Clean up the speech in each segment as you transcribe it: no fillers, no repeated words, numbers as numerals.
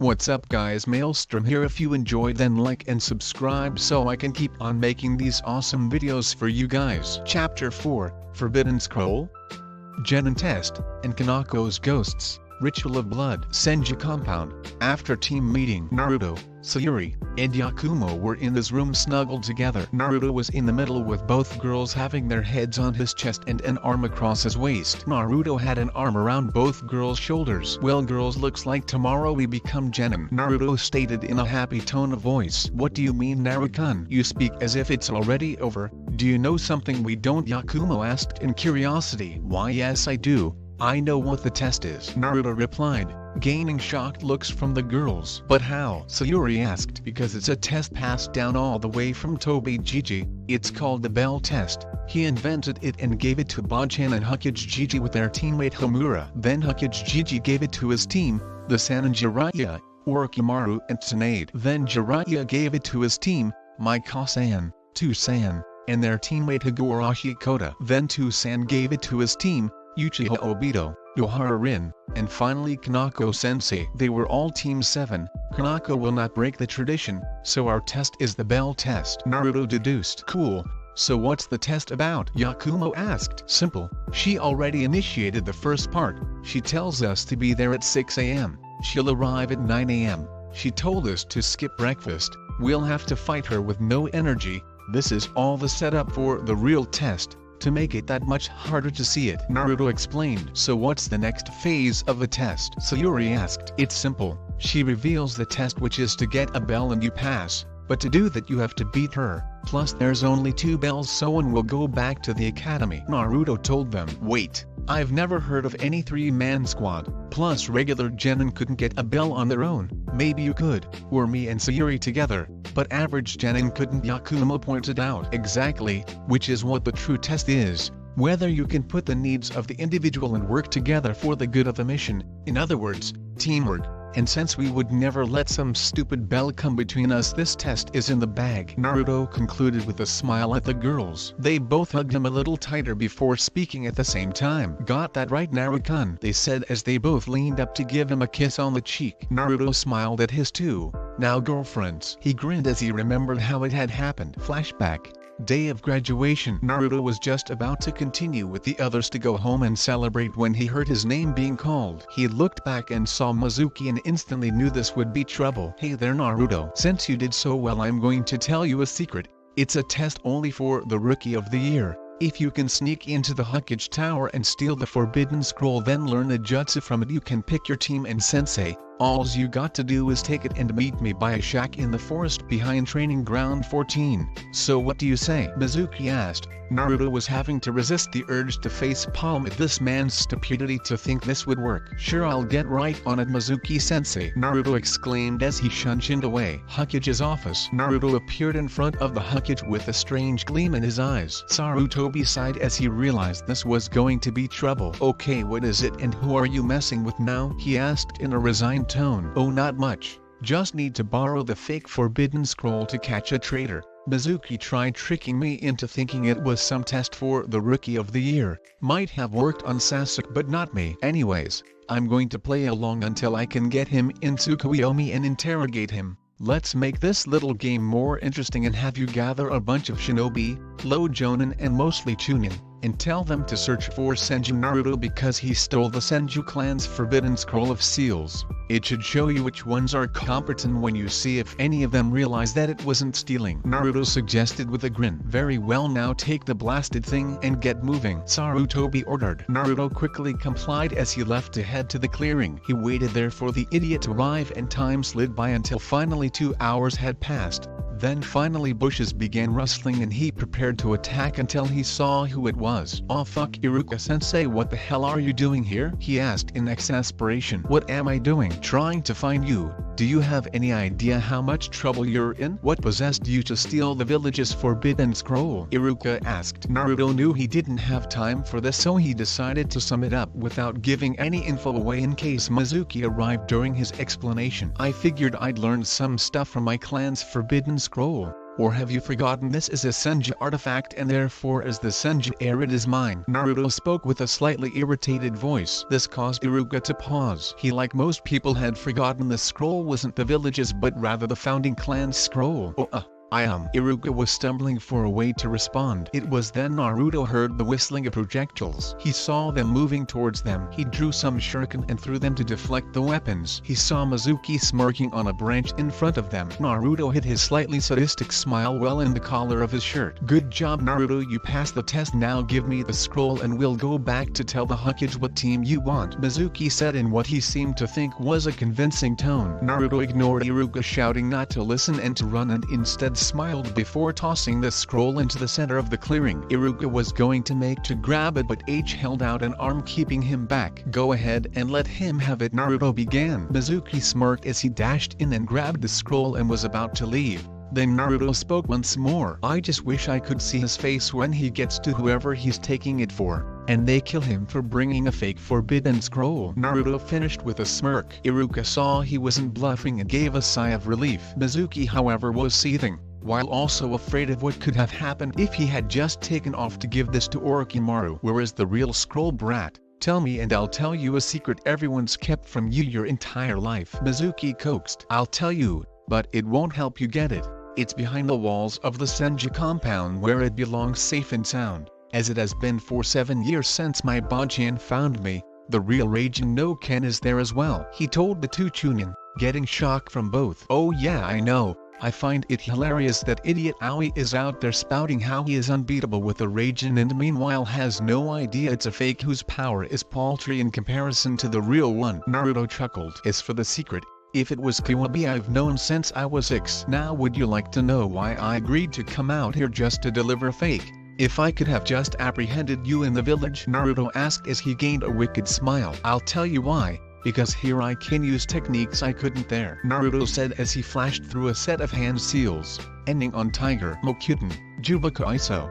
What's up guys, Maelstrom here. If you enjoyed then like and subscribe so I can keep on making these awesome videos for you guys. Chapter 4, Forbidden Scroll, Genin Test, and Kanako's Ghosts, Ritual of Blood. Senju Compound. After team meeting, Naruto, Sayuri, and Yakumo were in his room snuggled together. Naruto was in the middle with both girls having their heads on his chest and an arm across his waist. Naruto had an arm around both girls' shoulders. Well girls, looks like tomorrow we become Genin, Naruto stated in a happy tone of voice. What do you mean Naruto-kun? You speak as if it's already over. Do you know something we don't? Yakumo asked in curiosity. Why yes I do. I know what the test is, Naruto replied, gaining shocked looks from the girls. But how? Sayuri asked. Because it's a test passed down all the way from Tobi-Gigi. It's called the Bell Test. He invented it and gave it to Bachan and Hokage with their teammate Homura. Then Hokage gave it to his team, the San and Jiraiya, Orochimaru and Tsunade. Then Jiraiya gave it to his team, Miko-san, Two-san, and their teammate Higurashi Kota. Then Two-san gave it to his team, Uchiha Obito, Koharu Rin, and finally Kanako-sensei. They were all Team 7. Kanako will not break the tradition, so our test is the Bell Test, Naruto deduced. Cool. So what's the test about? Yakumo asked. Simple. She already initiated the first part. She tells us to be there at 6 AM. She'll arrive at 9 AM. She told us to skip breakfast. We'll have to fight her with no energy. This is all the setup for the real test. To make it that much harder to see it, Naruto explained. So what's the next phase of the test? Sayuri asked. It's simple. She reveals the test, which is to get a bell and you pass, but to do that you have to beat her. Plus there's only 2 bells, so one will go back to the academy. Naruto told them. Wait, I've never heard of any 3-man squad. Plus regular Genin couldn't get a bell on their own. Maybe you could, or me and Sayuri together, but average Genin couldn't, Yakumo pointed out. Exactly, which is what the true test is. Whether you can put the needs of the individual and work together for the good of the mission. In other words, teamwork. And since we would never let some stupid bell come between us, this test is in the bag, Naruto concluded with a smile at the girls. They both hugged him a little tighter before speaking at the same time. Got that right Naruto-kun, they said as they both leaned up to give him a kiss on the cheek. Naruto smiled at his two now girlfriends. He grinned as he remembered how it had happened. Flashback. Day of graduation. Naruto was just about to continue with the others to go home and celebrate when he heard his name being called. He looked back and saw Mizuki and instantly knew this would be trouble. Hey there Naruto. Since you did so well, I'm going to tell you a secret. It's a test only for the Rookie of the Year. If you can sneak into the Hokage Tower and steal the Forbidden Scroll, then learn a jutsu from it, you can pick your team and sensei. Alls you got to do is take it and meet me by a shack in the forest behind Training Ground 14. So what do you say? Mizuki asked. Naruto was having to resist the urge to face palm at this man's stupidity to think this would work. Sure, I'll get right on it, Mizuki-sensei, Naruto exclaimed as he shunshined away. Hokage's office. Naruto appeared in front of the Hokage with a strange gleam in his eyes. Sarutobi sighed as he realized this was going to be trouble. Okay, what is it and who are you messing with now? He asked in a resigned tone. Oh, not much. Just need to borrow the fake Forbidden Scroll to catch a traitor. Mizuki tried tricking me into thinking it was some test for the Rookie of the Year. Might have worked on Sasuke but not me. Anyways, I'm going to play along until I can get him in Tsukuyomi and interrogate him. Let's make this little game more interesting and have you gather a bunch of shinobi, low jonin and mostly chunin, and tell them to search for Senju Naruto because he stole the Senju clan's Forbidden Scroll of Seals. It should show you which ones are competent when you see if any of them realize that it wasn't stealing, Naruto suggested with a grin. Very well, now take the blasted thing and get moving, Sarutobi ordered. Naruto quickly complied as he left to head to the clearing. He waited there for the idiot to arrive and time slid by until finally 2 hours had passed. Then finally bushes began rustling and he prepared to attack until he saw who it was. Oh fuck, Iruka-sensei, what the hell are you doing here? He asked in exasperation. What am I doing? Trying to find you. Do you have any idea how much trouble you're in? What possessed you to steal the village's Forbidden Scroll? Iruka asked. Naruto knew he didn't have time for this, so he decided to sum it up without giving any info away in case Mizuki arrived during his explanation. I figured I'd learned some stuff from my clan's Forbidden Scroll. Or have you forgotten this is a Senju artifact and therefore as the Senju heir it is mine? Naruto spoke with a slightly irritated voice. This caused Iruka to pause. He, like most people, had forgotten the scroll wasn't the village's but rather the founding clan's scroll. Iruka was stumbling for a way to respond. It was then Naruto heard the whistling of projectiles. He saw them moving towards them. He drew some shuriken and threw them to deflect the weapons. He saw Mizuki smirking on a branch in front of them. Naruto hid his slightly sadistic smile well in the collar of his shirt. Good job Naruto, you passed the test. Now give me the scroll and we'll go back to tell the Hokage what team you want, Mizuki said in what he seemed to think was a convincing tone. Naruto ignored Iruka shouting not to listen and to run and instead smiled before tossing the scroll into the center of the clearing. Iruka was going to make to grab it but H held out an arm keeping him back. Go ahead and let him have it, Naruto began. Mizuki smirked as he dashed in and grabbed the scroll and was about to leave. Then Naruto spoke once more. I just wish I could see his face when he gets to whoever he's taking it for, and they kill him for bringing a fake forbidden scroll. Naruto finished with a smirk. Iruka saw he wasn't bluffing and gave a sigh of relief. Mizuki however was seething, while also afraid of what could have happened if he had just taken off to give this to Orochimaru. Where is the real scroll, brat? Tell me and I'll tell you a secret everyone's kept from you your entire life. Mizuki coaxed. I'll tell you, but it won't help you get it. It's behind the walls of the Senju compound where it belongs safe and sound, as it has been for 7 years since my Bajin found me. The real Raijin no Ken is there as well, he told the two Chunin, getting shock from both. Oh yeah, I know. I find it hilarious that idiot Aoi is out there spouting how he is unbeatable with the Raijin and meanwhile has no idea it's a fake whose power is paltry in comparison to the real one. Naruto chuckled. As for the secret, if it was Kiwabi I've known since I was 6. Now would you like to know why I agreed to come out here just to deliver a fake? If I could have just apprehended you in the village? Naruto asked as he gained a wicked smile. I'll tell you why. Because here I can use techniques I couldn't there, Naruto said as he flashed through a set of hand seals, ending on Tiger Mokuten, Jubaku Iso.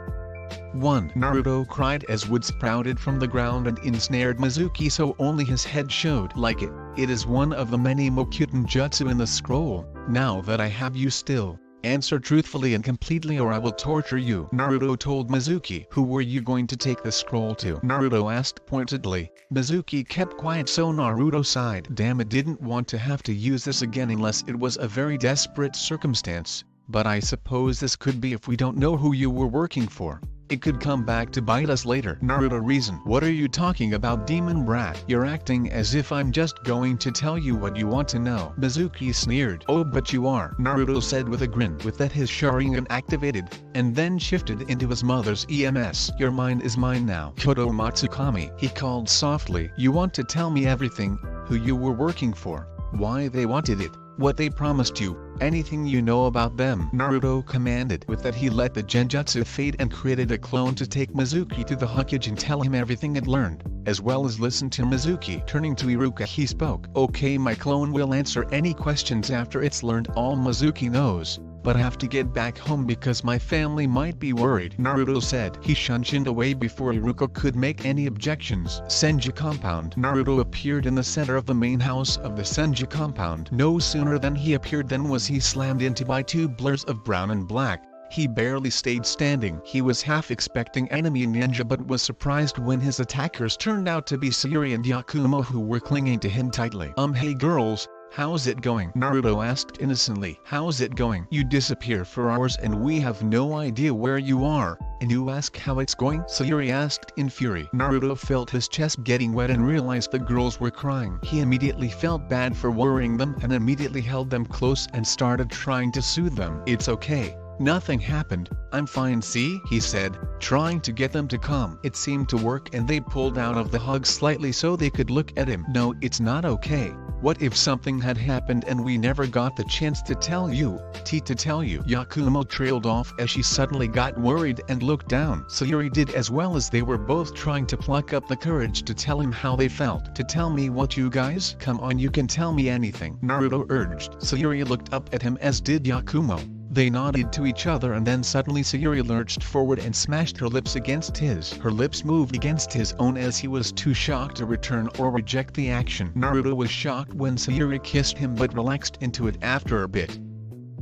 1. Naruto cried as wood sprouted from the ground and ensnared Mizuki so only his head showed. Like it. It is one of the many Mokuten jutsu in the scroll. Now that I have you still, answer truthfully and completely or I will torture you, Naruto told Mizuki. Who were you going to take the scroll to? Naruto asked pointedly. Mizuki kept quiet so Naruto sighed. Damn, it didn't want to have to use this again unless it was a very desperate circumstance, but I suppose this could be if we don't know who you were working for. It could come back to bite us later, Naruto reasoned. What are you talking about, demon brat? You're acting as if I'm just going to tell you what you want to know, Mizuki sneered. Oh but you are, Naruto said with a grin. With that his Sharingan activated, and then shifted into his mother's EMS. Your mind is mine now, Kodo Matsukami, he called softly. You want to tell me everything, who you were working for, why they wanted it, what they promised you, anything you know about them, Naruto commanded. With that he let the genjutsu fade and created a clone to take Mizuki to the Hokage and tell him everything it learned, as well as listen to Mizuki. Turning to Iruka he spoke. Okay, my clone will answer any questions after it's learned all Mizuki knows, but I have to get back home because my family might be worried, Naruto said. He shunshined away before Iruka could make any objections. Senju compound. Naruto appeared in the center of the main house of the Senju compound. No sooner than he appeared than was he slammed into by two blurs of brown and black. He barely stayed standing. He was half expecting enemy ninja but was surprised when his attackers turned out to be Sayuri and Yakumo who were clinging to him tightly. Hey girls, how's it going? Naruto asked innocently. How's it going? You disappear for hours and we have no idea where you are, and you ask how it's going? Sayuri asked in fury. Naruto felt his chest getting wet and realized the girls were crying. He immediately felt bad for worrying them and immediately held them close and started trying to soothe them. It's okay. Nothing happened, I'm fine, see? He said, trying to get them to calm. It seemed to work and they pulled out of the hug slightly so they could look at him. No, it's not okay. What if something had happened and we never got the chance to tell you? To tell you. Yakumo trailed off as she suddenly got worried and looked down. Sayuri did as well as they were both trying to pluck up the courage to tell him how they felt. To tell me what, you guys? Come on, you can tell me anything, Naruto urged. Sayuri looked up at him as did Yakumo. They nodded to each other and then suddenly Sayuri lurched forward and smashed her lips against his. Her lips moved against his own as he was too shocked to return or reject the action. Naruto was shocked when Sayuri kissed him but relaxed into it after a bit.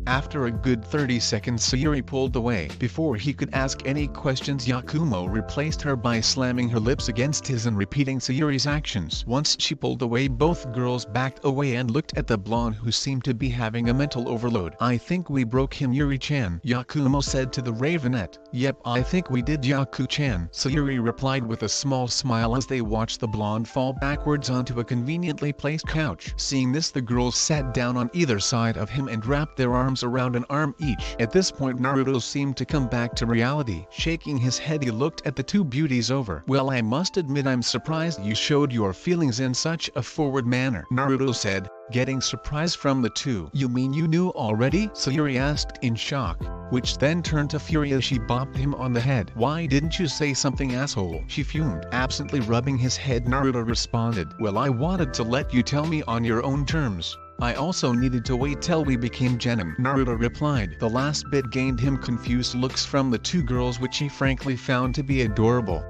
After a good 30 seconds Sayuri pulled away. Before he could ask any questions, Yakumo replaced her by slamming her lips against his and repeating Sayuri's actions. Once she pulled away, both girls backed away and looked at the blonde, who seemed to be having a mental overload. "I think we broke him, Yuri-chan," Yakumo said to the Ravenette. "Yep, I think we did, Yaku-chan," Sayuri replied with a small smile as they watched the blonde fall backwards onto a conveniently placed couch. Seeing this, the girls sat down on either side of him and wrapped their arms around an arm each. At this point Naruto seemed to come back to reality. Shaking his head, he looked at the two beauties over. "Well, I must admit I'm surprised you showed your feelings in such a forward manner," Naruto said, getting surprise from the two. "You mean you knew already?" Sayuri asked in shock, which then turned to fury as she bopped him on the head. "Why didn't you say something, asshole?" she fumed. Absently rubbing his head, Naruto responded, "Well, I wanted to let you tell me on your own terms. I also needed to wait till we became genin," Naruto replied. The last bit gained him confused looks from the two girls, which he frankly found to be adorable.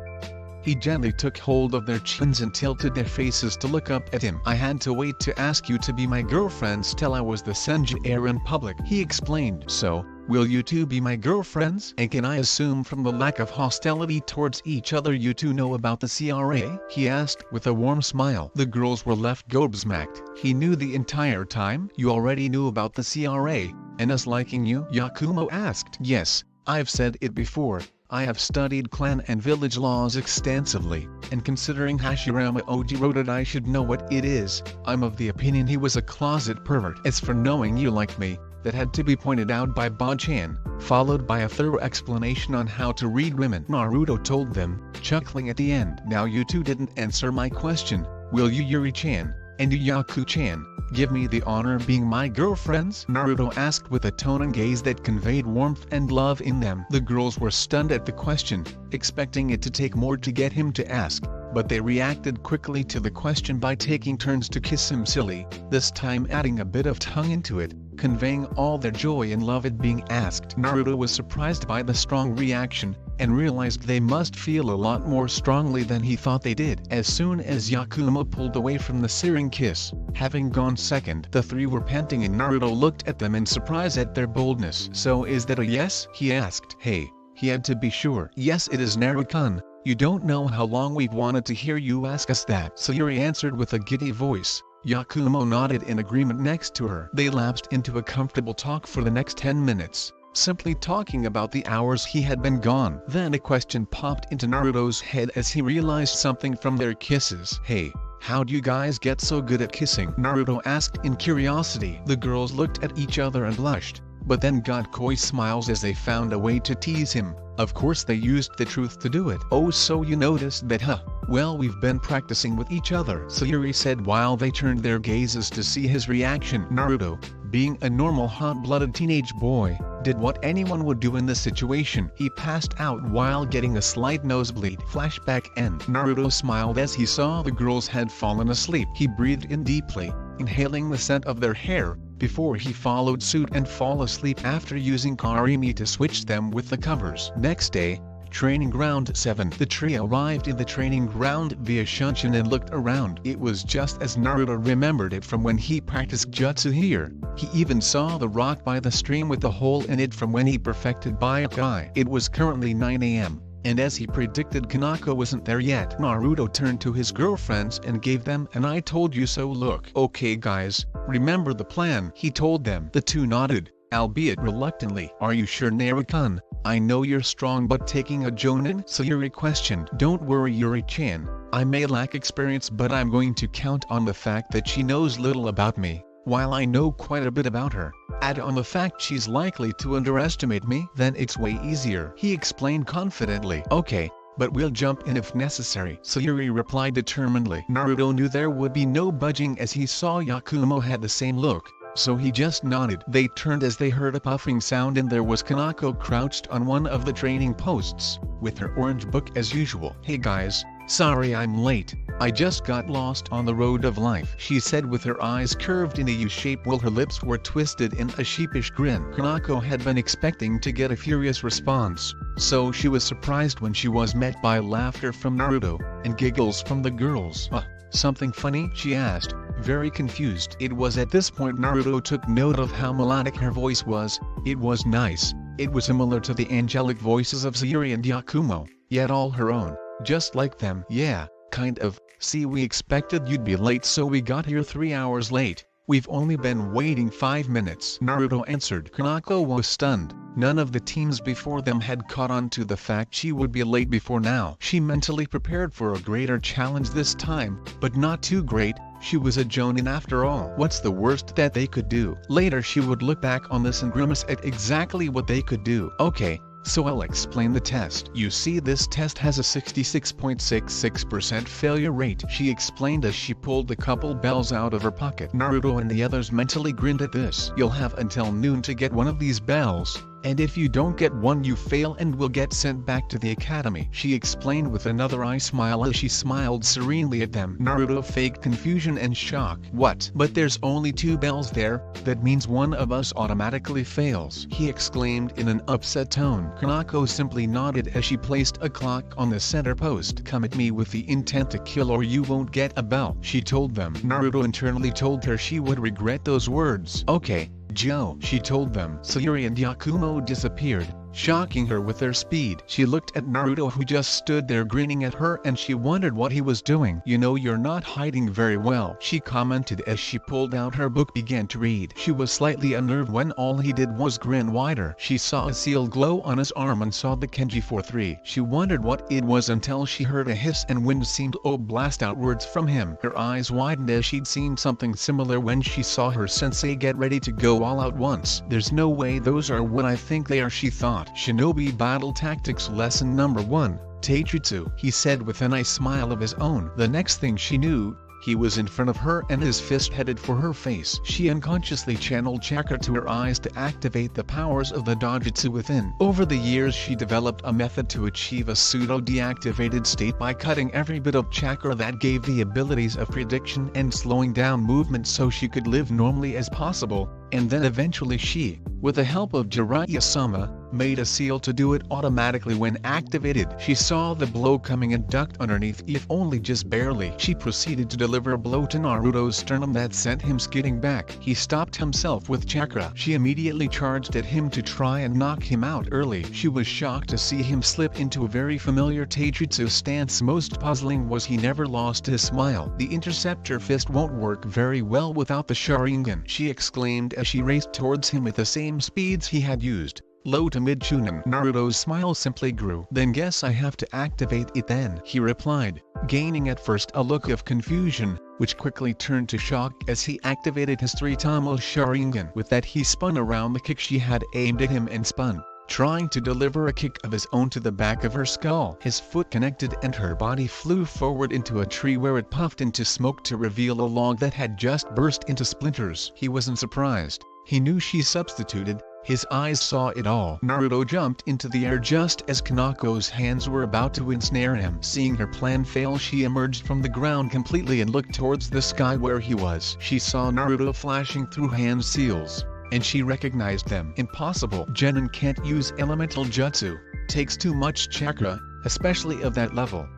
He gently took hold of their chins and tilted their faces to look up at him. "I had to wait to ask you to be my girlfriends till I was the Senju heir in public," he explained. "So, will you two be my girlfriends? And can I assume from the lack of hostility towards each other you two know about the CRA?" he asked with a warm smile. The girls were left gobsmacked. "He knew the entire time?" "You already knew about the CRA, and us liking you?" Yakumo asked. "Yes, I've said it before. I have studied clan and village laws extensively, and considering Hashirama Oji wrote it, I should know what it is. I'm of the opinion he was a closet pervert. As for knowing you like me, that had to be pointed out by Ba-chan, followed by a thorough explanation on how to read women," Naruto told them, chuckling at the end. "Now you two didn't answer my question. Will you, Yuri-chan, and you, Yaku-chan, give me the honor of being my girlfriends?" Naruto asked with a tone and gaze that conveyed warmth and love in them. The girls were stunned at the question, expecting it to take more to get him to ask, but they reacted quickly to the question by taking turns to kiss him silly, this time adding a bit of tongue into it, conveying all their joy and love at being asked. Naruto was surprised by the strong reaction, and realized they must feel a lot more strongly than he thought they did. As soon as Yakumo pulled away from the searing kiss, having gone second, the three were panting and Naruto looked at them in surprise at their boldness. "So is that a yes?" he asked. "Hey," he had to be sure. "Yes, it is, Naruto-kun. You don't know how long we've wanted to hear you ask us that," Sayuri answered with a giddy voice. Yakumo nodded in agreement next to her. They lapsed into a comfortable talk for the next 10 minutes. Simply talking about the hours he had been gone. Then a question popped into Naruto's head as he realized something from their kisses. "Hey, how'd you guys get so good at kissing?" Naruto asked in curiosity. The girls looked at each other and blushed, but then got coy smiles as they found a way to tease him. Of course they used the truth to do it. "Oh, so you noticed that, huh? Well, we've been practicing with each other," Sayuri said while they turned their gazes to see his reaction. Naruto, being a normal hot-blooded teenage boy, did what anyone would do in this situation. He passed out while getting a slight nosebleed. Flashback end. Naruto smiled as he saw the girls had fallen asleep. He breathed in deeply, inhaling the scent of their hair, before he followed suit and fall asleep after using Karimi to switch them with the covers. Next day, Training Ground 7. The trio arrived in the training ground via Shunshin and looked around. It was just as Naruto remembered it from when he practiced jutsu here. He even saw the rock by the stream with the hole in it from when he perfected Byakugai. It was currently 9 AM, and as he predicted, Kanako wasn't there yet. Naruto turned to his girlfriends and gave them an "I told you so" look. "Okay guys, remember the plan," he told them. The two nodded, albeit reluctantly. "Are you sure, Naruto-kun? I know you're strong, but taking a jonin?" Sayuri questioned. "Don't worry, Yuri-chan. I may lack experience, but I'm going to count on the fact that she knows little about me, while I know quite a bit about her. Add on the fact she's likely to underestimate me, then it's way easier," he explained confidently. "Okay, but we'll jump in if necessary," Sayuri replied determinedly. Naruto knew there would be no budging as he saw Yakumo had the same look, so he just nodded. They turned as they heard a puffing sound and there was Kanako crouched on one of the training posts, with her orange book as usual. "Hey guys, sorry I'm late. I just got lost on the road of life," she said with her eyes curved in a U-shape while her lips were twisted in a sheepish grin. Kanako had been expecting to get a furious response, so she was surprised when she was met by laughter from Naruto, and giggles from the girls. Something funny?" she asked, very confused. It was at this point Naruto took note of how melodic her voice was. It was nice. It was similar to the angelic voices of Sayuri and Yakumo, yet all her own, just like them. Yeah, kind of. See, we expected you'd be late, so we got here 3 hours late. We've only been waiting 5 minutes, Naruto answered. Kanako was stunned. None of the teams before them had caught on to the fact she would be late before now. She mentally prepared for a greater challenge this time, but not too great. She was a Jonin after all. What's the worst that they could do? Later she would look back on this and grimace at exactly what they could do. Okay, so I'll explain the test. You see, this test has a 66.66% failure rate, she explained as she pulled a couple bells out of her pocket. Naruto and the others mentally grinned at this. You'll have until noon to get one of these bells, and if you don't get one you fail and will get sent back to the academy, she explained with another eye smile as she smiled serenely at them. Naruto faked confusion and shock. What? But there's only 2 bells there, that means one of us automatically fails, he exclaimed in an upset tone. Kanako simply nodded as she placed a clock on the center post. Come at me with the intent to kill or you won't get a bell, she told them. Naruto internally told her she would regret those words. Okay, Joe, she told them. Sayuri and Yakumo disappeared, shocking her with their speed. She looked at Naruto, who just stood there grinning at her, and she wondered what he was doing. You know, you're not hiding very well, she commented as she pulled out her book began to read. She was slightly unnerved when all he did was grin wider. She saw a seal glow on his arm and saw the kanji 4-3. She wondered what it was until she heard a hiss and wind seemed to blast outwards from him. Her eyes widened as she'd seen something similar when she saw her sensei get ready to go all out once. There's no way those are what I think they are, she thought. Shinobi Battle Tactics Lesson Number 1, Taijutsu, he said with a nice smile of his own. The next thing she knew, he was in front of her and his fist headed for her face. She unconsciously channeled chakra to her eyes to activate the powers of the dojutsu within. Over the years she developed a method to achieve a pseudo-deactivated state by cutting every bit of chakra that gave the abilities of prediction and slowing down movement so she could live normally as possible, and then eventually she, with the help of Jiraiya-sama, made a seal to do it automatically when activated. She saw the blow coming and ducked underneath, if only just barely. She proceeded to deliver a blow to Naruto's sternum that sent him skidding back. He stopped himself with chakra. She immediately charged at him to try and knock him out early. She was shocked to see him slip into a very familiar taijutsu stance. Most puzzling was he never lost his smile. The interceptor fist won't work very well without the Sharingan, she exclaimed as she raced towards him with the same speeds he had used. Low to mid Chunin. Naruto's smile simply grew. Then guess I have to activate it then, he replied, gaining at first a look of confusion, which quickly turned to shock as he activated his 3-Tamo Sharingan. With that he spun around the kick she had aimed at him and spun, trying to deliver a kick of his own to the back of her skull. His foot connected and her body flew forward into a tree where it puffed into smoke to reveal a log that had just burst into splinters. He wasn't surprised. He knew she substituted. His eyes saw it all. Naruto jumped into the air just as Kanako's hands were about to ensnare him. Seeing her plan fail, she emerged from the ground completely and looked towards the sky where he was. She saw Naruto flashing through hand seals, and she recognized them. Impossible. Genin can't use elemental jutsu. Takes too much chakra, especially of that level,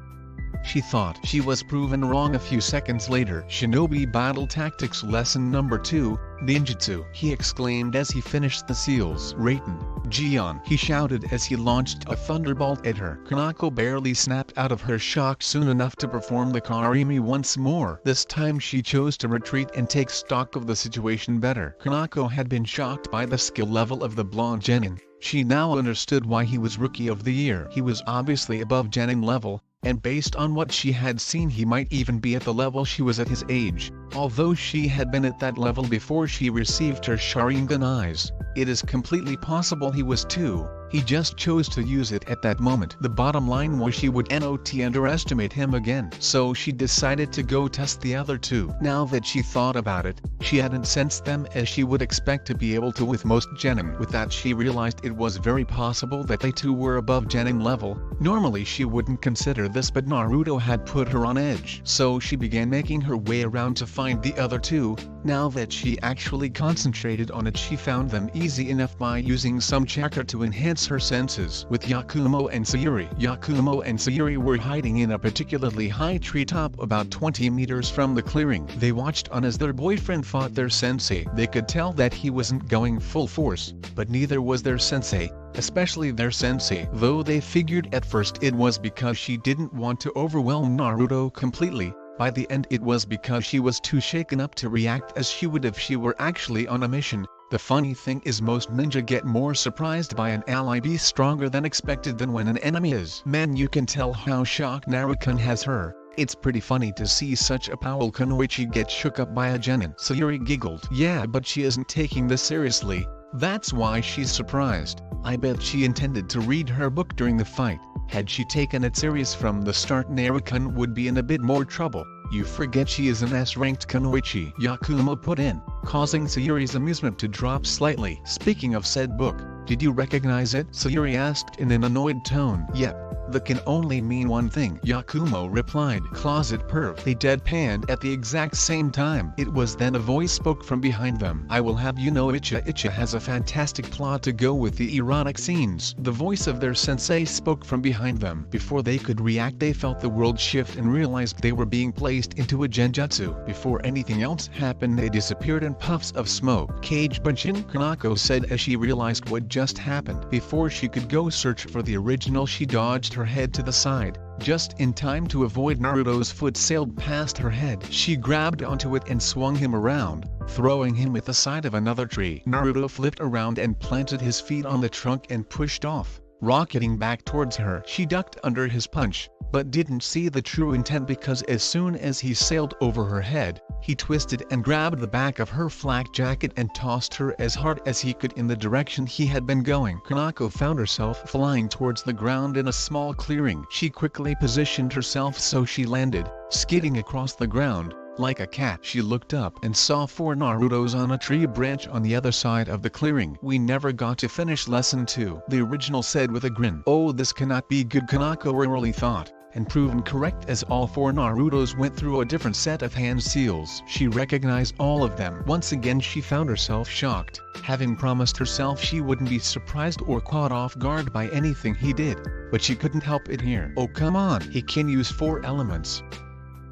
she thought. She was proven wrong a few seconds later. Shinobi Battle Tactics Lesson Number 2, Ninjutsu, he exclaimed as he finished the seals. Raiten, Gion, he shouted as he launched a thunderbolt at her. Kanako barely snapped out of her shock soon enough to perform the Karimi once more. This time she chose to retreat and take stock of the situation better. Kanako had been shocked by the skill level of the blonde Genin. She now understood why he was Rookie of the Year. He was obviously above Genin level, and based on what she had seen he might even be at the level she was at his age. Although she had been at that level before she received her Sharingan eyes, it is completely possible he was too. He just chose to use it at that moment. The bottom line was she would not underestimate him again. So she decided to go test the other two. Now that she thought about it, she hadn't sensed them as she would expect to be able to with most Genin. With that she realized it was very possible that they too were above Genin level. Normally she wouldn't consider this, but Naruto had put her on edge. So she began making her way around to find the other two. Now that she actually concentrated on it, she found them easy enough by using some chakra to enhance her senses. With Yakumo and Sayuri were hiding in a particularly high treetop about 20 meters from the clearing. They watched on as their boyfriend fought their sensei. They could tell that he wasn't going full force, but neither was their sensei, especially their sensei, though they figured at first it was because she didn't want to overwhelm Naruto completely. By the end it was because she was too shaken up to react as she would if she were actually on a mission. The funny thing is most ninja get more surprised by an ally be stronger than expected than when an enemy is. Man, you can tell how shocked Naruto has her. It's pretty funny to see such a powerful kunoichi get shook up by a genin. Sayuri giggled. Yeah, but she isn't taking this seriously. That's why she's surprised. I bet she intended to read her book during the fight. Had she taken it serious from the start, Naruto would be in a bit more trouble. You forget she is an S-ranked kunoichi, Yakumo put in, causing Sayuri's amusement to drop slightly. Speaking of said book, did you recognize it? Sayuri asked in an annoyed tone. Yep. That can only mean one thing, Yakumo replied. Closet perv. They deadpanned at the exact same time. It was then a voice spoke from behind them. I will have you know Uchiha has a fantastic plot to go with the erotic scenes. The voice of their sensei spoke from behind them. Before they could react, they felt the world shift and realized they were being placed into a genjutsu. Before anything else happened, they disappeared in puffs of smoke. Kage Bunshin, Kanako said as she realized what just happened. Before she could go search for the original, she dodged her head to the side, just in time to avoid Naruto's foot sailed past her head. She grabbed onto it and swung him around, throwing him at the side of another tree. Naruto flipped around and planted his feet on the trunk and pushed off, rocketing back towards her. She ducked under his punch, but didn't see the true intent because as soon as he sailed over her head, he twisted and grabbed the back of her flak jacket and tossed her as hard as he could in the direction he had been going. Kanako found herself flying towards the ground in a small clearing. She quickly positioned herself so she landed, skidding across the ground, like a cat. She looked up and saw 4 Narutos on a tree branch on the other side of the clearing. We never got to finish lesson 2, the original said with a grin. Oh, this cannot be good, Kanako really thought, and proven correct as all 4 Narutos went through a different set of hand seals. She recognized all of them. Once again she found herself shocked, having promised herself she wouldn't be surprised or caught off guard by anything he did, but she couldn't help it here. Oh come on, he can use 4 elements,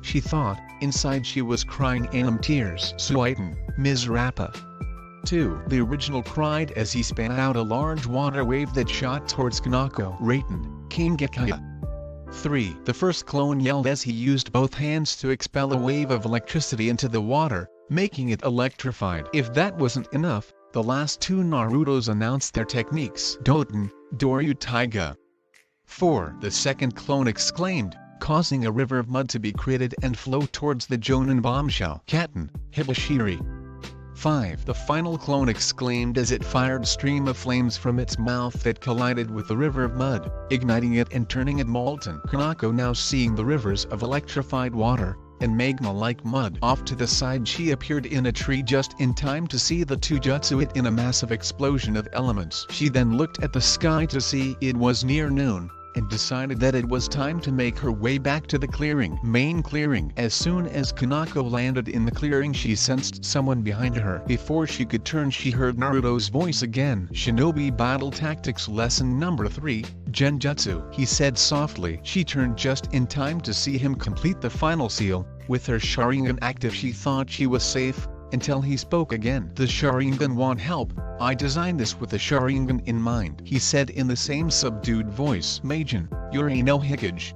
she thought. Inside she was crying tears. Suiten, Ms. Rappa. 2. The original cried as he spat out a large water wave that shot towards Kanako. Raiten, Kingekaya. 3. The first clone yelled as he used both hands to expel a wave of electricity into the water, making it electrified. If that wasn't enough, the last 2 Narutos announced their techniques. Doten, Doryu Taiga. 4. The second clone exclaimed, causing a river of mud to be created and flow towards the Jonin bombshell. Katen, Hibashiri. 5. The final clone exclaimed as it fired a stream of flames from its mouth that collided with the river of mud, igniting it and turning it molten. Kanako, now seeing the rivers of electrified water and magma like mud off to the side, she appeared in a tree just in time to see the 2 jutsu hit in a massive explosion of elements. She then looked at the sky to see it was near noon, and decided that it was time to make her way back to the main clearing. As soon as Kanako landed in the clearing, she sensed someone behind her. Before she could turn, she heard Naruto's voice again. Shinobi Battle Tactics Lesson Number 3, Genjutsu, he said softly. She turned just in time to see him complete the final seal. With her Sharingan active, she thought she was safe, until he spoke again. The Sharingan want help. I designed this with the Sharingan in mind, he said in the same subdued voice. Majin, you're no Hokage.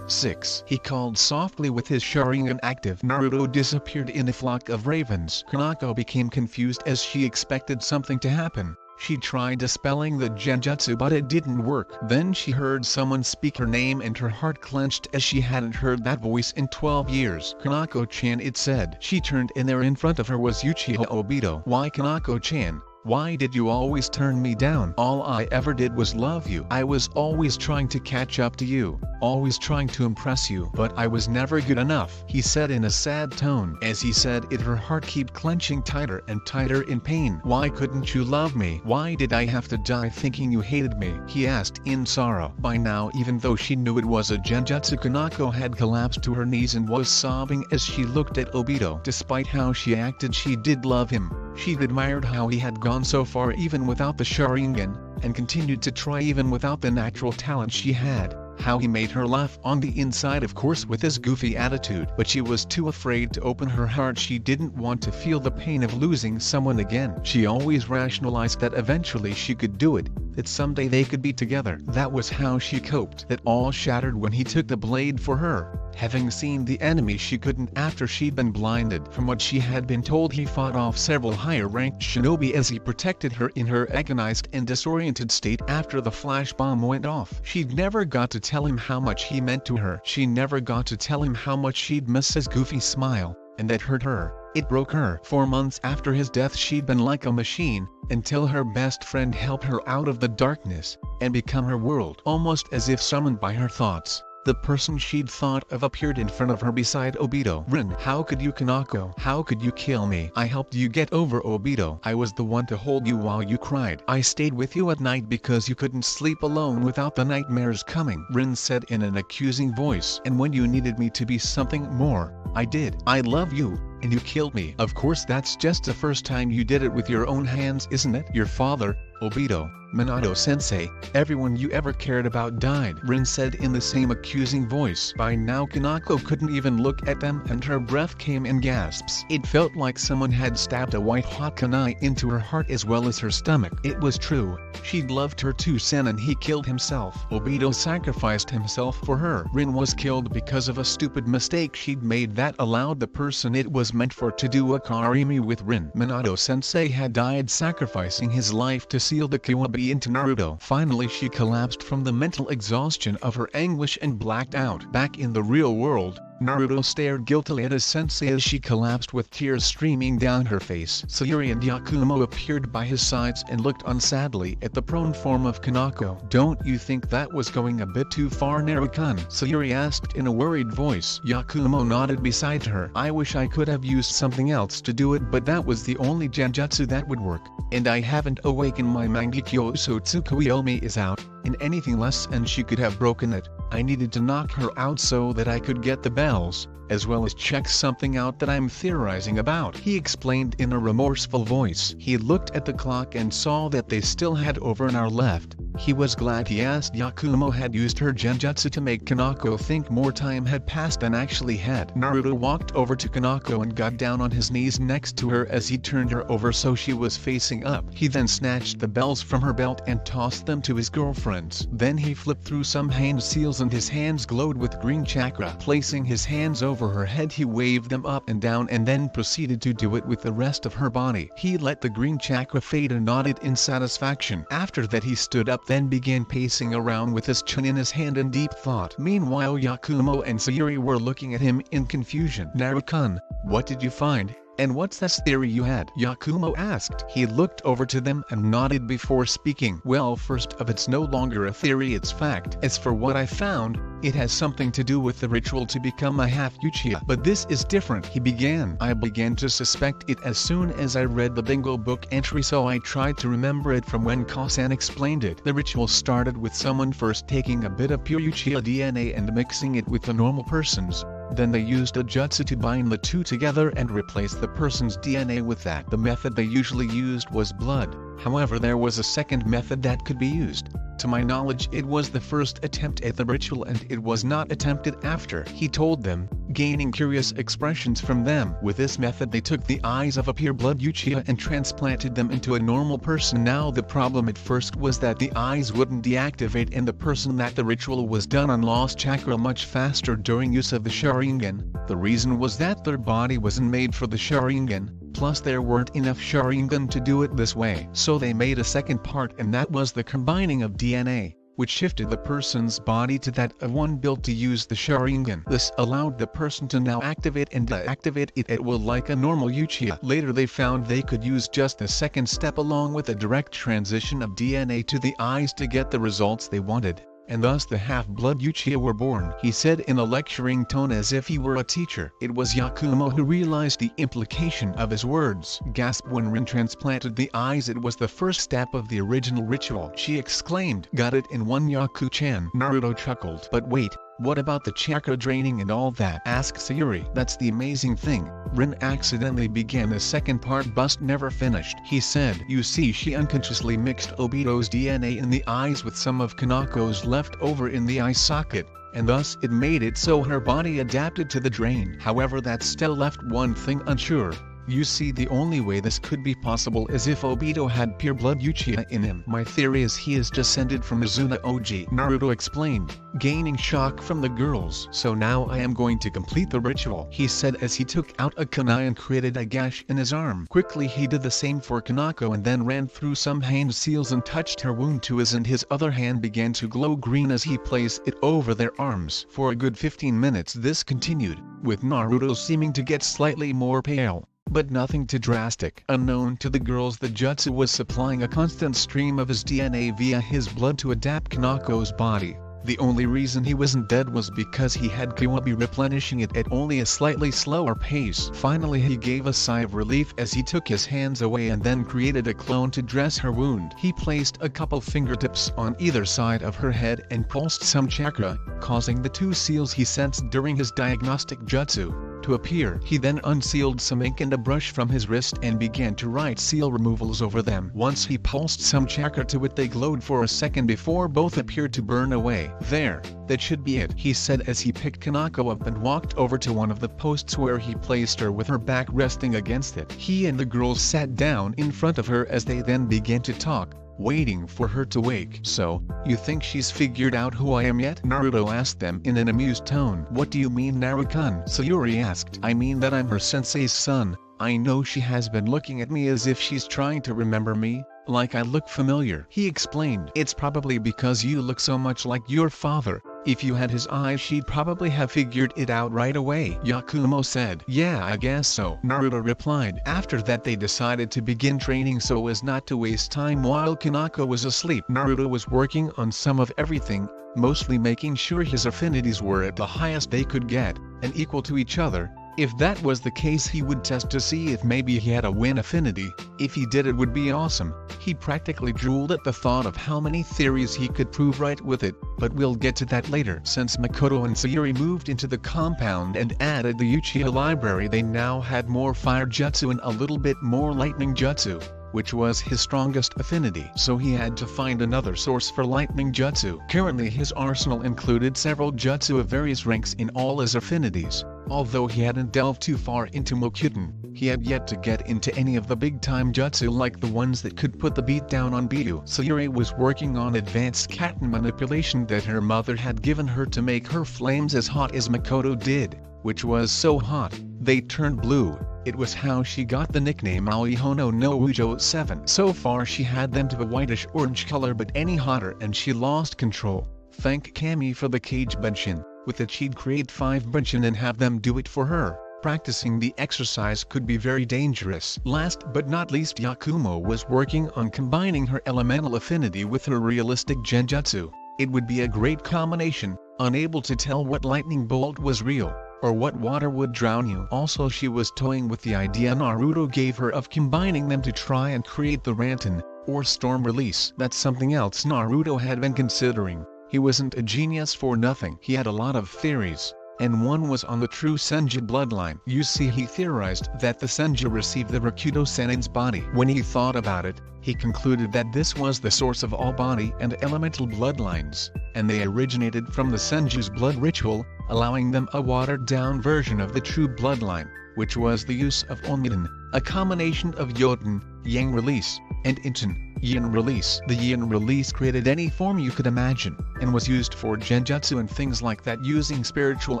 6. He called softly with his Sharingan active. Naruto disappeared in a flock of ravens. Kanako became confused as she expected something to happen. She tried dispelling the genjutsu but it didn't work. Then she heard someone speak her name and her heart clenched as she hadn't heard that voice in 12 years. Kanako-chan, it said. She turned and there in front of her was Uchiha Obito. Why Kanako-chan? Why did you always turn me down? All I ever did was love you. I was always trying to catch up to you, always trying to impress you, but I was never good enough, he said in a sad tone. As he said it, her heart kept clenching tighter and tighter in pain. Why couldn't you love me? Why did I have to die thinking you hated me? He asked in sorrow. By now, even though she knew it was a genjutsu, Kanako had collapsed to her knees and was sobbing as she looked at Obito. Despite how she acted, she did love him. She'd admired how he had gone so far even without the Sharingan, and continued to try even without the natural talent she had. How he made her laugh on the inside, of course, with his goofy attitude. But she was too afraid to open her heart. She didn't want to feel the pain of losing someone again. She always rationalized that eventually she could do it, that someday they could be together. That was how she coped. That all shattered when he took the blade for her. Having seen the enemy she couldn't after she'd been blinded. From what she had been told, he fought off several higher-ranked shinobi as he protected her in her agonized and disoriented state after the flash bomb went off. She'd never got to tell him how much he meant to her. She never got to tell him how much she'd miss his goofy smile, and that hurt her. It broke her. For months after his death she'd been like a machine, until her best friend helped her out of the darkness, and become her world. Almost as if summoned by her thoughts, the person she'd thought of appeared in front of her beside Obito. "Rin, how could you, Kanako? How could you kill me? I helped you get over Obito. I was the one to hold you while you cried. I stayed with you at night because you couldn't sleep alone without the nightmares coming," Rin said in an accusing voice. "And when you needed me to be something more, I did. I love you, and you killed me. Of course that's just the first time you did it with your own hands, isn't it? Your father, Obito, Minato-sensei, everyone you ever cared about died," Rin said in the same accusing voice. By now Kanako couldn't even look at them, and her breath came in gasps. It felt like someone had stabbed a white-hot kunai into her heart as well as her stomach. It was true. She'd loved her too, Sen, and he killed himself. Obito sacrificed himself for her. Rin was killed because of a stupid mistake she'd made that allowed the person it was meant for to do a Karimi with Rin. Minato-sensei had died sacrificing his life to seal the Kiwabi into Naruto. Finally she collapsed from the mental exhaustion of her anguish and blacked out. Back in the real world, Naruto stared guiltily at his sensei as she collapsed with tears streaming down her face. Sayuri and Yakumo appeared by his sides and looked on sadly at the prone form of Kanako. "Don't you think that was going a bit too far, Naruto-kun?" Sayuri asked in a worried voice. Yakumo nodded beside her. "I wish I could have used something else to do it, but that was the only genjutsu that would work, and I haven't awakened my Mangekyo, so Tsukuyomi is out, and anything less and she could have broken it. I needed to knock her out so that I could get the bells, as well as check something out that I'm theorizing about," he explained in a remorseful voice. He looked at the clock and saw that they still had over an hour left. He was glad he asked Yakumo had used her genjutsu to make Kanako think more time had passed than actually had. Naruto walked over to Kanako and got down on his knees next to her as he turned her over so she was facing up. He then snatched the bells from her belt and tossed them to his girlfriends. Then he flipped through some hand seals and his hands glowed with green chakra. Placing his hands over her head he waved them up and down and then proceeded to do it with the rest of her body. He let the green chakra fade and nodded in satisfaction. After that he stood up, then began pacing around with his chin in his hand in deep thought. Meanwhile Yakumo and Sayuri were looking at him in confusion. "Naruto-kun, what did you find? And what's this theory you had?" Yakumo asked. He looked over to them and nodded before speaking. "Well, first of it's no longer a theory, it's fact. As for what I found, it has something to do with the ritual to become a half Uchiha. But this is different," he began. "I began to suspect it as soon as I read the bingo book entry, so I tried to remember it from when Kosan explained it. The ritual started with someone first taking a bit of pure Uchiha DNA and mixing it with the normal person's. Then they used a jutsu to bind the two together and replace the person's DNA with that. The method they usually used was blood. However, there was a second method that could be used. To my knowledge, it was the first attempt at the ritual and it was not attempted after," he told them, gaining curious expressions from them. "With this method they took the eyes of a pure blood Uchiha and transplanted them into a normal person. Now the problem at first was that the eyes wouldn't deactivate and the person that the ritual was done on lost chakra much faster during use of the Sharingan. The reason was that their body wasn't made for the Sharingan, plus there weren't enough Sharingan to do it this way. So they made a second part, and that was the combining of DNA, which shifted the person's body to that of one built to use the Sharingan. This allowed the person to now activate and deactivate it at will like a normal Uchiha. Later they found they could use just the second step along with a direct transition of DNA to the eyes to get the results they wanted. And thus the half-blood Uchiha were born," he said in a lecturing tone as if he were a teacher. It was Yakumo who realized the implication of his words. Gasped when Rin transplanted the eyes. "It was the first step of the original ritual," she exclaimed. "Got it in one, Yaku-chan." Naruto chuckled. "But wait, What about the chakra draining and all that? Asked Sayuri. That's the amazing thing. Rin accidentally began the second part but never finished. He said, you see, she unconsciously mixed Obito's DNA in the eyes with some of Kanako's left over in the eye socket, and thus it made it so her body adapted to the drain. However, that still left one thing unsure. You see, the only way this could be possible is if Obito had pure blood Uchiha in him. My theory is he is descended from Mizuna OG, Naruto explained, gaining shock from the girls. So now I am going to complete the ritual, he said as he took out a kunai and created a gash in his arm. Quickly he did the same for Kanako and then ran through some hand seals and touched her wound to his, and his other hand began to glow green as he placed it over their arms. For a good 15 minutes this continued, with Naruto seeming to get slightly more pale, but nothing too drastic. Unknown to the girls, the jutsu was supplying a constant stream of his DNA via his blood to adapt Kanako's body. The only reason he wasn't dead was because he had Kawabe replenishing it at only a slightly slower pace. Finally he gave a sigh of relief as he took his hands away and then created a clone to dress her wound. He placed a couple fingertips on either side of her head and pulsed some chakra, causing the two seals he sensed during his diagnostic jutsu to appear. He then unsealed some ink and a brush from his wrist and began to write seal removals over them. Once he pulsed some chakra to it, they glowed for a second before both appeared to burn away. There, that should be it, he said as he picked Kanako up and walked over to one of the posts where he placed her with her back resting against it. He and the girls sat down in front of her as they then began to talk, waiting for her to wake. So, you think she's figured out who I am yet? Naruto asked them in an amused tone. What do you mean, Naruto-kun? Sayuri asked. I mean that I'm her sensei's son. I know she has been looking at me as if she's trying to remember me, like I look familiar. He explained. It's probably because you look so much like your father. If you had his eyes she'd probably have figured it out right away, Yakumo said. Yeah, I guess so, Naruto replied. After that they decided to begin training so as not to waste time while Kanako was asleep. Naruto was working on some of everything, mostly making sure his affinities were at the highest they could get, and equal to each other. If that was the case he would test to see if maybe he had a win affinity. If he did, it would be awesome. He practically drooled at the thought of how many theories he could prove right with it, but we'll get to that later. Since Makoto and Sayuri moved into the compound and added the Uchiha library, they now had more fire jutsu and a little bit more lightning jutsu, which was his strongest affinity. So he had to find another source for lightning jutsu. Currently his arsenal included several jutsu of various ranks in all his affinities. Although he hadn't delved too far into Mokuten, he had yet to get into any of the big-time jutsu like the ones that could put the beat down on Biyu. Sayuri was working on advanced Katen manipulation that her mother had given her to make her flames as hot as Makoto did, which was so hot, they turned blue. It was how she got the nickname Aoihono no Ujo 7. So far she had them to a whitish-orange color, but any hotter and she lost control. Thank Kami for the cage benshin. With it she'd create 5 benshin and have them do it for her. Practicing the exercise could be very dangerous. Last but not least, Yakumo was working on combining her elemental affinity with her realistic genjutsu. It would be a great combination, unable to tell what lightning bolt was real, or what water would drown you. Also she was toying with the idea Naruto gave her of combining them to try and create the Ranten, or storm release. That's something else Naruto had been considering. He wasn't a genius for nothing. He had a lot of theories, and one was on the true Senju bloodline. You see, he theorized that the Senju received the Rakuto Senin's body. When he thought about it, he concluded that this was the source of all body and elemental bloodlines, and they originated from the Senju's blood ritual, allowing them a watered-down version of the true bloodline, which was the use of Onmiden, a combination of Yoten, Yang release, and Inten, Yin release. The Yin release created any form you could imagine, and was used for genjutsu and things like that using spiritual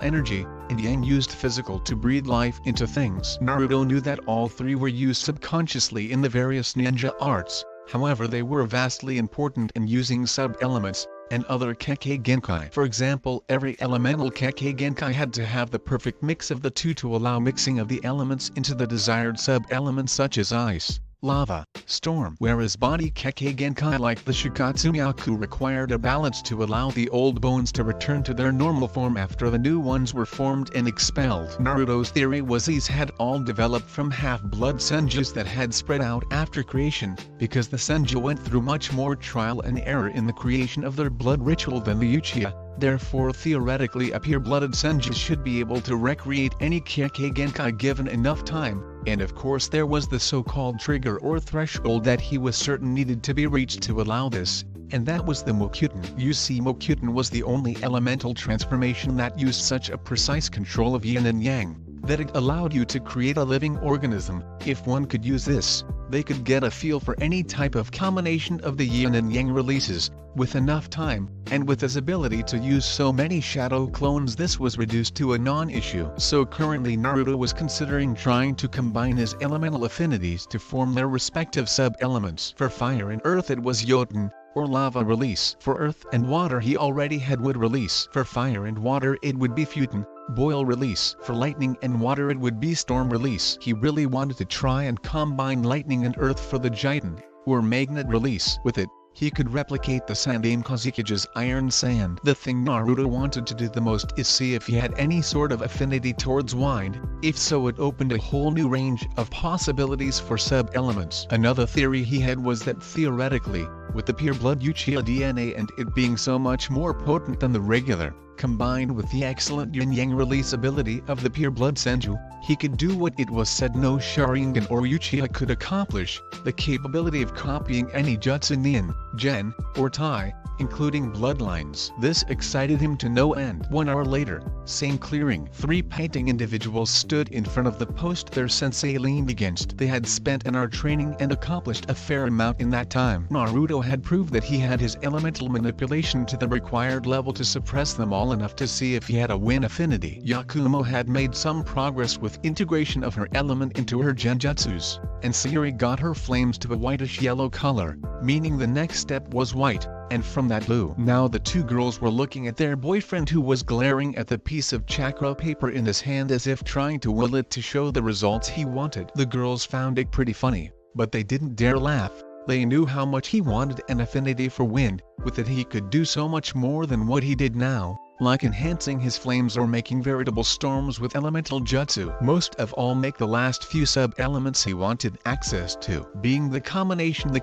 energy, and Yang used physical to breathe life into things. Naruto knew that all three were used subconsciously in the various ninja arts, however they were vastly important in using sub-elements, and other Kekkei Genkai. For example, every elemental Kekkei Genkai had to have the perfect mix of the two to allow mixing of the elements into the desired sub-elements such as ice, lava, storm. Whereas body Kekkei Genkai like the Shikatsumiyaku required a balance to allow the old bones to return to their normal form after the new ones were formed and expelled. Naruto's theory was these had all developed from half-blood Senjus that had spread out after creation, because the Senju went through much more trial and error in the creation of their blood ritual than the Uchiha, Therefore theoretically a pure-blooded Senju should be able to recreate any Kekkei Genkai given enough time, and of course there was the so-called trigger or threshold that he was certain needed to be reached to allow this, and that was the Mokyuten. You see, Mokyuten was the only elemental transformation that used such a precise control of yin and yang, that it allowed you to create a living organism. If one could use this, they could get a feel for any type of combination of the yin and yang releases, with enough time, and with his ability to use so many shadow clones this was reduced to a non-issue. So currently Naruto was considering trying to combine his elemental affinities to form their respective sub-elements. For fire and earth it was Yoten, or lava release. For earth and water he already had wood release. For fire and water it would be Futen, boil release. For lightning and water it would be storm release. He really wanted to try and combine lightning and earth for the Jiten, or magnet release. With it, he could replicate the Sandaime Kozikage's iron sand. The thing Naruto wanted to do the most is see if he had any sort of affinity towards wind. If so, it opened a whole new range of possibilities for sub-elements. Another theory he had was that theoretically, with the pure-blood Uchiha DNA and it being so much more potent than the regular, combined with the excellent yin-yang release ability of the pure-blood Senju, he could do what it was said no Sharingan or Uchiha could accomplish, the capability of copying any jutsu nin, gen, or tai, including bloodlines. This excited him to no end. 1 hour later, same clearing. 3 painting individuals stood in front of the post their sensei leaned against. They had spent an hour training and accomplished a fair amount in that time. Naruto had proved that he had his elemental manipulation to the required level to suppress them all enough to see if he had a win affinity. Yakumo had made some progress with integration of her element into her genjutsus, and Sayuri got her flames to a whitish-yellow color, meaning the next step was white, and from that blue. Now the two girls were looking at their boyfriend who was glaring at the piece of chakra paper in his hand as if trying to will it to show the results he wanted. The girls found it pretty funny, but they didn't dare laugh. They knew how much he wanted an affinity for wind. With it he could do so much more than what he did now, like enhancing his flames or making veritable storms with elemental jutsu. Most of all make the last few sub-elements he wanted access to, being the combination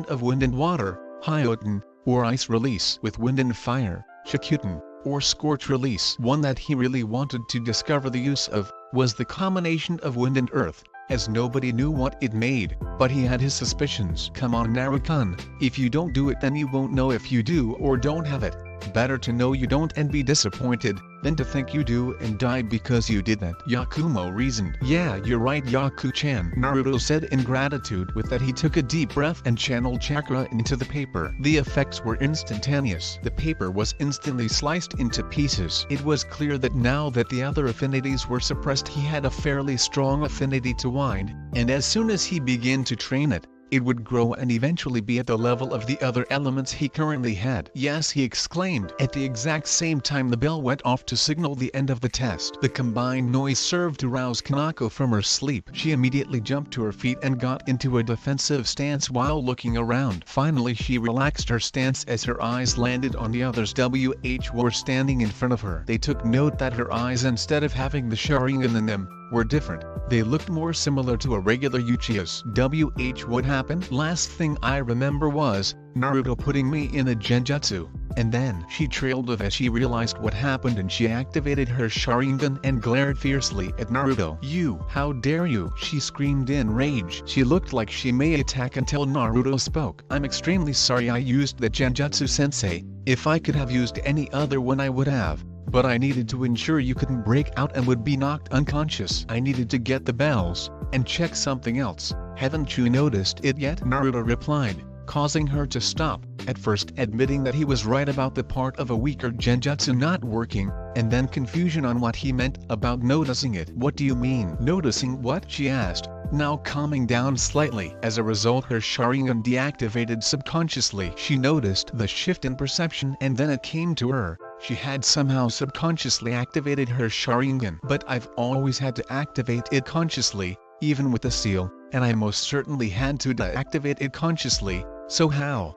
of wind and water, Hyoten, or ice release, with wind and fire, Shikuten, or scorch release. One that he really wanted to discover the use of, was the combination of wind and earth, as nobody knew what it made, but he had his suspicions. Come on Naruto, if you don't do it then you won't know if you do or don't have it. Better to know you don't and be disappointed, than to think you do and die because you did that. Yakumo reasoned. Yeah, you're right Yaku-chan, Naruto said in gratitude. With that he took a deep breath and channeled chakra into the paper. The effects were instantaneous. The paper was instantly sliced into pieces. It was clear that now that the other affinities were suppressed he had a fairly strong affinity to wind, and as soon as he began to train it, it would grow and eventually be at the level of the other elements he currently had. Yes, he exclaimed. At the exact same time the bell went off to signal the end of the test. The combined noise served to rouse Kanako from her sleep. She immediately jumped to her feet and got into a defensive stance while looking around. Finally she relaxed her stance as her eyes landed on the others who were standing in front of her. They took note that her eyes, instead of having the Sharingan in them, were different. They looked more similar to a regular Uchiha's. What happened? Last thing I remember was Naruto putting me in a genjutsu, and then she trailed off as she realized what happened and she activated her Sharingan and glared fiercely at Naruto. You, how dare you? She screamed in rage. She looked like she may attack until Naruto spoke. I'm extremely sorry I used the genjutsu sensei. If I could have used any other one I would have. But I needed to ensure you couldn't break out and would be knocked unconscious. I needed to get the bells, and check something else. Haven't you noticed it yet? Naruto replied, causing her to stop, at first admitting that he was right about the part of a weaker genjutsu not working, and then confusion on what he meant about noticing it. What do you mean? Noticing what? She asked, now calming down slightly. As a result her Sharingan deactivated subconsciously. She noticed the shift in perception and then it came to her. She had somehow subconsciously activated her Sharingan. But I've always had to activate it consciously, even with the seal, and I most certainly had to deactivate it consciously, so how?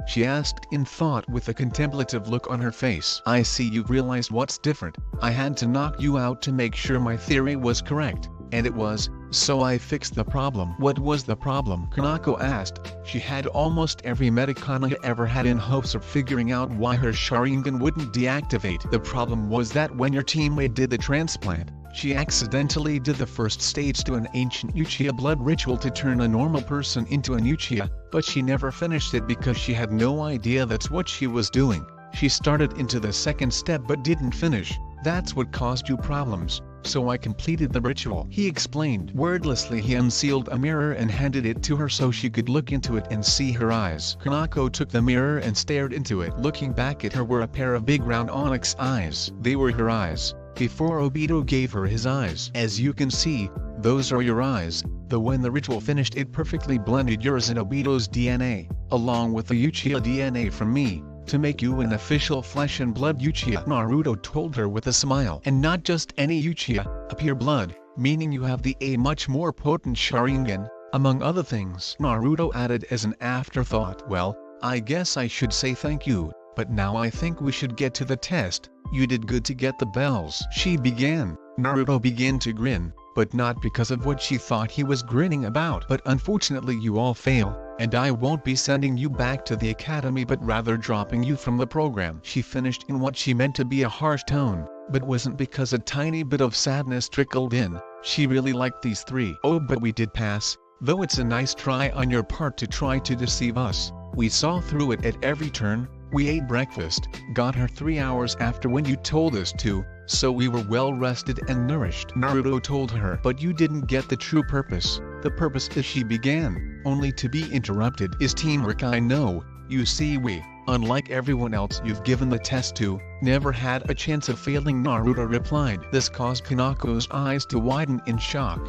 She asked in thought with a contemplative look on her face. I see, you realized what's different. I had to knock you out to make sure my theory was correct. and it was, so I fixed the problem. What was the problem? Kanako asked. She had almost every Metacon ever had in hopes of figuring out why her Sharingan wouldn't deactivate. The problem was that when your teammate did the transplant, she accidentally did the first stage to an ancient Uchiha blood ritual to turn a normal person into an Uchiha, but she never finished it because she had no idea that's what she was doing. She started into the second step but didn't finish. That's what caused you problems, so I completed the ritual. He explained. Wordlessly he unsealed a mirror and handed it to her so she could look into it and see her eyes. Kanako took the mirror and stared into it. Looking back at her were a pair of big round onyx eyes. They were her eyes, before Obito gave her his eyes. As you can see, those are your eyes, though when the ritual finished it perfectly blended yours and Obito's DNA, along with the Uchiha DNA from me, to make you an official flesh and blood Uchiha. Naruto told her with a smile. And not just any Uchiha, a pure blood, meaning you have a much more potent Sharingan, among other things. Naruto added as an afterthought, well, I guess I should say thank you, but now I think we should get to the test. You did good to get the bells. She began. Naruto began to grin, but not because of what she thought he was grinning about. But unfortunately you all fail, and I won't be sending you back to the academy but rather dropping you from the program. She finished in what she meant to be a harsh tone, but wasn't because a tiny bit of sadness trickled in. She really liked these three. Oh, but we did pass, though it's a nice try on your part to try to deceive us. We saw through it at every turn. We ate breakfast, got her 3 hours after when you told us to, so we were well rested and nourished. Naruto told her. But you didn't get the true purpose. The purpose is, she began, only to be interrupted, is teamwork. I know, you see we, unlike everyone else you've given the test to, never had a chance of failing, Naruto replied. This caused Kanako's eyes to widen in shock.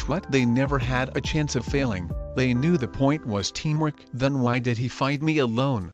What? They never had a chance of failing? They knew the point was teamwork. Then why did he fight me alone?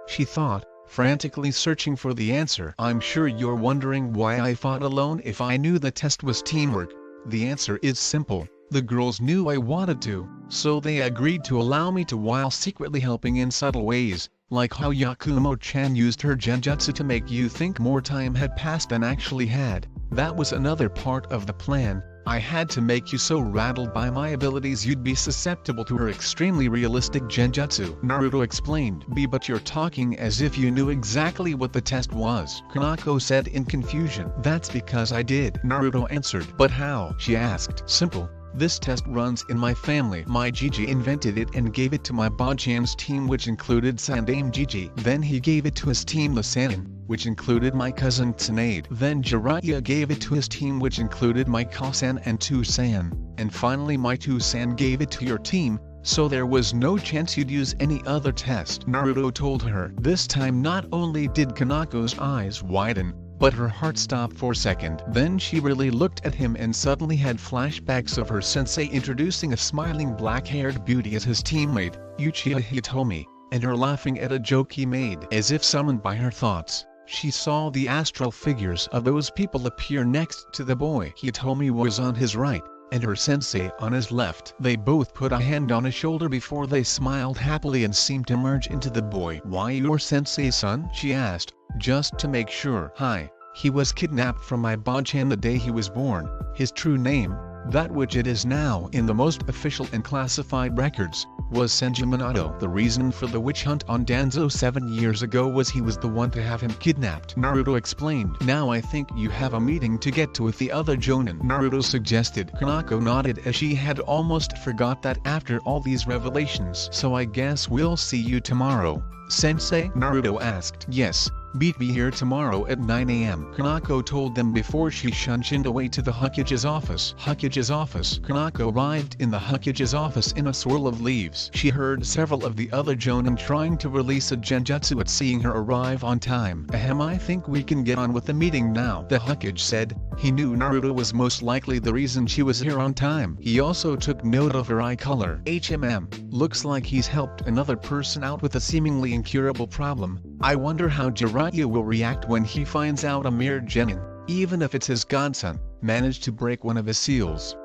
She thought, frantically searching for the answer. I'm sure you're wondering why I fought alone if I knew the test was teamwork. The answer is simple. The girls knew I wanted to, so they agreed to allow me to while secretly helping in subtle ways, like how Yakumo-chan used her genjutsu to make you think more time had passed than actually had. That was another part of the plan. I had to make you so rattled by my abilities you'd be susceptible to her extremely realistic genjutsu. Naruto explained. But you're talking as if you knew exactly what the test was, Kanako said in confusion. That's because I did, Naruto answered. But how? She asked. Simple. This test runs in my family. My Gigi invented it and gave it to my Bachan's team, which included Sandaime Gigi. Then he gave it to his team, the Sanin, which included my cousin Tsunade. Then Jiraiya gave it to his team, which included my Kasan and Tusan. And finally my Tusan gave it to your team, so there was no chance you'd use any other test, Naruto told her. This time not only did Kanako's eyes widen, but her heart stopped for a second. Then she really looked at him and suddenly had flashbacks of her sensei introducing a smiling black-haired beauty as his teammate, Uchiha Hitomi, and her laughing at a joke he made. As if summoned by her thoughts, she saw the astral figures of those people appear next to the boy. Hitomi was on his right, and her sensei on his left. They both put a hand on his shoulder before they smiled happily and seemed to merge into the boy. Why your sensei's son? She asked, just to make sure. Hi, he was kidnapped from my Bachan the day he was born. His true name, that which it is now in the most official and classified records, was Senju Minato. The reason for the witch hunt on Danzo 7 years ago was he was the one to have him kidnapped, Naruto explained. Now I think you have a meeting to get to with the other Jonin, Naruto suggested. Kanako nodded as she had almost forgot that after all these revelations. So I guess we'll see you tomorrow, Sensei? Naruto asked. Yes. Be here tomorrow at 9 AM. Kanako told them before she shunshined away to the Hokage's office. Hokage's office. Kanako arrived in the Hokage's office in a swirl of leaves. She heard several of the other Jonin trying to release a genjutsu at seeing her arrive on time. Ahem, I think we can get on with the meeting now, the Hokage said. He knew Naruto was most likely the reason she was here on time. He also took note of her eye color. Looks like he's helped another person out with a seemingly incurable problem. I wonder how Jiraiya will react when he finds out a mere genin, even if it's his godson, managed to break one of his seals.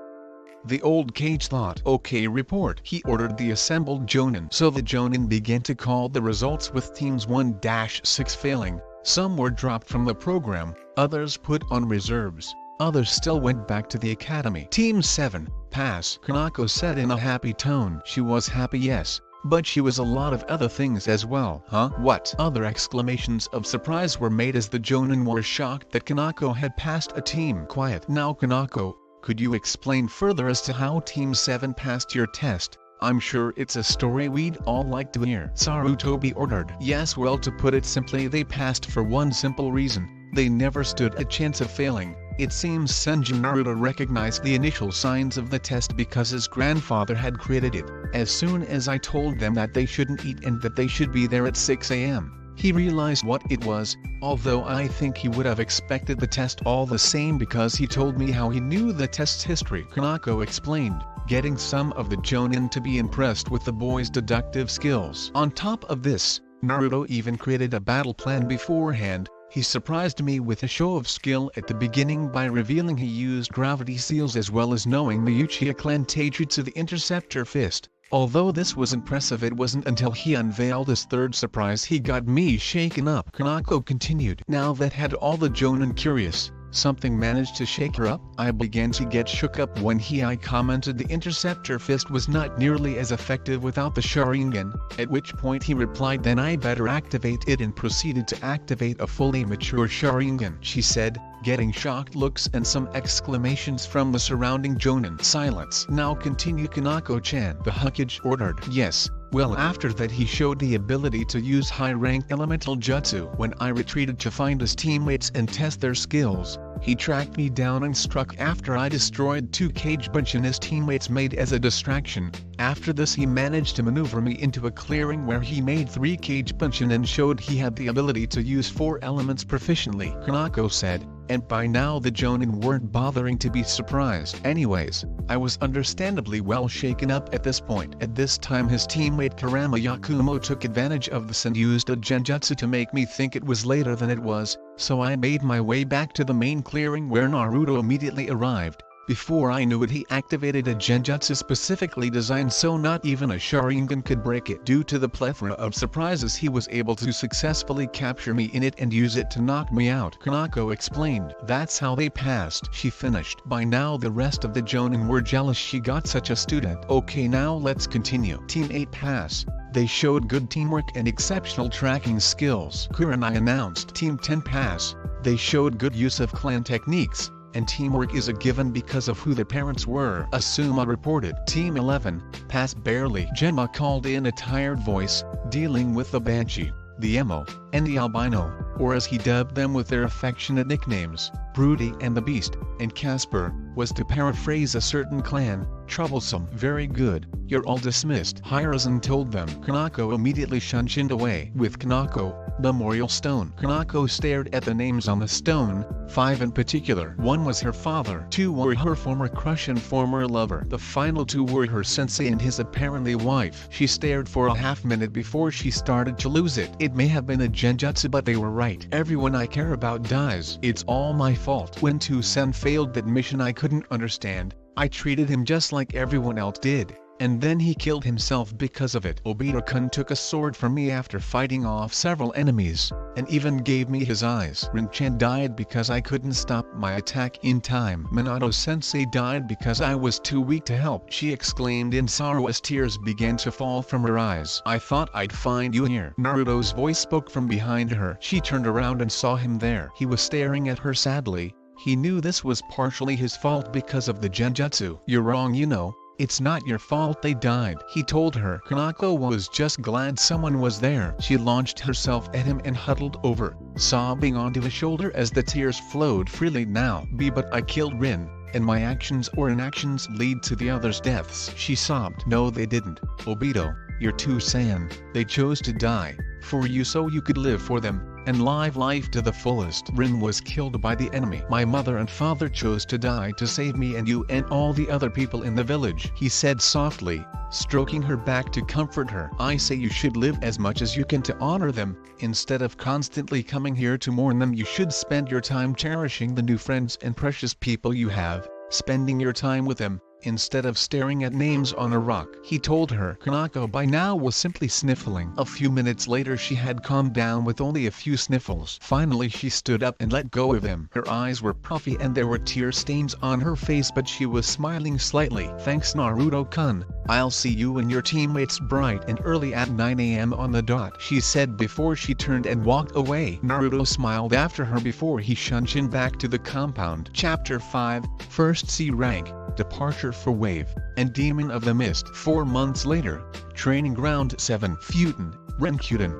The old Kage thought. Okay, report. He ordered the assembled Jonin. So the Jonin began to call the results with teams 1-6 failing. Some were dropped from the program, others put on reserves. Others still went back to the academy. Team 7, pass, Kanako said in a happy tone. She was happy, yes, but she was a lot of other things as well. Huh? What? Other exclamations of surprise were made as the Jonin were shocked that Kanako had passed a team. Quiet. Now Kanako, could you explain further as to how Team 7 passed your test? I'm sure it's a story we'd all like to hear. Sarutobi ordered. Yes, well, to put it simply, they passed for one simple reason. They never stood a chance of failing. It seems Senju Naruto recognized the initial signs of the test because his grandfather had created it. As soon as I told them that they shouldn't eat and that they should be there at 6 a.m., he realized what it was, although I think he would have expected the test all the same because he told me how he knew the test's history. Kanako explained, getting some of the Jonin to be impressed with the boy's deductive skills. On top of this, Naruto even created a battle plan beforehand. He surprised me with a show of skill at the beginning by revealing he used gravity seals as well as knowing the Uchiha clan taijutsu, the interceptor fist. Although this was impressive, it wasn't until he unveiled his third surprise he got me shaken up. Kanako continued. Now that had all the Jonin curious. Something managed to shake her up. I began to get shook up when I commented the interceptor fist was not nearly as effective without the Sharingan, at which point he replied then I better activate it and proceeded to activate a fully mature Sharingan. She said, getting shocked looks and some exclamations from the surrounding Jonin. Silence. Now continue, Kanako-chan. The Hokage ordered. Yes. Well, after that he showed the ability to use high-rank elemental jutsu. When I retreated to find his teammates and test their skills, he tracked me down and struck after I destroyed 2 cage Bunshin his teammates made as a distraction. After this he managed to maneuver me into a clearing where he made 3 cage Bunshin and showed he had the ability to use 4 elements proficiently. Kanako said, and by now the Jonin weren't bothering to be surprised. Anyways, I was understandably well shaken up at this point. At this time his teammate Kurama Yakumo took advantage of this and used a genjutsu to make me think it was later than it was, so I made my way back to the main clearing where Naruto immediately arrived. Before I knew it he activated a genjutsu specifically designed so not even a Sharingan could break it. Due to the plethora of surprises he was able to successfully capture me in it and use it to knock me out. Kanako explained. That's how they passed. She finished. By now the rest of the Jonin were jealous she got such a student. Okay, now let's continue. Team 8 pass. They showed good teamwork and exceptional tracking skills. Kurenai announced. Team 10 pass. They showed good use of clan techniques, and teamwork is a given because of who the parents were. Asuma reported. Team 11, pass barely. Gemma called in a tired voice, dealing with the Banshee, the Emo, and the Albino, or as he dubbed them with their affectionate nicknames, Broody and the Beast, and Casper, was to paraphrase a certain clan, troublesome. Very good, you're all dismissed. Hiruzen told them. Kanako immediately shunshined away. With Kanako, Memorial Stone. Kanako stared at the names on the stone, 5 in particular. 1 was her father, 2 were her former crush and former lover. The final 2 were her sensei and his apparently wife. She stared for a half-minute before she started to lose it. It may have been a genjutsu, but they were right. Everyone I care about dies. It's all my fault. When Toussaint failed that mission I couldn't understand, I treated him just like everyone else did, and then he killed himself because of it. Obito-kun took a sword from me after fighting off several enemies, and even gave me his eyes. Rin-chan died because I couldn't stop my attack in time. Minato-sensei died because I was too weak to help, she exclaimed in sorrow as tears began to fall from her eyes. I thought I'd find you here. Naruto's voice spoke from behind her. She turned around and saw him there. He was staring at her sadly. He knew this was partially his fault because of the genjutsu. You're wrong, you know. It's not your fault they died, he told her. Kanako was just glad someone was there. She launched herself at him and huddled over, sobbing onto his shoulder as the tears flowed freely. Now, but I killed Rin, and my actions or inactions lead to the others' deaths. She sobbed. No, they didn't. Obito, you're too sad. They chose to die for you so you could live for them, and live life to the fullest. Rin was killed by the enemy. My mother and father chose to die to save me and you and all the other people in the village, he said softly, stroking her back to comfort her. I say you should live as much as you can to honor them, instead of constantly coming here to mourn them. You should spend your time cherishing the new friends and precious people you have, spending your time with them, instead of staring at names on a rock. He told her Kanako by now was simply sniffling. A few minutes later she had calmed down with only a few sniffles. Finally she stood up and let go of him. Her eyes were puffy and there were tear stains on her face, but she was smiling slightly. "Thanks Naruto-kun, I'll see you and your teammates bright and early at 9 AM on the dot," she said before she turned and walked away. Naruto smiled after her before he shunshined back to the compound. Chapter 5, First C Rank, Departure for Wave, and Demon of the Mist. 4 months later, Training Ground 7, Futen, Renkuden.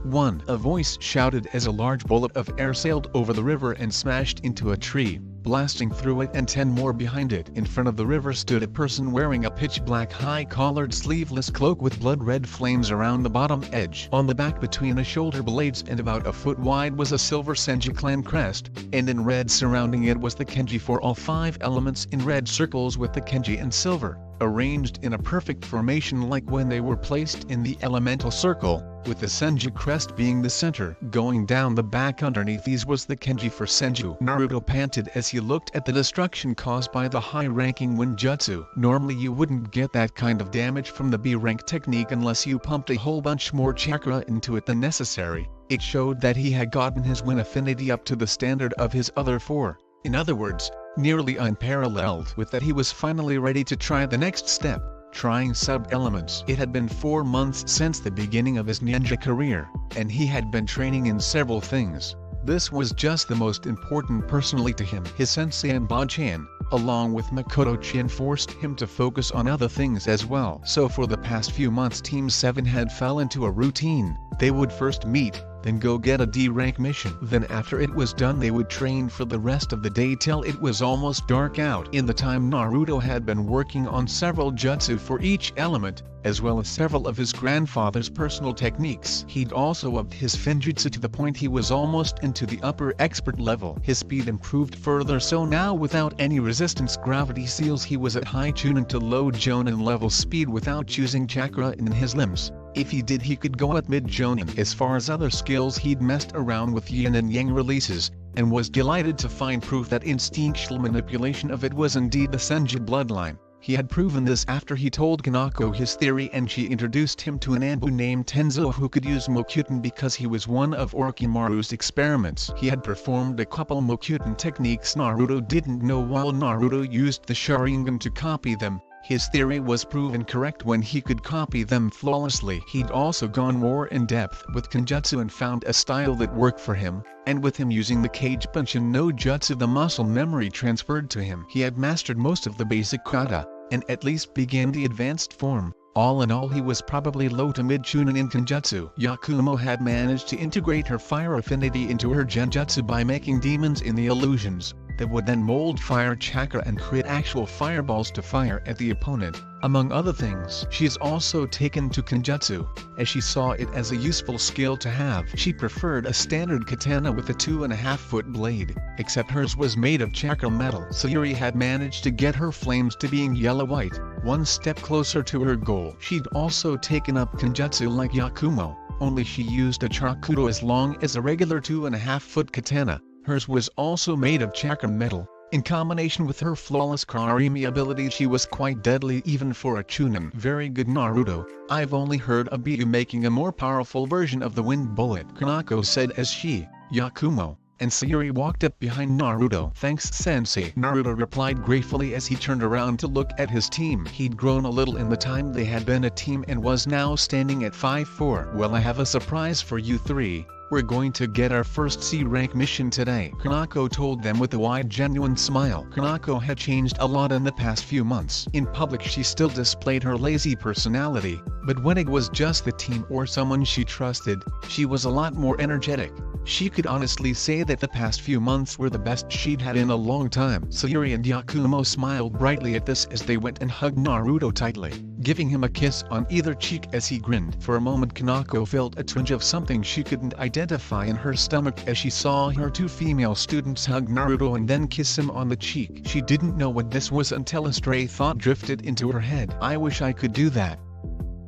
1. A voice shouted as a large bullet of air sailed over the river and smashed into a tree, blasting through it and 10 more behind it. In front of the river stood a person wearing a pitch-black high-collared sleeveless cloak with blood-red flames around the bottom edge. On the back between the shoulder blades and about a foot wide was a silver Senju clan crest, and in red surrounding it was the kanji for all 5 elements in red circles with the kanji in silver, arranged in a perfect formation like when they were placed in the elemental circle, with the Senju crest being the center. Going down the back underneath these was the kanji for Senju. Naruto panted as he looked at the destruction caused by the high-ranking wind jutsu. Normally you wouldn't get that kind of damage from the B-rank technique unless you pumped a whole bunch more chakra into it than necessary. It showed that he had gotten his wind affinity up to the standard of his other 4. In other words, nearly unparalleled. With that he was finally ready to try the next step, trying sub-elements. It had been 4 months since the beginning of his ninja career, and he had been training in several things. This was just the most important personally to him. His sensei Anba-chan, along with Makoto-chan, forced him to focus on other things as well. So for the past few months Team 7 had fell into a routine. They would first meet, then go get a D-rank mission. Then after it was done they would train for the rest of the day till it was almost dark out. In the time Naruto had been working on several jutsu for each element, as well as several of his grandfather's personal techniques. He'd also upped his finjutsu to the point he was almost into the upper expert level. His speed improved further, so now without any resistance gravity seals he was at high chunin to low jonin level speed without using chakra in his limbs. If he did he could go at mid-jonin. As far as other skills he'd messed around with yin and yang releases, and was delighted to find proof that instinctual manipulation of it was indeed the Senju bloodline. He had proven this after he told Kanako his theory and she introduced him to an Anbu named Tenzo who could use Mokyuten because he was one of Orochimaru's experiments. He had performed a couple Mokyuten techniques Naruto didn't know while Naruto used the Sharingan to copy them. His theory was proven correct when he could copy them flawlessly. He'd also gone more in depth with Kenjutsu and found a style that worked for him, and with him using the Kage Bunshin no Jutsu the muscle memory transferred to him. He had mastered most of the basic kata, and at least began the advanced form. All in all he was probably low to mid-chunin in Kenjutsu. Yakumo had managed to integrate her fire affinity into her genjutsu by making demons in the illusions, that would then mold fire chakra and create actual fireballs to fire at the opponent, among other things. She's also taken to Kenjutsu, as she saw it as a useful skill to have. She preferred a standard katana with a 2.5-foot blade, except hers was made of chakra metal. Sayuri had managed to get her flames to being yellow-white, one step closer to her goal. She'd also taken up Kenjutsu like Yakumo, only she used a charkudo as long as a regular 2.5-foot katana. Hers was also made of chakra metal. In combination with her flawless Karimi ability she was quite deadly even for a chunin. Very good Naruto, I've only heard of you making a more powerful version of the wind bullet, Kanako said as she, Yakumo, and Sayuri walked up behind Naruto. Thanks sensei, Naruto replied gratefully as he turned around to look at his team. He'd grown a little in the time they had been a team and was now standing at 5-4. Well, I have a surprise for you 3. We're going to get our first C-rank mission today, Kanako told them with a wide genuine smile. Kanako had changed a lot in the past few months. In public she still displayed her lazy personality, but when it was just the team or someone she trusted, she was a lot more energetic. She could honestly say that the past few months were the best she'd had in a long time. Sayuri and Yakumo smiled brightly at this as they went and hugged Naruto tightly, giving him a kiss on either cheek as he grinned. For a moment Kanako felt a twinge of something she couldn't identify in her stomach as she saw her 2 female students hug Naruto and then kiss him on the cheek. She didn't know what this was until a stray thought drifted into her head. I wish I could do that,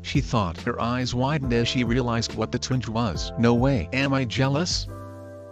she thought. Her eyes widened as she realized what the twinge was. No way. Am I jealous?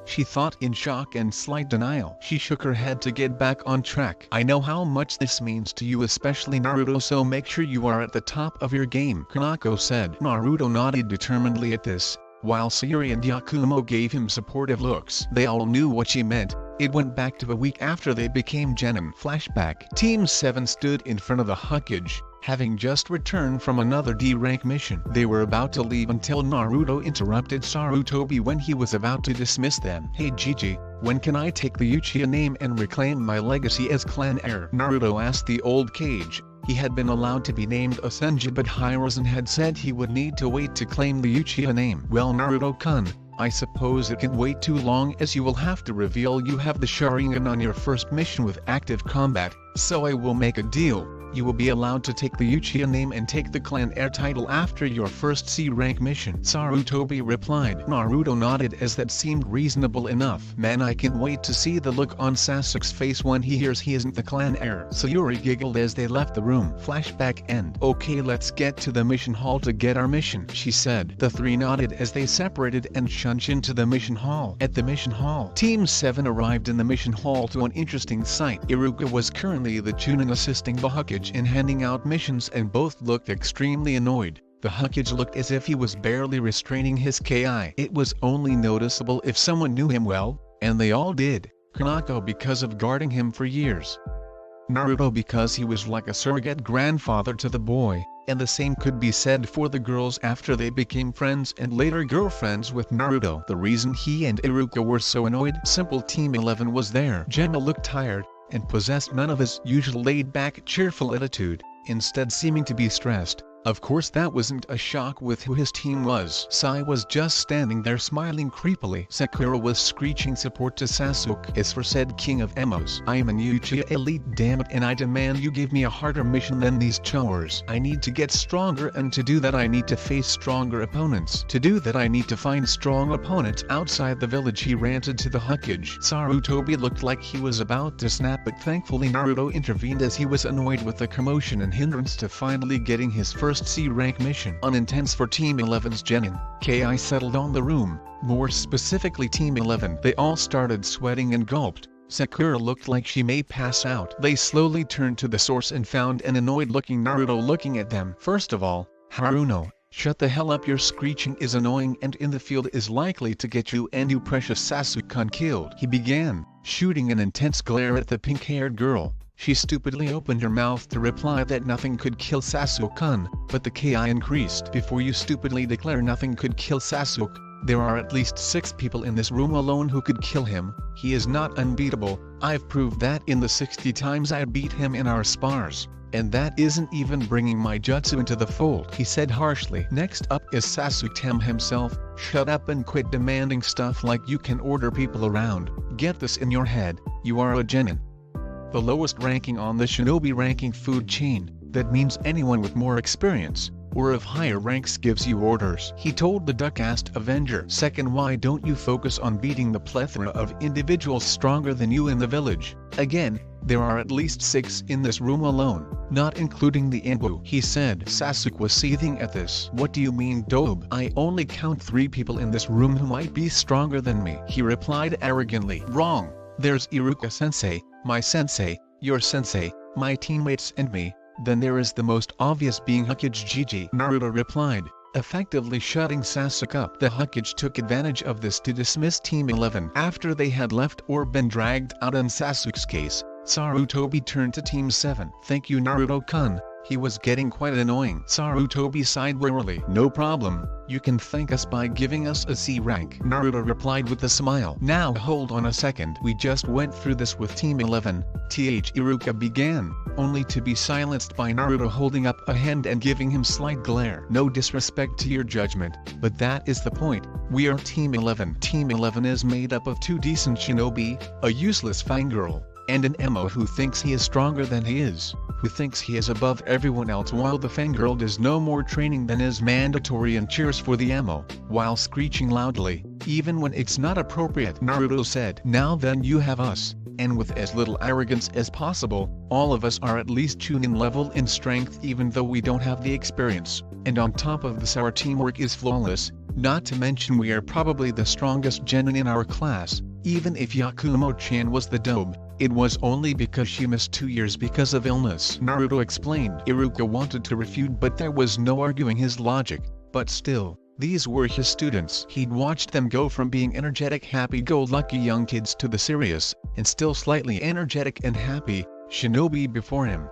she thought in shock and slight denial. She shook her head to get back on track. I know how much this means to you, especially Naruto, so make sure you are at the top of your game, Kanako said. Naruto nodded determinedly at this, while Sayuri and Yakumo gave him supportive looks. They all knew what she meant. It went back to a week after they became genin. Flashback. Team 7 stood in front of the Hokage, having just returned from another D-rank mission. They were about to leave until Naruto interrupted Sarutobi when he was about to dismiss them. Hey Gigi, when can I take the Uchiha name and reclaim my legacy as clan heir? Naruto asked the old Kage. He had been allowed to be named a Senju, but Hiruzen had said he would need to wait to claim the Uchiha name. Well, Naruto-kun, I suppose it can wait too long, as you will have to reveal you have the Sharingan on your first mission with active combat, so I will make a deal. You will be allowed to take the Uchiha name and take the clan heir title after your first C-rank mission, Sarutobi replied. Naruto nodded, as that seemed reasonable enough. Man, I can't wait to see the look on Sasuke's face when he hears he isn't the clan heir. Sayuri giggled as they left the room. Flashback end. Okay, let's get to the mission hall to get our mission, she said. The three nodded as they separated and shunched into the mission hall. At the mission hall, Team 7 arrived in the mission hall to an interesting sight. Iruka was currently the Chunin assisting the Hokage in handing out missions, and both looked extremely annoyed. The Hokage looked as if he was barely restraining his ki. It was only noticeable if someone knew him well, and they all did. Kanako because of guarding him for years. Naruto because he was like a surrogate grandfather to the boy, and the same could be said for the girls after they became friends and later girlfriends with Naruto. The reason he and Iruka were so annoyed: simple. Team 11 was there. Genma looked tired, and possessed none of his usual laid-back cheerful attitude, instead seeming to be stressed. Of course that wasn't a shock with who his team was. Sai was just standing there smiling creepily. Sakura was screeching support to Sasuke. As for said king of Emos, I am an Uchiha elite, damn it, and I demand you give me a harder mission than these chores. I need to get stronger, and to do that I need to face stronger opponents. To do that I need to find strong opponents outside the village, he ranted to the Hokage. Sarutobi looked like he was about to snap, but thankfully Naruto intervened as he was annoyed with the commotion and hindrance to finally getting his first C-rank mission. Unintense for Team 11's genin. Ki settled on the room, more specifically Team 11. They all started sweating and gulped. Sakura looked like she may pass out. They slowly turned to the source and found an annoyed-looking Naruto looking at them. First of all, Haruno, shut the hell up, your screeching is annoying and in the field is likely to get you and you precious Sasuke-kun killed. He began, shooting an intense glare at the pink-haired girl. She stupidly opened her mouth to reply that nothing could kill Sasuke-kun, but the ki increased. Before you stupidly declare nothing could kill Sasuke, there are at least 6 people in this room alone who could kill him. He is not unbeatable. I've proved that in the 60 times I beat him in our spars. And that isn't even bringing my jutsu into the fold, he said harshly. Next up is Sasuke himself. Shut up and quit demanding stuff like you can order people around. Get this in your head, you are a genin. The lowest ranking on the shinobi ranking food chain. That means anyone with more experience, or of higher ranks, gives you orders. He told the duck-assed Avenger. Second, why don't you focus on beating the plethora of individuals stronger than you in the village? Again, there are at least 6 in this room alone, not including the Anbu, he said. Sasuke was seething at this. What do you mean, Dobe? I only count 3 people in this room who might be stronger than me, he replied arrogantly. Wrong. There's Iruka-sensei, my sensei, your sensei, my teammates and me. Then there is the most obvious being Hokage Gigi, Naruto replied, effectively shutting Sasuke up. The Hokage took advantage of this to dismiss Team 11. After they had left or been dragged out in Sasuke's case, Sarutobi turned to Team 7. Thank you, Naruto-kun. He was getting quite annoying. Sarutobi sighed wearily. No problem, you can thank us by giving us a C rank, Naruto replied with a smile. Now hold on a second, we just went through this with Team 11, Iruka began, only to be silenced by Naruto holding up a hand and giving him slight glare. No disrespect to your judgment, but that is the point. We are Team 11. Team 11 is made up of 2 decent shinobi, a useless fangirl, and an emo who thinks he is stronger than he is, who thinks he is above everyone else, while the fangirl does no more training than is mandatory and cheers for the emo, while screeching loudly, even when it's not appropriate. Naruto said, now then you have us, and with as little arrogance as possible, all of us are at least Chunin level in strength even though we don't have the experience, and on top of this our teamwork is flawless. Not to mention we are probably the strongest genin in our class. Even if Yakumo-chan was the dobe, it was only because she missed 2 years because of illness," Naruto explained. Iruka wanted to refute, but there was no arguing his logic. But still, these were his students. He'd watched them go from being energetic, happy-go-lucky young kids to the serious, and still slightly energetic and happy, shinobi before him.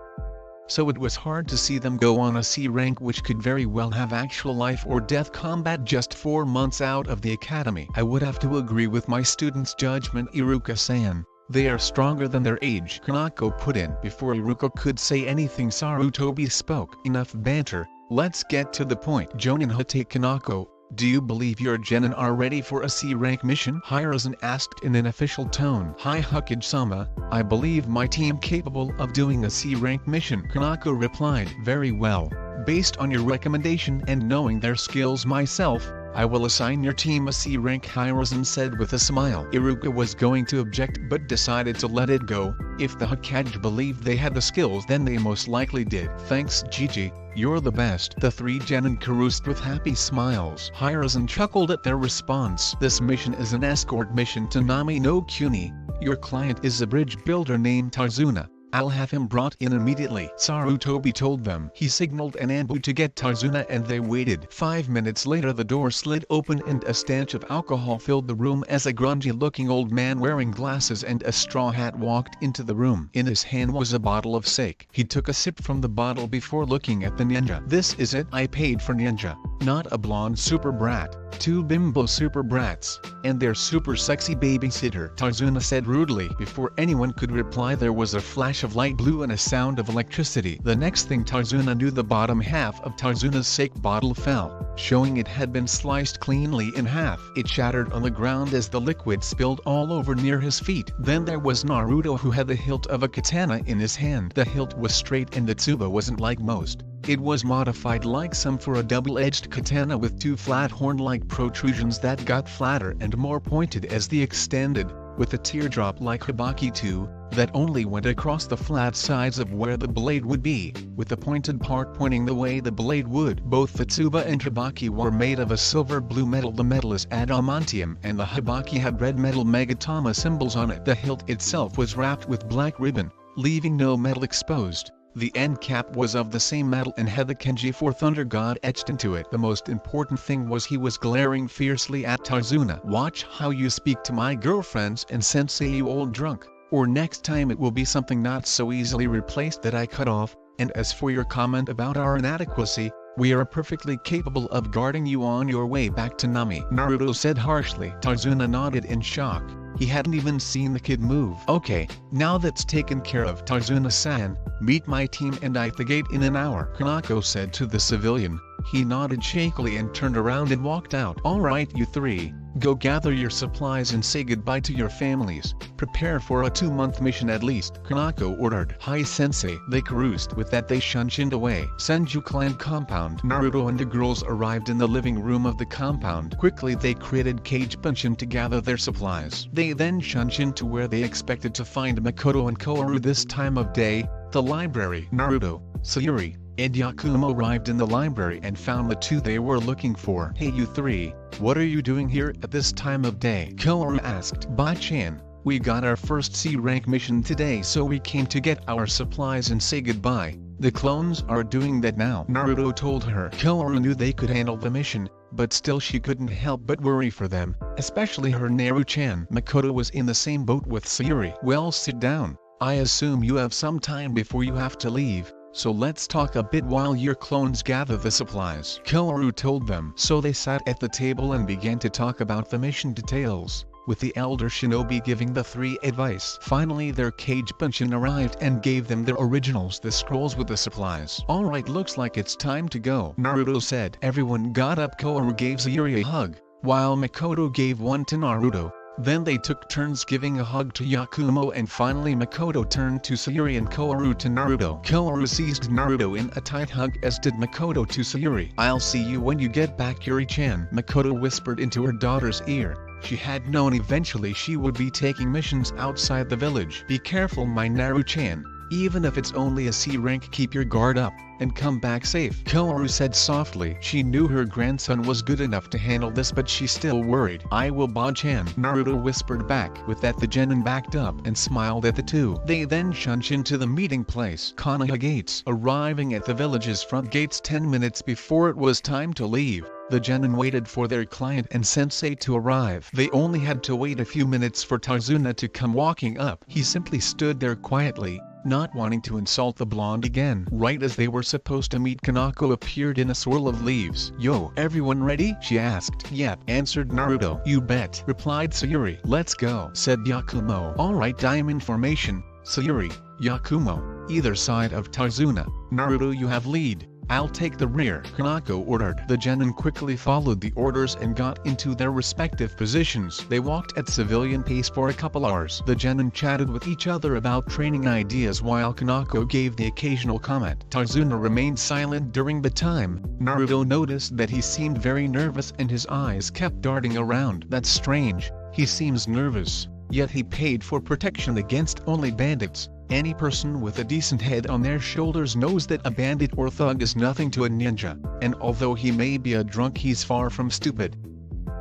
So it was hard to see them go on a C rank, which could very well have actual life or death combat just 4 months out of the academy. "I would have to agree with my students' judgment, Iruka-san. They are stronger than their age," Kanako put in. Before Iruka could say anything, Sarutobi spoke. "Enough banter, let's get to the point." Jonin Hate Kanako, "Do you believe your genin are ready for a C-rank mission?" Hiruzen asked in an official tone. "Hi Hokage-sama, I believe my team capable of doing a C-rank mission," Kanako replied. "Very well, based on your recommendation and knowing their skills myself, I will assign your team a C rank," Hiruzen said with a smile. Iruka was going to object but decided to let it go. If the Hokage believed they had the skills, then they most likely did. "Thanks Gigi, you're the best." The 3 genin caroused with happy smiles. Hiruzen chuckled at their response. "This mission is an escort mission to Nami no Kuni. Your client is a bridge builder named Tarzuna. I'll have him brought in immediately," Sarutobi told them. He signaled an ambu to get Tarzuna and they waited. 5 minutes later the door slid open and a stench of alcohol filled the room as a grungy-looking old man wearing glasses and a straw hat walked into the room. In his hand was a bottle of sake. He took a sip from the bottle before looking at the ninja. "This is it. I paid for ninja, not a blonde super brat. 2 bimbo super brats, and their super sexy babysitter," Tarzuna said rudely. Before anyone could reply there was a flash of light blue and a sound of electricity. The next thing Tarzuna knew, the bottom half of Tarzuna's sake bottle fell, showing it had been sliced cleanly in half. It shattered on the ground as the liquid spilled all over near his feet. Then there was Naruto, who had the hilt of a katana in his hand. The hilt was straight and the tsuba wasn't like most. It was modified like some for a double-edged katana with 2 flat horn-like protrusions that got flatter and more pointed as they extended, with a teardrop-like hibaki too, that only went across the flat sides of where the blade would be, with the pointed part pointing the way the blade would. Both the tsuba and hibaki were made of a silver-blue metal. The metal is adamantium and the hibaki had red metal megatama symbols on it. The hilt itself was wrapped with black ribbon, leaving no metal exposed. The end cap was of the same metal and had the kanji for Thunder God etched into it. The most important thing was he was glaring fiercely at Tarzuna. "Watch how you speak to my girlfriends and sensei, you old drunk, or next time it will be something not so easily replaced that I cut off. And as for your comment about our inadequacy, we are perfectly capable of guarding you on your way back to Nami," Naruto said harshly. Tarzuna nodded in shock. He hadn't even seen the kid move. "Okay, now that's taken care of, Tarzuna-san, meet my team and at the gate in an hour," Kanako said to the civilian. He nodded shakily and turned around and walked out. "Alright you 3, go gather your supplies and say goodbye to your families. Prepare for a 2-month mission at least," Kanako ordered. "Hi sensei." They caroused. With that they shunshined away. Senju clan compound. Naruto and the girls arrived in the living room of the compound. Quickly they created cage bunshin to gather their supplies. They then shunshined to where they expected to find Makoto and Koharu this time of day, the library. Naruto, Sayuri, and Yakumo arrived in the library and found the 2 they were looking for. "Hey you 3, what are you doing here at this time of day?" Koharu asked. "Bai-chan, we got our first C-rank mission today, so we came to get our supplies and say goodbye. The clones are doing that now," Naruto told her. Koharu knew they could handle the mission, but still she couldn't help but worry for them, especially her Naru-chan. Makoto was in the same boat with Sayuri. "Well, sit down. I assume you have some time before you have to leave, so let's talk a bit while your clones gather the supplies," Koharu told them. So they sat at the table and began to talk about the mission details, with the elder shinobi giving the 3 advice. Finally their cage bunshin arrived and gave them their originals, the scrolls with the supplies. "Alright, looks like it's time to go," Naruto said. Everyone got up. Koharu gave Sayuri a hug, while Makoto gave one to Naruto. Then they took turns giving a hug to Yakumo, and finally Makoto turned to Sayuri and Koharu to Naruto. Koharu seized Naruto in a tight hug, as did Makoto to Sayuri. "I'll see you when you get back, Yuri-chan," Makoto whispered into her daughter's ear. She had known eventually she would be taking missions outside the village. "Be careful my Naru-chan, Even if it's only a C rank, keep your guard up, and come back safe," Koharu said softly. She knew her grandson was good enough to handle this, but she still worried. "I will, Ba-chan," Naruto whispered back. With that, the genin backed up and smiled at the two. They then shunched into the meeting place, Konoha Gates. Arriving at the village's front gates 10 minutes before it was time to leave, the genin waited for their client and sensei to arrive. They only had to wait a few minutes for Tarzuna to come walking up. He simply stood there quietly, not wanting to insult the blonde again. Right as they were supposed to meet, Kanako appeared in a swirl of leaves. "Yo, everyone ready?" she asked. "Yep," answered Naruto. "You bet," replied Sayuri. "Let's go," said Yakumo. "Alright, diamond formation, Sayuri, Yakumo, either side of Tarzuna. Naruto, you have lead. I'll take the rear," Kanako ordered. The genin quickly followed the orders and got into their respective positions. They walked at civilian pace for a couple hours. The genin chatted with each other about training ideas while Kanako gave the occasional comment. Tarzuna remained silent during the time. Naruto noticed that he seemed very nervous and his eyes kept darting around. "That's strange, he seems nervous, yet he paid for protection against only bandits. Any person with a decent head on their shoulders knows that a bandit or thug is nothing to a ninja, and although he may be a drunk, he's far from stupid.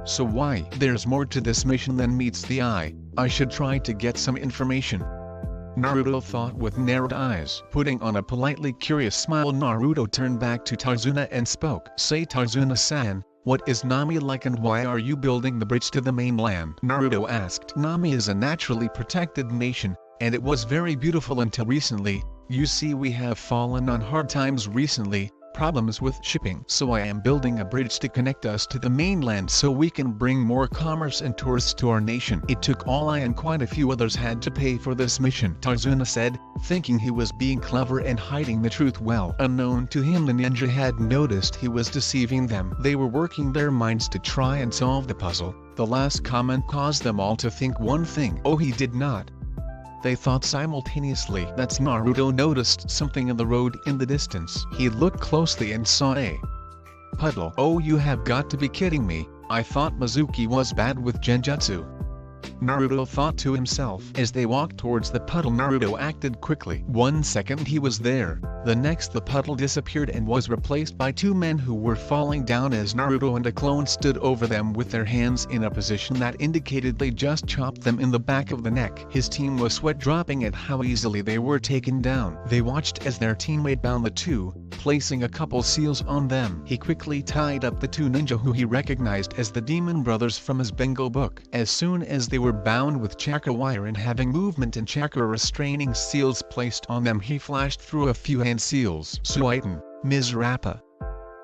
So why? There's more to this mission than meets the eye. I should try to get some information," Naruto thought with narrowed eyes. Putting on a politely curious smile, Naruto turned back to Tarzuna and spoke. "Say, Tarzuna-san, what is Nami like and why are you building the bridge to the mainland?" Naruto asked. "Nami is a naturally protected nation, and it was very beautiful until recently. You see, we have fallen on hard times recently, problems with shipping. So I am building a bridge to connect us to the mainland so we can bring more commerce and tourists to our nation." "It took all I and quite a few others had to pay for this mission," Tarzuna said, thinking he was being clever and hiding the truth well. Unknown to him, the ninja had noticed he was deceiving them. They were working their minds to try and solve the puzzle. The last comment caused them all to think one thing. "Oh, he did not," they thought simultaneously. That's Naruto noticed something in the road in the distance. He looked closely and saw a puddle. "Oh, you have got to be kidding me, I thought Mizuki was bad with genjutsu," Naruto thought to himself. As they walked towards the puddle, Naruto acted quickly. 1 second he was there, the next the puddle disappeared and was replaced by two men who were falling down as Naruto and a clone stood over them with their hands in a position that indicated they just chopped them in the back of the neck. His team was sweat dropping at how easily they were taken down. They watched as their teammate bound the two, placing a couple seals on them. He quickly tied up the two ninja who he recognized as the demon brothers from his bingo book. As soon as they were bound with chakra wire and having movement and chakra restraining seals placed on them, he flashed through a few hand seals. "Suiton, Ms. Rappa."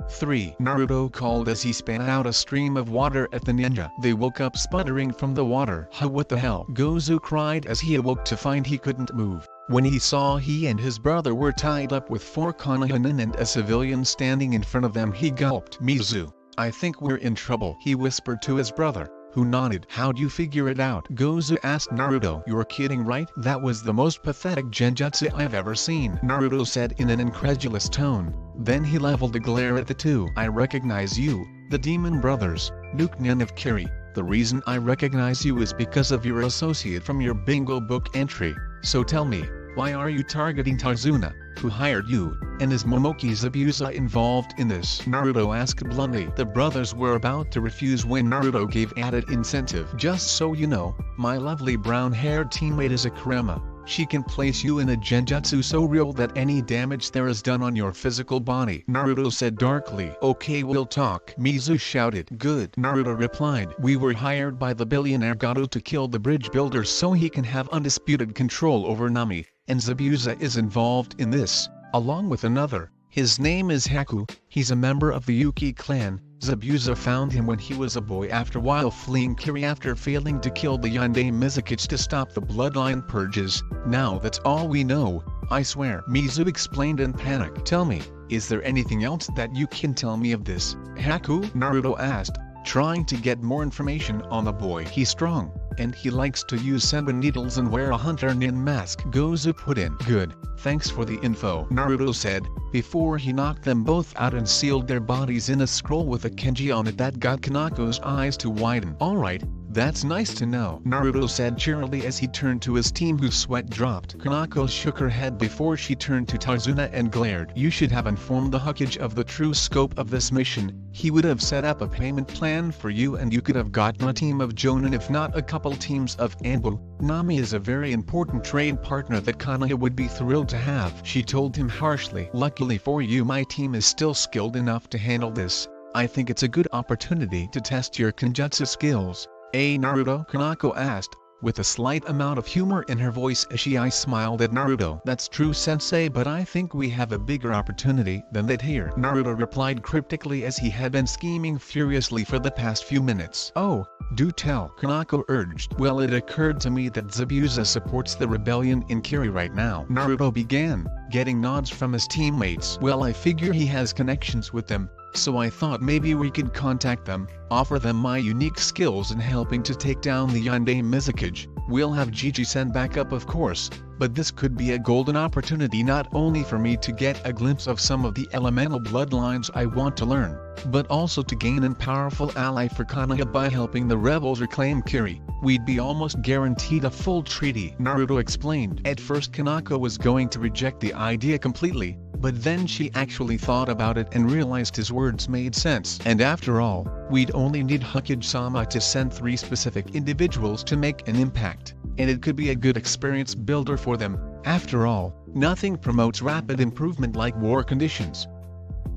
3. Naruto called as he spat out a stream of water at the ninja. They woke up sputtering from the water. What the hell?" Gozu cried as he awoke to find he couldn't move. When he saw he and his brother were tied up with 4 Konohanin and a civilian standing in front of them, he gulped. "Mizu, I think we're in trouble," he whispered to his brother, who nodded. "How'd you figure it out?" Gozu asked Naruto. "You're kidding, right? That was the most pathetic genjutsu I've ever seen," Naruto said in an incredulous tone. Then he leveled a glare at the two. "I recognize you, the demon brothers, Nukenin of Kiri. The reason I recognize you is because of your associate from your bingo book entry. So tell me, why are you targeting Tarzuna? Who hired you, and is Momoki Zabuza involved in this?" Naruto asked bluntly. The brothers were about to refuse when Naruto gave added incentive. "Just so you know, my lovely brown-haired teammate is a Kurama. She can place you in a genjutsu so real that any damage there is done on your physical body," Naruto said darkly. "Okay, we'll talk," Mizu shouted. "Good," Naruto replied. "We were hired by the billionaire Gato to kill the bridge builder so he can have undisputed control over Nami, and Zabuza is involved in this, along with another. His name is Haku. He's a member of the Yuki clan. Zabuza found him when he was a boy while fleeing Kiri after failing to kill the Yonde Mizukichi to stop the bloodline purges. Now that's all we know, I swear," Mizu explained in panic. "Tell me, is there anything else that you can tell me of this Haku?" Naruto asked, trying to get more information on the boy. "He's strong, and he likes to use senbon needles and wear a hunter nin mask," Gozu put in. "Good, thanks for the info," Naruto said, before he knocked them both out and sealed their bodies in a scroll with a kanji on it that got Kanako's eyes to widen. "Alright, That's nice to know, Naruto said cheerily as he turned to his team whose sweat dropped. Kanako shook her head before she turned to Tarzuna and glared. You should have informed the Hokage of the true scope of this mission. He would have set up a payment plan for you and you could have gotten a team of Jonin if not a couple teams of Anbu. Nami is a very important trade partner that Konoha would be thrilled to have, she told him harshly. Luckily for you my team is still skilled enough to handle this. I think it's a good opportunity to test your Kenjutsu skills. Naruto? Kanako asked, with a slight amount of humor in her voice as she smiled at Naruto. That's true sensei, but I think we have a bigger opportunity than that here, Naruto replied cryptically as he had been scheming furiously for the past few minutes. Oh, do tell, Kanako urged. Well, it occurred to me that Zabuza supports the rebellion in Kiri right now, Naruto began, getting nods from his teammates. Well, I figure he has connections with them, so I thought maybe we could contact them, offer them my unique skills in helping to take down the Yondaime Mizukage. We'll have Gigi send backup of course, but this could be a golden opportunity not only for me to get a glimpse of some of the elemental bloodlines I want to learn, but also to gain a powerful ally for Konoha by helping the rebels reclaim Kiri. We'd be almost guaranteed a full treaty, Naruto explained. At first Kanako was going to reject the idea completely, but then she actually thought about it and realized his words made sense. And after all, we'd only need Hokage-sama to send 3 specific individuals to make an impact, and it could be a good experience builder for them. After all, nothing promotes rapid improvement like war conditions.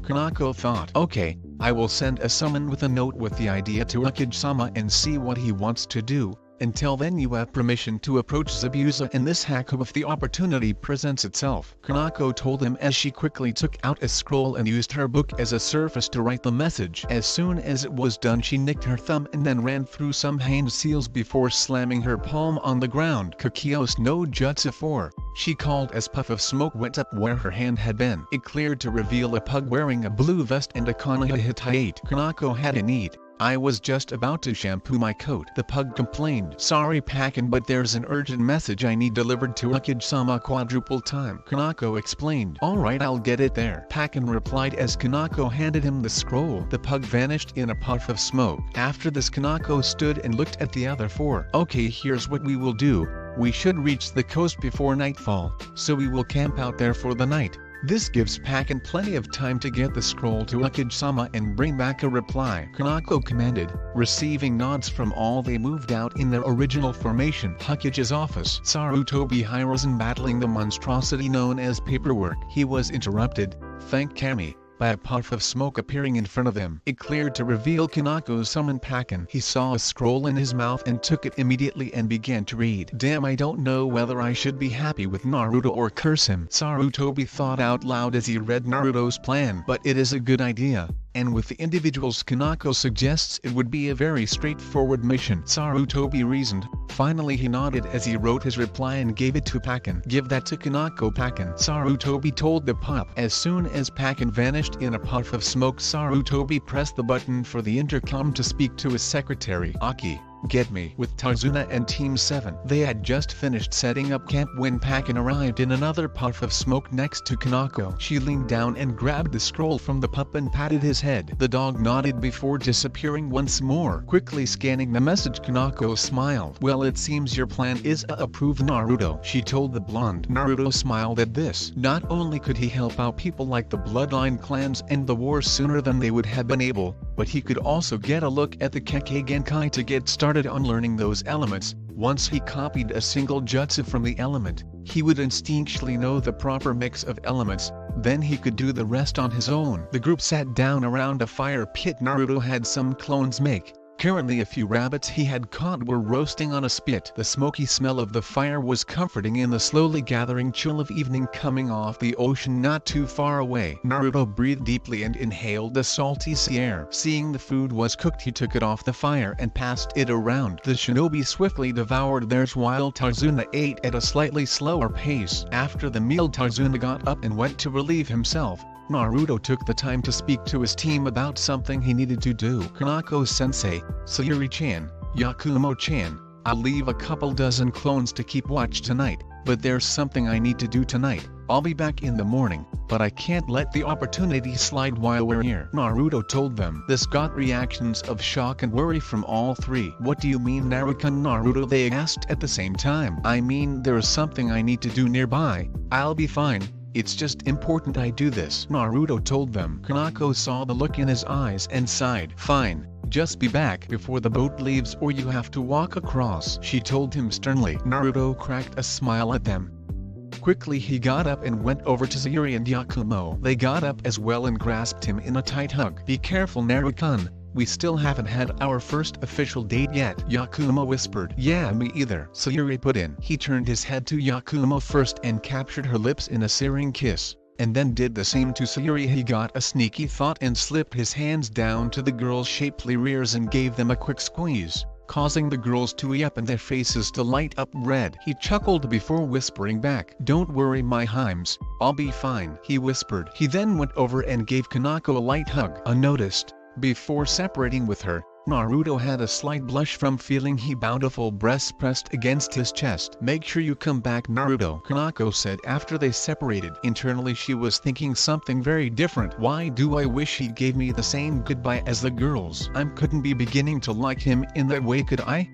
Kanako thought, okay, I will send a summon with a note with the idea to Hokage-sama and see what he wants to do. Until then you have permission to approach Zabuza and this Haku if the opportunity presents itself, Kanako told him as she quickly took out a scroll and used her book as a surface to write the message. As soon as it was done she nicked her thumb and then ran through some hand seals before slamming her palm on the ground. Kakios no Jutsu 4, she called as puff of smoke went up where her hand had been. It cleared to reveal a pug wearing a blue vest and a Konoha Hittite. Kanako had a need. I was just about to shampoo my coat, the pug complained. Sorry Pakin, but there's an urgent message I need delivered to Hokage-sama quadruple time, Kanako explained. Alright, I'll get it there, Pakin replied as Kanako handed him the scroll. The pug vanished in a puff of smoke. After this Kanako stood and looked at the other 4. Okay, here's what we will do. We should reach the coast before nightfall, so we will camp out there for the night. This gives Pakin plenty of time to get the scroll to Hokage-sama and bring back a reply, Kanako commanded. Receiving nods from all, they moved out in their original formation. Hokage's office. Sarutobi Hiruzen battling the monstrosity known as paperwork. He was interrupted, thank Kami, by a puff of smoke appearing in front of him. It cleared to reveal Kanako's summon Pakin. He saw a scroll in his mouth and took it immediately and began to read. Damn, I don't know whether I should be happy with Naruto or curse him, Sarutobi thought out loud as he read Naruto's plan. But it is a good idea, and with the individuals Kanako suggests it would be a very straightforward mission, Sarutobi reasoned. Finally he nodded as he wrote his reply and gave it to Pakin. Give that to Kanako, Pakin, Sarutobi told the pup. As soon as Pakin vanished in a puff of smoke, Sarutobi pressed the button for the intercom to speak to his secretary. Aki, get me with Tarzuna and Team 7. They had just finished setting up camp when Pakin arrived in another puff of smoke next to Kanako. She leaned down and grabbed the scroll from the pup and patted his head. The dog nodded before disappearing once more. Quickly scanning the message, Kanako smiled. Well, it seems your plan is approved, Naruto, she told the blonde. Naruto smiled at this. Not only could he help out people like the bloodline clans and the war sooner than they would have been able, but he could also get a look at the Kekkei Genkai to get started on learning those elements. Once he copied a single jutsu from the element, he would instinctually know the proper mix of elements, then he could do the rest on his own. The group sat down around a fire pit Naruto had some clones make. Currently a few rabbits he had caught were roasting on a spit. The smoky smell of the fire was comforting in the slowly gathering chill of evening coming off the ocean not too far away. Naruto breathed deeply and inhaled the salty sea air. Seeing the food was cooked, he took it off the fire and passed it around. The shinobi swiftly devoured theirs while Tarzuna ate at a slightly slower pace. After the meal, Tarzuna got up and went to relieve himself. Naruto took the time to speak to his team about something he needed to do. Kanako-sensei, Sayuri-chan, Yakumo-chan, I'll leave a couple dozen clones to keep watch tonight, but there's something I need to do tonight. I'll be back in the morning, but I can't let the opportunity slide while we're here," Naruto told them. This got reactions of shock and worry from all three. "What do you mean, Naruto-kun?" Naruto, they asked at the same time. "I mean, there is something I need to do nearby. I'll be fine. It's just important I do this," Naruto told them. Kanako saw the look in his eyes and sighed. "Fine, just be back before the boat leaves or you have to walk across," she told him sternly. Naruto cracked a smile at them. Quickly he got up and went over to Sayuri and Yakumo. They got up as well and grasped him in a tight hug. "Be careful, Naruto-kun. We still haven't had our first official date yet," Yakumo whispered. "Yeah, me either," Sayuri put in. He turned his head to Yakumo first and captured her lips in a searing kiss, and then did the same to Sayuri. He got a sneaky thought and slipped his hands down to the girls' shapely rears and gave them a quick squeeze, causing the girls to yap and their faces to light up red. He chuckled before whispering back, "Don't worry, my Himes, I'll be fine," he whispered. He then went over and gave Kanako a light hug. Unnoticed, before separating with her, Naruto had a slight blush from feeling her bountiful breasts pressed against his chest. "Make sure you come back, Naruto," Kanako said after they separated. Internally she was thinking something very different. "Why do I wish he gave me the same goodbye as the girls? I couldn't be beginning to like him in that way, could I?"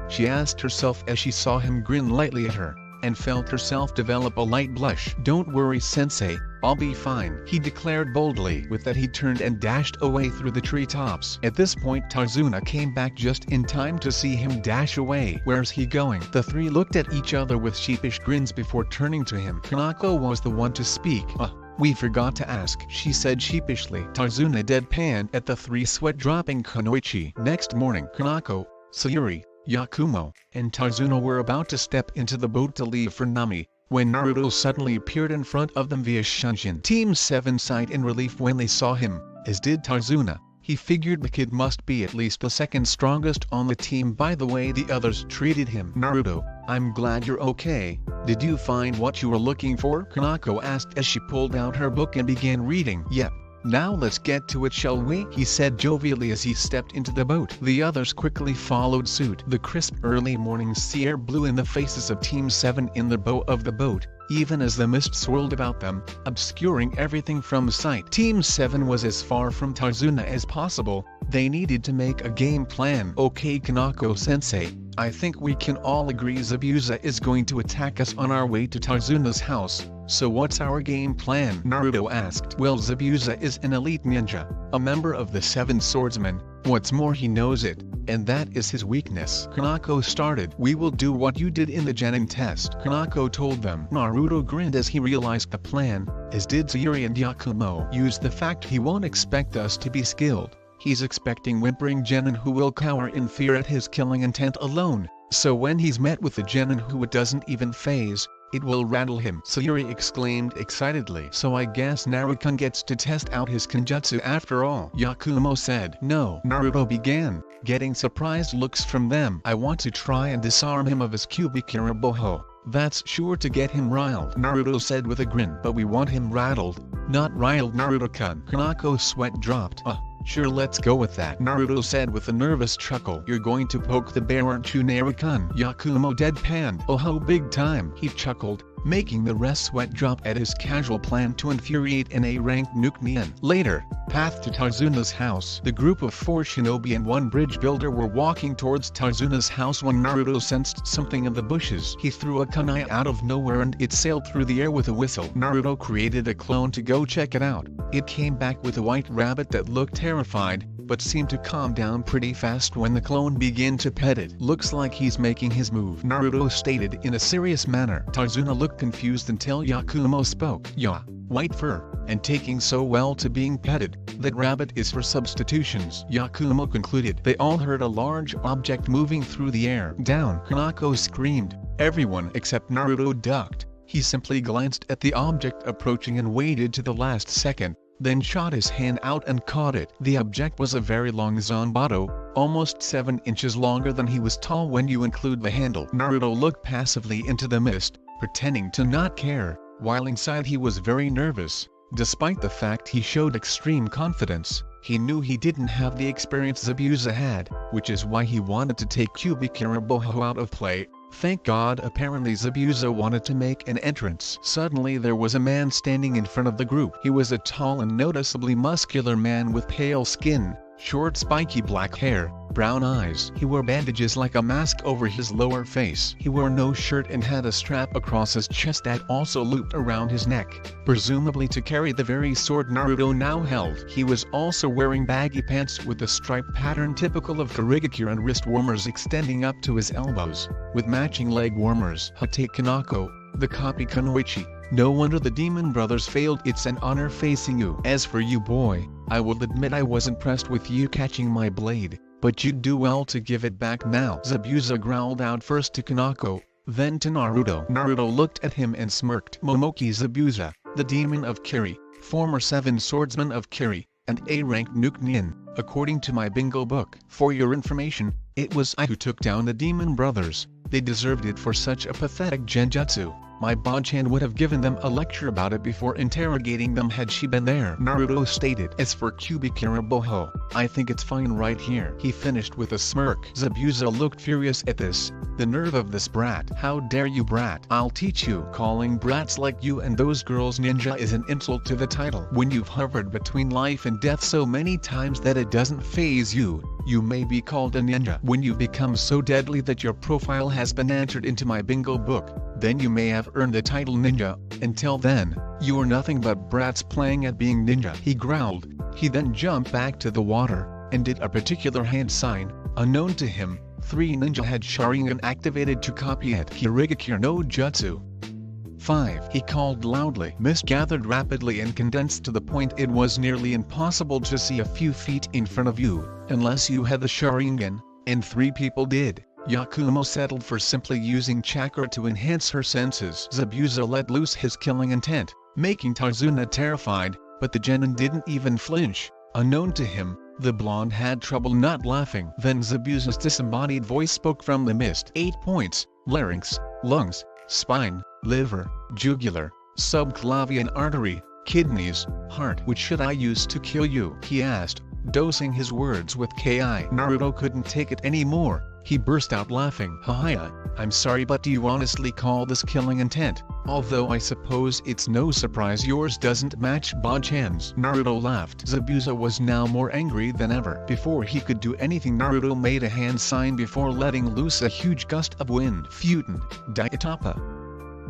she asked herself as she saw him grin lightly at her, and felt herself develop a light blush. "Don't worry, sensei, I'll be fine," he declared boldly. With that he turned and dashed away through the treetops. At this point Tarzuna came back just in time to see him dash away. "Where's he going?" The three looked at each other with sheepish grins before turning to him. Kanako was the one to speak. We forgot to ask," she said sheepishly. Tarzuna deadpanned at the three, sweat-dropping kunoichi. Next morning Kanako, Sayuri, Yakumo, and Tarzuna were about to step into the boat to leave for Nami, when Naruto suddenly appeared in front of them via Shunshin. Team 7 sighed in relief when they saw him, as did Tarzuna. He figured the kid must be at least the second strongest on the team by the way the others treated him. "Naruto, I'm glad you're okay. Did you find what you were looking for?" Kanako asked as she pulled out her book and began reading. "Yep. Now let's get to it, shall we?" he said jovially as he stepped into the boat. The others quickly followed suit. The crisp early morning sea air blew in the faces of Team 7 in the bow of the boat, even as the mist swirled about them, obscuring everything from sight. Team 7 was as far from Tarzuna as possible. They needed to make a game plan. "Okay, Kanako-sensei, I think we can all agree Zabuza is going to attack us on our way to Tarzuna's house, so what's our game plan?" Naruto asked. "Well, Zabuza is an elite ninja, a member of the 7 swordsmen. What's more, he knows it, and that is his weakness." Kanako started. "We will do what you did in the Genin test," Kanako told them. Naruto grinned as he realized the plan, as did Sayuri and Yakumo. "Use the fact he won't expect us to be skilled. He's expecting whimpering genin who will cower in fear at his killing intent alone, so when he's met with a genin who it doesn't even faze, it will rattle him," Sayuri exclaimed excitedly. "So I guess Naruto gets to test out his kenjutsu after all," Yakumo said. "No," Naruto began, getting surprised looks from them. "I want to try and disarm him of his Kubikira Boho. That's sure to get him riled," Naruto said with a grin. "But we want him rattled, not riled, Naruto-kun." Kanako's sweat dropped. Sure, let's go with that," Naruto said with a nervous chuckle. "You're going to poke the bear, aren't you, Naruto-kun?" Yakumo deadpanned. "Oh, big time," he chuckled, making the rest sweat drop at his casual plan to infuriate an A-rank nuke Nien. Later, path to Tarzuna's house. The group of 4 shinobi and 1 bridge builder were walking towards Tarzuna's house when Naruto sensed something in the bushes. He threw a kunai out of nowhere and it sailed through the air with a whistle. Naruto created a clone to go check it out. It came back with a white rabbit that looked terrified, but seemed to calm down pretty fast when the clone began to pet it. "Looks like he's making his move," Naruto stated in a serious manner. Tarzuna looked confused until Yakumo spoke. "Yeah, white fur, and taking so well to being petted. That rabbit is for substitutions," Yakumo concluded. They all heard a large object moving through the air. "Down!" Kanako screamed. Everyone except Naruto ducked. He simply glanced at the object approaching and waited to the last second, then shot his hand out and caught it. The object was a very long Zanbato, almost 7 inches longer than he was tall when you include the handle. Naruto looked passively into the mist, pretending to not care, while inside he was very nervous. Despite the fact he showed extreme confidence, he knew he didn't have the experience Zabuza had, which is why he wanted to take Kubikira Boho out of play. Thank God. Apparently Zabuza wanted to make an entrance. Suddenly there was a man standing in front of the group. He was a tall and noticeably muscular man with pale skin, short spiky black hair, brown eyes. He wore bandages like a mask over his lower face. He wore no shirt and had a strap across his chest that also looped around his neck, presumably to carry the very sword Naruto now held. He was also wearing baggy pants with the stripe pattern typical of Karigakure and wrist warmers extending up to his elbows, with matching leg warmers. Hate Kanako, the copy Kunoichi. No wonder the Demon Brothers failed. It's an honor facing you. As for you, boy, I will admit I was impressed with you catching my blade, but you'd do well to give it back now. Zabuza growled out first to Kanako, then to Naruto. Naruto looked at him and smirked. Momoki Zabuza, the demon of Kiri, former 7 swordsman of Kiri, and A-rank nuke nin, according to my bingo book. For your information, it was I who took down the Demon Brothers. They deserved it for such a pathetic genjutsu. My Bachan would have given them a lecture about it before interrogating them had she been there, Naruto stated. As for Kubikara Boho, I think it's fine right here. He finished with a smirk. Zabuza looked furious at this. The nerve of this brat. How dare you, brat? I'll teach you. Calling brats like you and those girls ninja is an insult to the title. When you've hovered between life and death so many times that it doesn't faze you, you may be called a ninja. When you become so deadly that your profile has been entered into my bingo book, then you may have earned the title ninja. Until then, you are nothing but brats playing at being ninja. He growled. He then jumped back to the water, and did a particular hand sign, unknown to him. 3 ninja had Sharingan activated to copy it. Kirigakure no Jutsu. 5. He called loudly. Mist gathered rapidly and condensed to the point it was nearly impossible to see a few feet in front of you, unless you had the Sharingan, and 3 people did. Yakumo settled for simply using chakra to enhance her senses. Zabuza let loose his killing intent, making Tarzuna terrified, but the genin didn't even flinch. Unknown to him, the blonde had trouble not laughing. Then Zabuza's disembodied voice spoke from the mist. 8 points: larynx, lungs, spine, liver, jugular, subclavian artery, kidneys, heart. Which should I use to kill you? He asked, dosing his words with Ki. Naruto couldn't take it anymore. He burst out laughing. Haha, I'm sorry, but do you honestly call this killing intent? Although I suppose it's no surprise yours doesn't match Bachan's. Naruto laughed. Zabuza was now more angry than ever. Before he could do anything, Naruto made a hand sign before letting loose a huge gust of wind. Futen, Daitapa.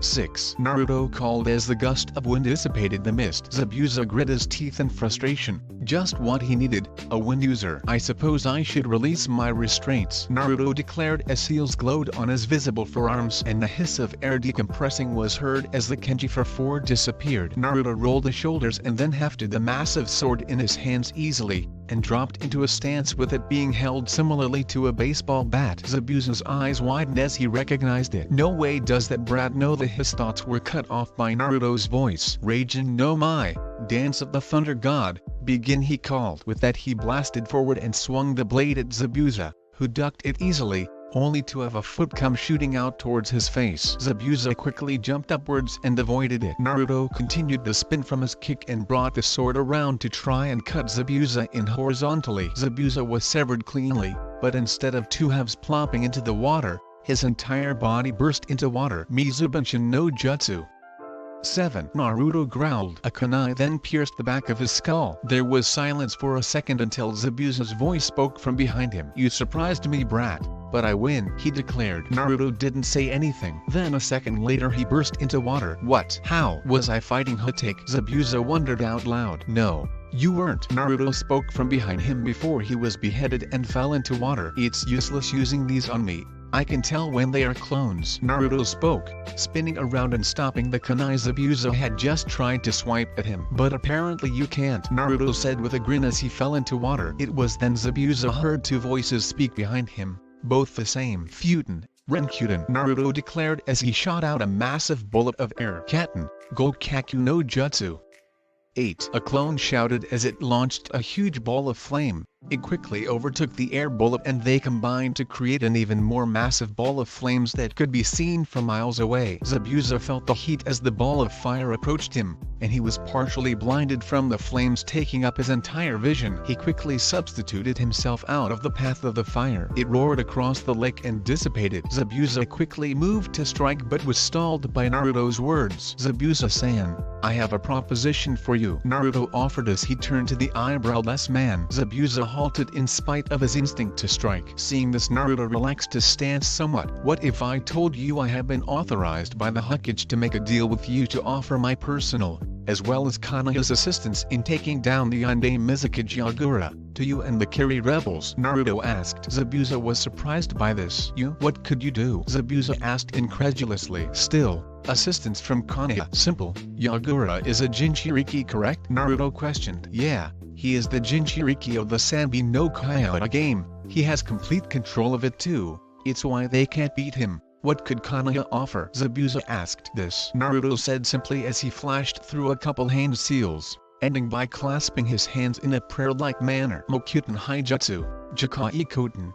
6. Naruto called as the gust of wind dissipated the mist. Zabuza grit his teeth in frustration. Just what he needed, a wind user. I suppose I should release my restraints, Naruto declared as seals glowed on his visible forearms and the hiss of air decompressing was heard as the Kenji for 4 disappeared. Naruto rolled his shoulders and then hefted the massive sword in his hands easily, and dropped into a stance with it being held similarly to a baseball bat. Zabuza's eyes widened as he recognized it. No way does that brat know that his thoughts were cut off by Naruto's voice. Raijin no Mai, Dance of the Thunder God, begin, he called. With that he blasted forward and swung the blade at Zabuza, who ducked it easily, only to have a foot come shooting out towards his face. Zabuza quickly jumped upwards and avoided it. Naruto continued the spin from his kick and brought the sword around to try and cut Zabuza in horizontally. Zabuza was severed cleanly, but instead of 2 halves plopping into the water, his entire body burst into water. Mizubanshin no Jutsu. 7. Naruto growled. A kunai then pierced the back of his skull. There was silence for a second until Zabuza's voice spoke from behind him. You surprised me, brat, but I win, he declared. Naruto didn't say anything. Then a second later he burst into water. What? How was I fighting Hotake? Zabuza wondered out loud. No, you weren't. Naruto spoke from behind him before he was beheaded and fell into water. It's useless using these on me. I can tell when they are clones. Naruto spoke, spinning around and stopping the kunai Zabuza had just tried to swipe at him. But apparently you can't, Naruto said with a grin as he fell into water. It was then Zabuza heard 2 voices speak behind him, both the same. Futen, Renkuten, Naruto declared as he shot out a massive bullet of air. Katen, Gokkaku no Jutsu. 8. A clone shouted as it launched a huge ball of flame, It quickly overtook the air bullet and they combined to create an even more massive ball of flames that could be seen from miles away. Zabuza felt the heat as the ball of fire approached him, and he was partially blinded from the flames taking up his entire vision. He quickly substituted himself out of the path of the fire. It roared across the lake and dissipated. Zabuza quickly moved to strike but was stalled by Naruto's words. "Zabuza-san, I have a proposition for you," Naruto offered as he turned to the eyebrowless man. Zabuza halted in spite of his instinct to strike. Seeing this, Naruto relaxed his stance somewhat. "What if I told you I have been authorized by the Hokage to make a deal with you to offer my personal, as well as Konoha's assistance in taking down the Nidaime Mizukage Yagura, to you and the Kiri rebels?" Naruto asked. Zabuza was surprised by this. "You? What could you do?" Zabuza asked incredulously. "Still, assistance from Konoha. Simple. Yagura is a Jinchuriki, correct?" Naruto questioned. "Yeah, he is the Jinchuriki of the Sanbi no Kyoto game. He has complete control of it too. It's why they can't beat him." "What could Konoha offer?" Zabuza asked. "This," Naruto said simply as he flashed through a couple hand seals, ending by clasping his hands in a prayer-like manner. "Mokyuten Haijutsu, Jikai Koten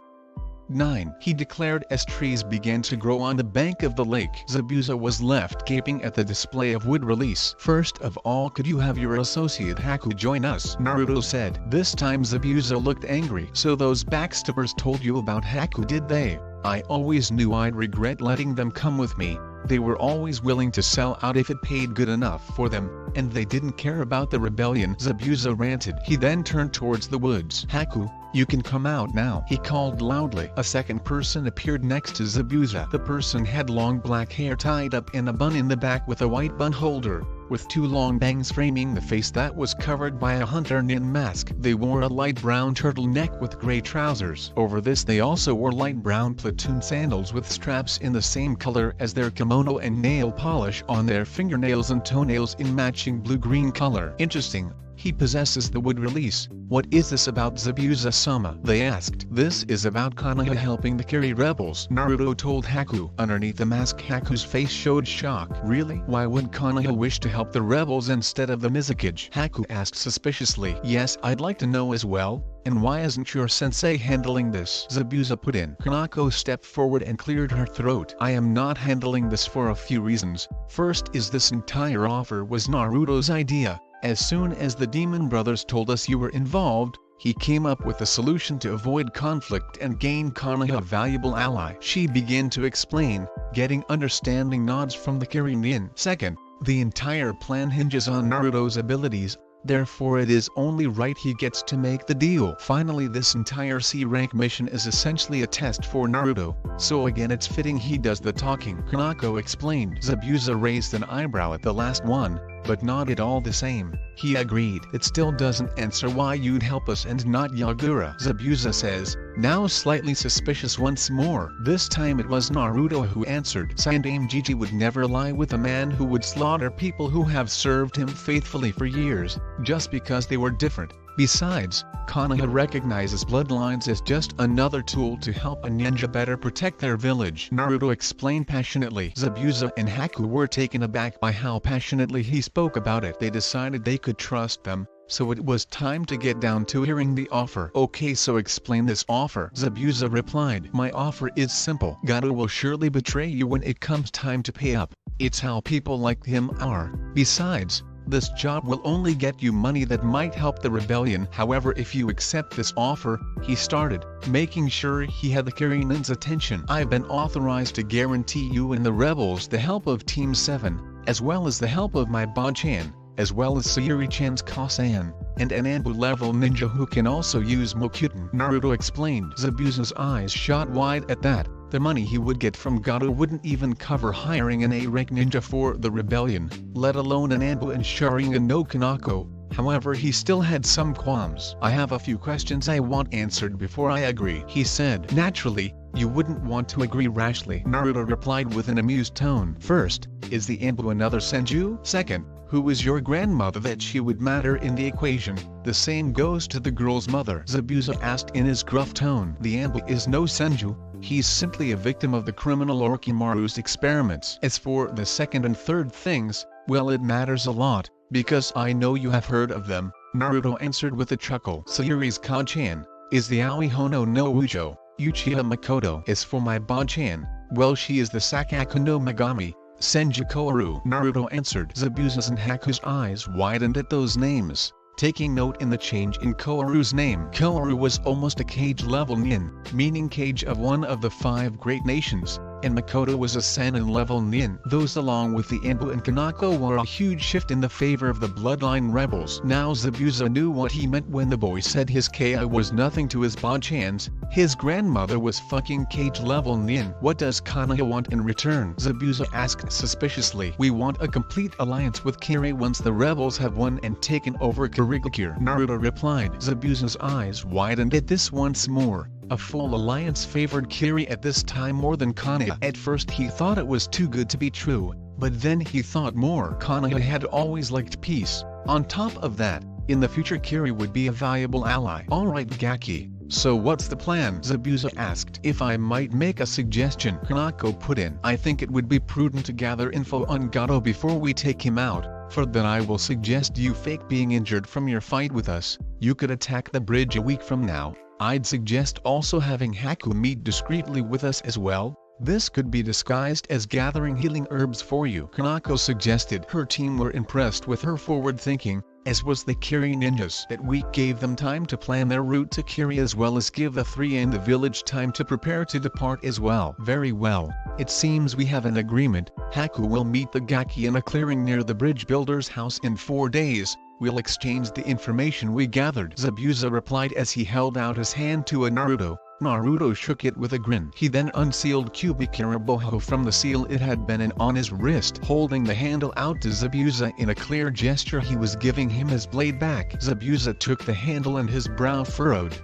9. He declared as trees began to grow on the bank of the lake. Zabuza was left gaping at the display of wood release. "First of all, could you have your associate Haku join us?" Naruto said. This time Zabuza looked angry. "So those backstabbers told you about Haku, did they? I always knew I'd regret letting them come with me. They were always willing to sell out if it paid good enough for them, and they didn't care about the rebellion," Zabuza ranted. He then turned towards the woods. "Haku, you can come out now," he called loudly. A second person appeared next to Zabuza. The person had long black hair tied up in a bun in the back with a white bun holder, with two long bangs framing the face that was covered by a hunter nin mask. They wore a light brown turtleneck with gray trousers. Over this they also wore light brown platoon sandals with straps in the same color as their kimono and nail polish on their fingernails and toenails in matching blue-green color. "Interesting. He possesses the wood release. What is this about, Zabuza-sama?" they asked. "This is about Konoha helping the Kiri rebels," Naruto told Haku. Underneath the mask, Haku's face showed shock. "Really? Why would Konoha wish to help the rebels instead of the Mizukage?" Haku asked suspiciously. "Yes, I'd like to know as well. And why isn't your sensei handling this?" Zabuza put in. Kanako stepped forward and cleared her throat. "I am not handling this for a few reasons. First is this entire offer was Naruto's idea. As soon as the Demon Brothers told us you were involved, he came up with a solution to avoid conflict and gain Konoha a valuable ally." She began to explain, getting understanding nods from the Kiri nin. "Second, the entire plan hinges on Naruto's abilities, therefore it is only right he gets to make the deal. Finally, this entire C-rank mission is essentially a test for Naruto, so again it's fitting he does the talking," Kanako explained. Zabuza raised an eyebrow at the last one, but nodded all the same. He agreed. "It still doesn't answer why you'd help us and not Yagura," Zabuza says, now slightly suspicious once more. This time it was Naruto who answered. "Sandaime Jiji would never lie with a man who would slaughter people who have served him faithfully for years, just because they were different. Besides, Konoha recognizes bloodlines as just another tool to help a ninja better protect their village," Naruto explained passionately. Zabuza and Haku were taken aback by how passionately he spoke about it. They decided they could trust them, so it was time to get down to hearing the offer. "Okay, so explain this offer," Zabuza replied. "My offer is simple. Gato will surely betray you when it comes time to pay up. It's how people like him are. Besides, this job will only get you money that might help the rebellion. However, if you accept this offer," he started, making sure he had the Kirinin's attention, "I've been authorized to guarantee you and the rebels the help of Team 7, as well as the help of my Bon-chan, as well as Sayuri-chan's Kosan, and an Anbu-level ninja who can also use Mokyuten," Naruto explained. Zabuza's eyes shot wide at that. The money he would get from Gato wouldn't even cover hiring an A-rank ninja for the rebellion, let alone an Anbu and Sharingan no Kanako. However, he still had some qualms. "I have a few questions I want answered before I agree," he said. "Naturally, you wouldn't want to agree rashly," Naruto replied with an amused tone. "First, is the Anbu another Senju? Second, who is your grandmother that she would matter in the equation? The same goes to the girl's mother," Zabuza asked in his gruff tone. "The Anbu is no Senju. He's simply a victim of the criminal Orochimaru's experiments. As for the second and third things, well, it matters a lot, because I know you have heard of them," Naruto answered with a chuckle. "Sayuri's Kage-chan, is the Aoi Hono no Ujo, Uchiha Makoto is for my Bachan, well she is the Sakaku no Megami, Senju Koharu. Naruto answered. Zabuza's and Haku's eyes widened at those names, taking note in the change in Koharu's name. Koharu was almost a Kage-level nin, meaning Kage of one of the 5 great nations, and Makoto was a Sannin-level nin. Those along with the Anbu and Kanako were a huge shift in the favor of the bloodline rebels. Now Zabuza knew what he meant when the boy said his Ki was nothing to his Bachans. His grandmother was fucking Kage-level nin. What does Konoha want in return? Zabuza asked suspiciously. We want a complete alliance with Kiri once the rebels have won and taken over Kirigakure. Naruto replied. Zabuza's eyes widened at this once more. A full alliance favored Kiri at this time more than Konoha. At first he thought it was too good to be true, but then he thought more. Konoha had always liked peace. On top of that, in the future Kiri would be a valuable ally. Alright Gaki, so what's the plan? Zabuza asked. If I might make a suggestion, Kanako put in. I think it would be prudent to gather info on Gato before we take him out. For that I will suggest you fake being injured from your fight with us. You could attack the bridge a week from now. I'd suggest also having Haku meet discreetly with us as well. This could be disguised as gathering healing herbs for you. Kanako suggested. Her team were impressed with her forward thinking, as was the Kiri ninjas. That week gave them time to plan their route to Kiri as well as give the 3 in the village time to prepare to depart as well. Very well, it seems we have an agreement. Haku will meet the Gaki in a clearing near the bridge builder's house in 4 days. We'll exchange the information we gathered. Zabuza replied as he held out his hand to a Naruto. Naruto shook it with a grin. He then unsealed Kubikira Boho from the seal it had been in on his wrist. Holding the handle out to Zabuza in a clear gesture he was giving him his blade back. Zabuza took the handle and his brow furrowed.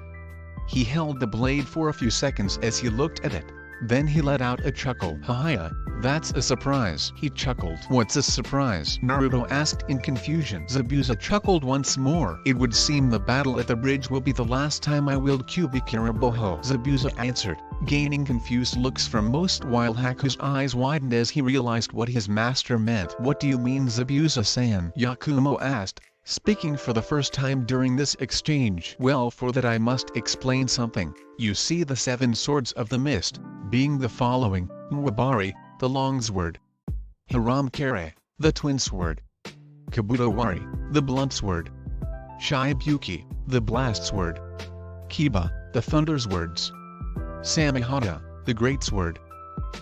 He held the blade for a few seconds as he looked at it. Then he let out a chuckle. Haha, that's a surprise. He chuckled. What's a surprise? Naruto asked in confusion. Zabuza chuckled once more. It would seem the battle at the bridge will be the last time I wield Kubikira Boho. Zabuza answered, gaining confused looks from most while Haku's eyes widened as he realized what his master meant. What do you mean Zabuza-san? Yakumo asked, speaking for the first time during this exchange. Well, for that I must explain something. You see the 7 swords of the mist, being the following: Mwabari, the long sword; Hiramkare, the twin sword; Kabutowari, the blunt sword; Shibuki, the blast sword; Kiba, the thunder swords; Samihata, the great sword;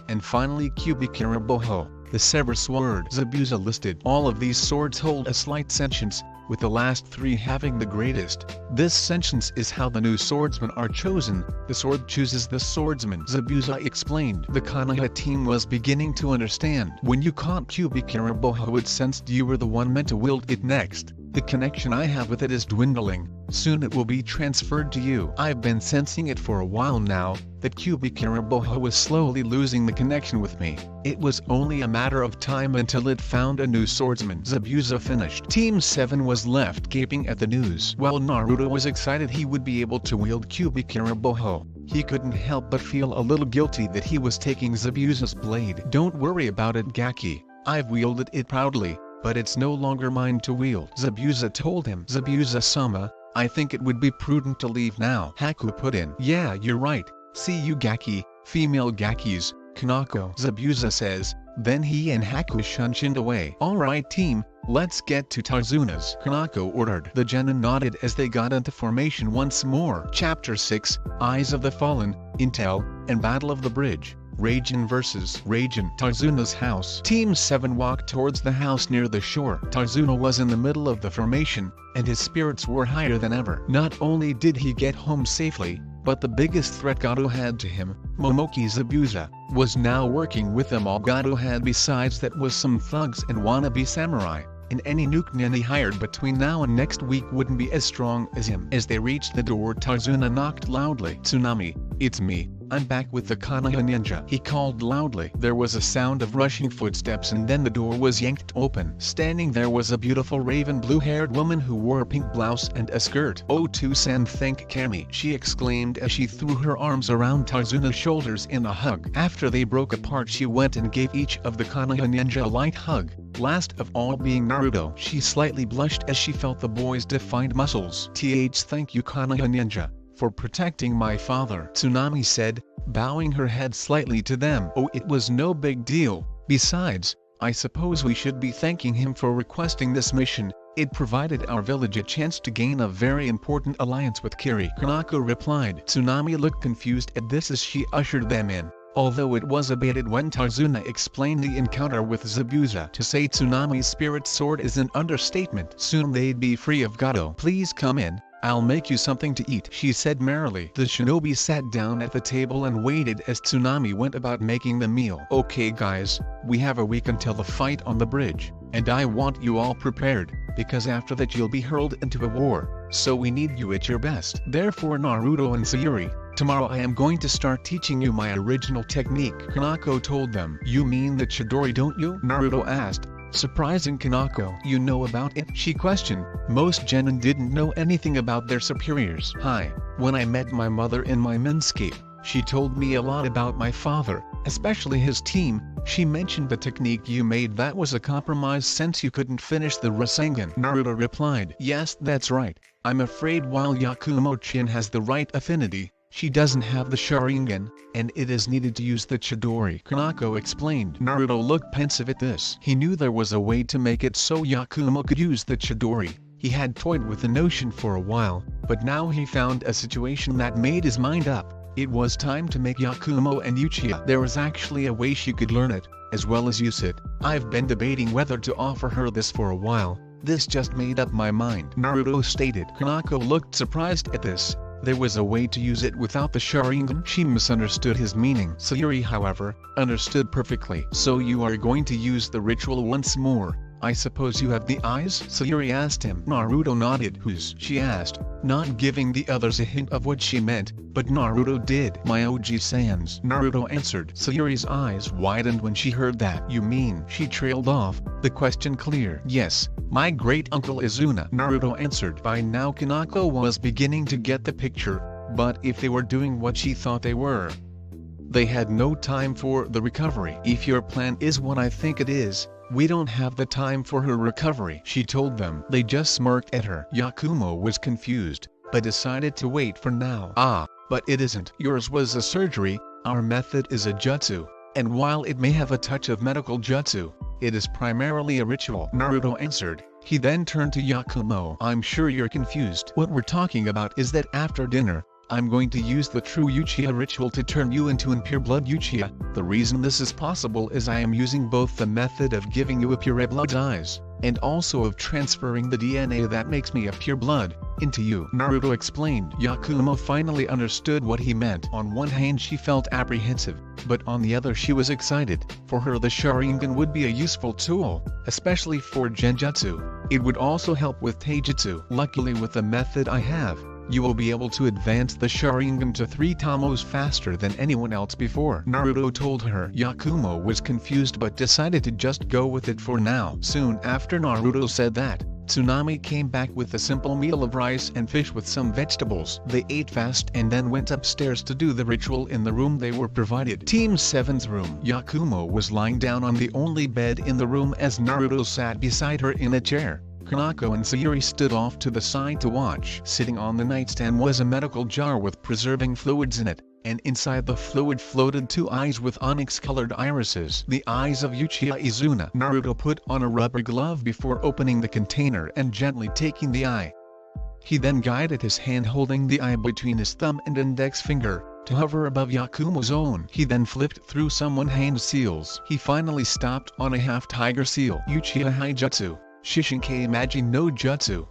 and finally Kubikira Boho, the sever sword. Zabuza listed. All of these swords hold a slight sentience, with the last 3 having the greatest. This sentience is how the new swordsmen are chosen. The sword chooses the swordsman. Zabuza explained. The Konoha team was beginning to understand. When you caught Kubikira Boho, it sensed you were the one meant to wield it next. The connection I have with it is dwindling. Soon it will be transferred to you. I've been sensing it for a while now, that Kubikira Boho was slowly losing the connection with me. It was only a matter of time until it found a new swordsman. Zabuza finished. Team 7 was left gaping at the news. While Naruto was excited he would be able to wield Kubikira Boho, he couldn't help but feel a little guilty that he was taking Zabuza's blade. Don't worry about it Gaki, I've wielded it proudly, but it's no longer mine to wield. Zabuza told him. Zabuza-sama, I think it would be prudent to leave now. Haku put in. Yeah, you're right. See you Gaki, female Gakis, Kanako. Zabuza says. Then he and Haku shunshined away. Alright team, let's get to Tarzuna's. Kanako ordered. The genin nodded as they got into formation once more. Chapter 6, Eyes of the Fallen, Intel, and Battle of the Bridge. Raijin vs. Raijin. Tarzuna's house. Team 7 walked towards the house near the shore. Tarzuna was in the middle of the formation, and his spirits were higher than ever. Not only did he get home safely, but the biggest threat Gato had to him, Momoki Zabuza, was now working with them. All Gato had besides that was some thugs and wannabe samurai, and any nuke nin he hired between now and next week wouldn't be as strong as him. As they reached the door, Tarzuna knocked loudly. Tsunami, it's me. I'm back with the Konoha ninja. He called loudly. There was a sound of rushing footsteps and then the door was yanked open. Standing there was a beautiful raven blue-haired woman who wore a pink blouse and a skirt. Oh to-san, thank Kami, she exclaimed as she threw her arms around Tarzuna's shoulders in a hug. After they broke apart she went and gave each of the Konoha ninja a light hug, last of all being Naruto. She slightly blushed as she felt the boy's defined muscles. Thank you Konoha ninja. for protecting my father," Tsunami said, bowing her head slightly to them. "Oh, it was no big deal. Besides, I suppose we should be thanking him for requesting this mission. It provided our village a chance to gain a very important alliance with Kiri," Kanako replied. Tsunami looked confused at this as she ushered them in, although it was abated when Tarzuna explained the encounter with Zabuza. To say Tsunami's spirit sword is an understatement. Soon they'd be free of Gato. "Please come in, I'll make you something to eat," she said merrily. The shinobi sat down at the table and waited as Tsunami went about making the meal. "Okay guys, we have a week until the fight on the bridge, and I want you all prepared, because after that you'll be hurled into a war, so we need you at your best. Therefore Naruto and Sayuri, tomorrow I am going to start teaching you my original technique," Kanako told them. "You mean the Chidori, don't you?" Naruto asked, surprising Kanako. "You know about it?" she questioned. Most genin didn't know anything about their superiors. "Hi, when I met my mother in my menscape, she told me a lot about my father, especially his team. She mentioned the technique you made that was a compromise since you couldn't finish the Rasengan," Naruto replied. "Yes, that's right. I'm afraid while Yakumo-chan has the right affinity, she doesn't have the Sharingan, and it is needed to use the Chidori," Kanako explained. Naruto looked pensive at this. He knew there was a way to make it so Yakumo could use the Chidori. He had toyed with the notion for a while, but now he found a situation that made his mind up. It was time to make Yakumo and Uchiha. There was actually a way she could learn it, as well as use it. I've been debating whether to offer her this for a while. This just made up my mind," Naruto stated. Kanako looked surprised at this. There was a way to use it without the Sharingan? She misunderstood his meaning. Sayuri, however, understood perfectly. "So you are going to use the ritual once more? I suppose you have the eyes?" Sayuri asked him. Naruto nodded. "Whose?" she asked, not giving the others a hint of what she meant, but Naruto did. "My Oji-san's," Naruto answered. Sayuri's eyes widened when she heard that. "You mean?" She trailed off, the question clear. "Yes, my great-uncle Izuna," Naruto answered. By now Kanako was beginning to get the picture, but if they were doing what she thought they were, they had no time for the recovery. "If your plan is what I think it is, we don't have the time for her recovery," she told them. They just smirked at her. Yakumo was confused, but decided to wait for now. "Ah, but it isn't. Yours was a surgery, our method is a jutsu, and while it may have a touch of medical jutsu, it is primarily a ritual," Naruto answered. He then turned to Yakumo. "I'm sure you're confused. What we're talking about is that after dinner, I'm going to use the true Uchiha ritual to turn you into an pure blood Uchiha. The reason this is possible is I am using both the method of giving you a pure blood's eyes, and also of transferring the DNA that makes me a pure blood, into you," Naruto explained. Yakumo finally understood what he meant. On one hand she felt apprehensive, but on the other she was excited. For her the Sharingan would be a useful tool, especially for Genjutsu. It would also help with Taijutsu. "Luckily with the method I have, you will be able to advance the Sharingan to 3 tomos faster than anyone else before," Naruto told her. Yakumo was confused but decided to just go with it for now. Soon after Naruto said that, Tsunami came back with a simple meal of rice and fish with some vegetables. They ate fast and then went upstairs to do the ritual in the room they were provided. Team 7's room. Yakumo was lying down on the only bed in the room as Naruto sat beside her in a chair. Kanako and Sayuri stood off to the side to watch. Sitting on the nightstand was a medical jar with preserving fluids in it, and inside the fluid floated 2 eyes with onyx-colored irises. The eyes of Uchiha Izuna. Naruto put on a rubber glove before opening the container and gently taking the eye. He then guided his hand holding the eye between his thumb and index finger, to hover above Yakumo's own. He then flipped through some one-hand seals. He finally stopped on a half-tiger seal. Uchiha Haijutsu. Shishinkei Maji no Jutsu.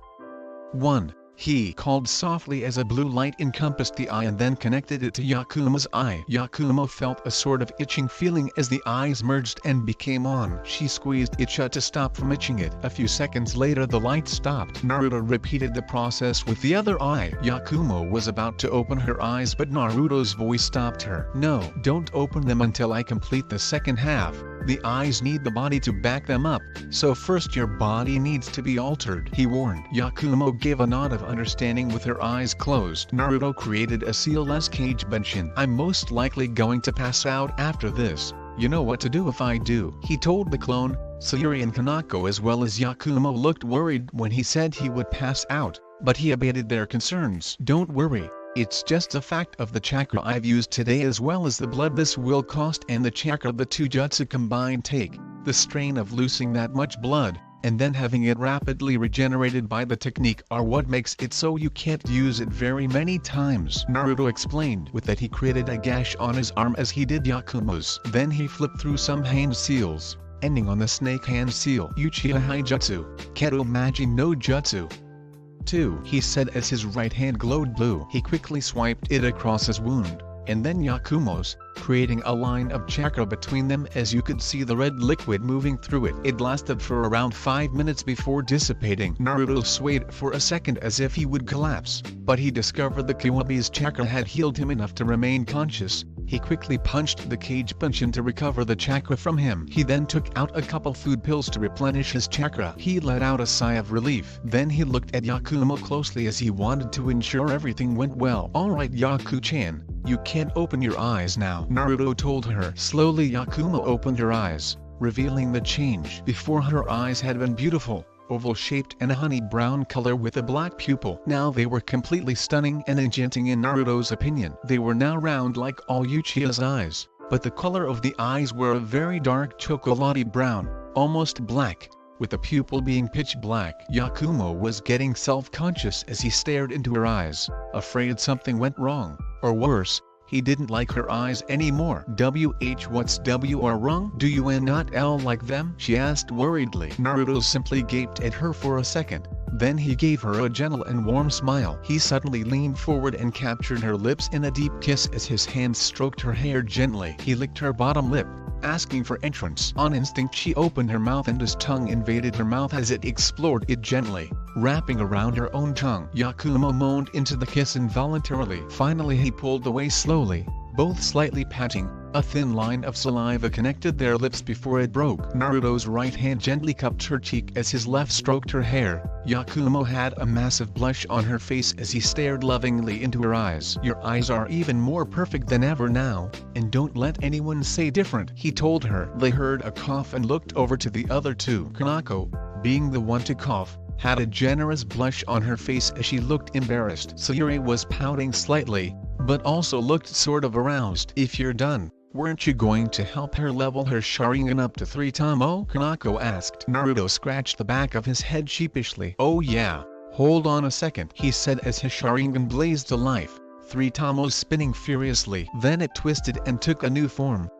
1. He called softly as a blue light encompassed the eye and then connected it to Yakumo's eye. Yakumo felt a sort of itching feeling as the eyes merged and became on. She squeezed it shut to stop from itching it. A few seconds later the light stopped. Naruto repeated the process with the other eye. Yakumo was about to open her eyes but Naruto's voice stopped her. "No, don't open them until I complete the second half. The eyes need the body to back them up, so first your body needs to be altered," he warned. Yakumo gave a nod of understanding with her eyes closed. Naruto created a sealless cage Benshin. "I'm most likely going to pass out after this. You know what to do if I do," he told the clone. Sayuri and Kanako as well as Yakumo looked worried when he said he would pass out, but he abated their concerns. "Don't worry, It's just a fact of the chakra I've used today as well as the blood this will cost and the chakra the two jutsu combined take, the strain of losing that much blood, and then having it rapidly regenerated by the technique are what makes it so you can't use it very many times. Naruto explained with that he created a gash on his arm as he did Yakumo's. Then he flipped through some hand seals, ending on the snake hand seal. Uchiha Jutsu, Keto Magi no Jutsu. 2. He said as his right hand glowed blue. He quickly swiped it across his wound, and then Yakumo's, creating a line of chakra between them as you could see the red liquid moving through it. It lasted for around 5 minutes before dissipating. Naruto swayed for a second as if he would collapse, but he discovered the Kiwabi's chakra had healed him enough to remain conscious. He quickly punched the cage punch to recover the chakra from him. He then took out a couple food pills to replenish his chakra. He let out a sigh of relief. Then he looked at Yakumo closely as he wanted to ensure everything went well. Alright Yaku-chan, you can't open your eyes now, Naruto told her. Slowly Yakumo opened her eyes, revealing the change. Before her eyes had been beautiful, oval-shaped and a honey brown color with a black pupil. Now they were completely stunning and enchanting in Naruto's opinion. They were now round like all Uchiha's eyes, but the color of the eyes were a very dark chocolatey brown, almost black, with the pupil being pitch black. Yakumo was getting self-conscious as he stared into her eyes, afraid something went wrong, or worse, he didn't like her eyes anymore. What's WR wrong? Do you not L like them? She asked worriedly. Naruto simply gaped at her for a second, then he gave her a gentle and warm smile. He suddenly leaned forward and captured her lips in a deep kiss as his hands stroked her hair gently. He licked her bottom lip, asking for entrance. On instinct she opened her mouth and his tongue invaded her mouth as it explored it gently, wrapping around her own tongue. Yakumo moaned into the kiss involuntarily. Finally he pulled away slowly, both slightly panting. A thin line of saliva connected their lips before it broke. Naruto's right hand gently cupped her cheek as his left stroked her hair. Yakumo had a massive blush on her face as he stared lovingly into her eyes. Your eyes are even more perfect than ever now, and don't let anyone say different, he told her. They heard a cough and looked over to the other two. Kanako, being the one to cough, had a generous blush on her face as she looked embarrassed. Sayuri was pouting slightly, but also looked sort of aroused. If you're done, weren't you going to help her level her Sharingan up to 3 Tamo? Kanako asked. Naruto scratched the back of his head sheepishly. Oh yeah, hold on a second, he said as his Sharingan blazed to life, 3 Tamos spinning furiously. Then it twisted and took a new form.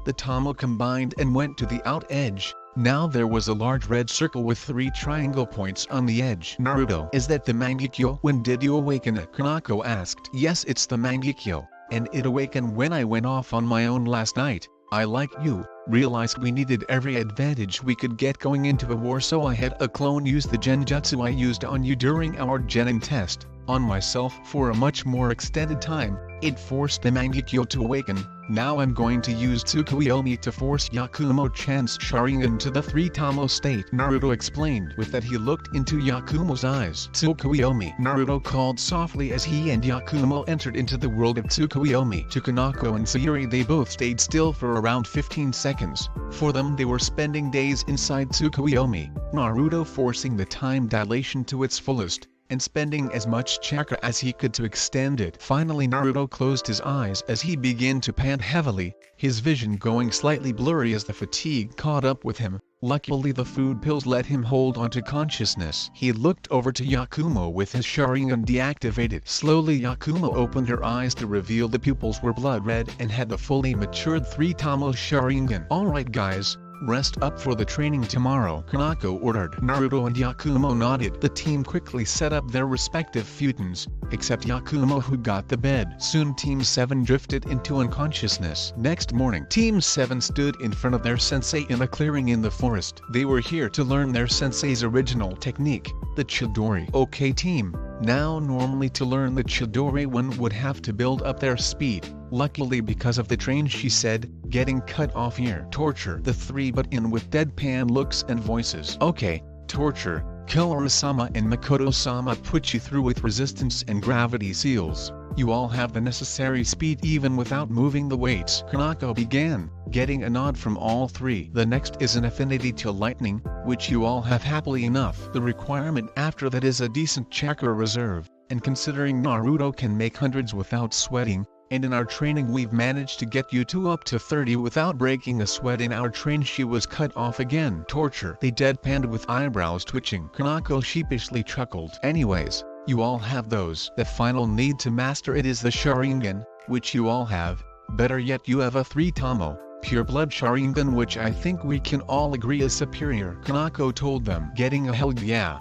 The Tamo combined and went to the out edge. Now there was a large red circle with 3 triangle points on the edge. Naruto, is that the Mangekyo? When did you awaken it? Kanako asked. Yes, it's the Mangekyo, and it awakened when I went off on my own last night. I, like you, realized we needed every advantage we could get going into a war, so I had a clone use the genjutsu I used on you during our genin test, on myself for a much more extended time. It forced the Mangekyo to awaken. Now I'm going to use Tsukuyomi to force Yakumo-chan's Sharingan to the 3 Tamo state, Naruto explained. With that he looked into Yakumo's eyes. Tsukuyomi, Naruto called softly as he and Yakumo entered into the world of Tsukuyomi. To Kanako and Sayuri they both stayed still for around 15 seconds. For them they were spending days inside Tsukuyomi, Naruto forcing the time dilation to its fullest, and spending as much chakra as he could to extend it. Finally Naruto closed his eyes as he began to pant heavily, his vision going slightly blurry as the fatigue caught up with him. Luckily the food pills let him hold onto consciousness. He looked over to Yakumo with his Sharingan deactivated. Slowly Yakumo opened her eyes to reveal the pupils were blood red and had the fully matured 3 Tamo Sharingan. Alright guys, rest up for the training tomorrow, Kanako ordered. Naruto and Yakumo nodded. The team quickly set up their respective futons, except Yakumo who got the bed. Soon Team 7 drifted into unconsciousness. Next morning, Team 7 stood in front of their sensei in a clearing in the forest. They were here to learn their sensei's original technique, the Chidori. Okay team, now normally to learn the Chidori one would have to build up their speed. Luckily because of the train, she said, getting cut off here. Torture. The 3 butt in with deadpan looks and voices. Okay, torture. Killer-sama and Makoto-sama put you through with resistance and gravity seals. You all have the necessary speed even without moving the weights. Kanako began, getting a nod from all 3. The next is an affinity to lightning, which you all have happily enough. The requirement after that is a decent chakra reserve, and considering Naruto can make hundreds without sweating, and in our training we've managed to get you to up to 30 without breaking a sweat in our train. She was cut off again. Torture. They deadpanned with eyebrows twitching. Kanako sheepishly chuckled. Anyways, you all have those. The final need to master it is the Sharingan, which you all have. Better yet, you have a 3-tomo, pure blood Sharingan, which I think we can all agree is superior. Kanako told them, getting a hell yeah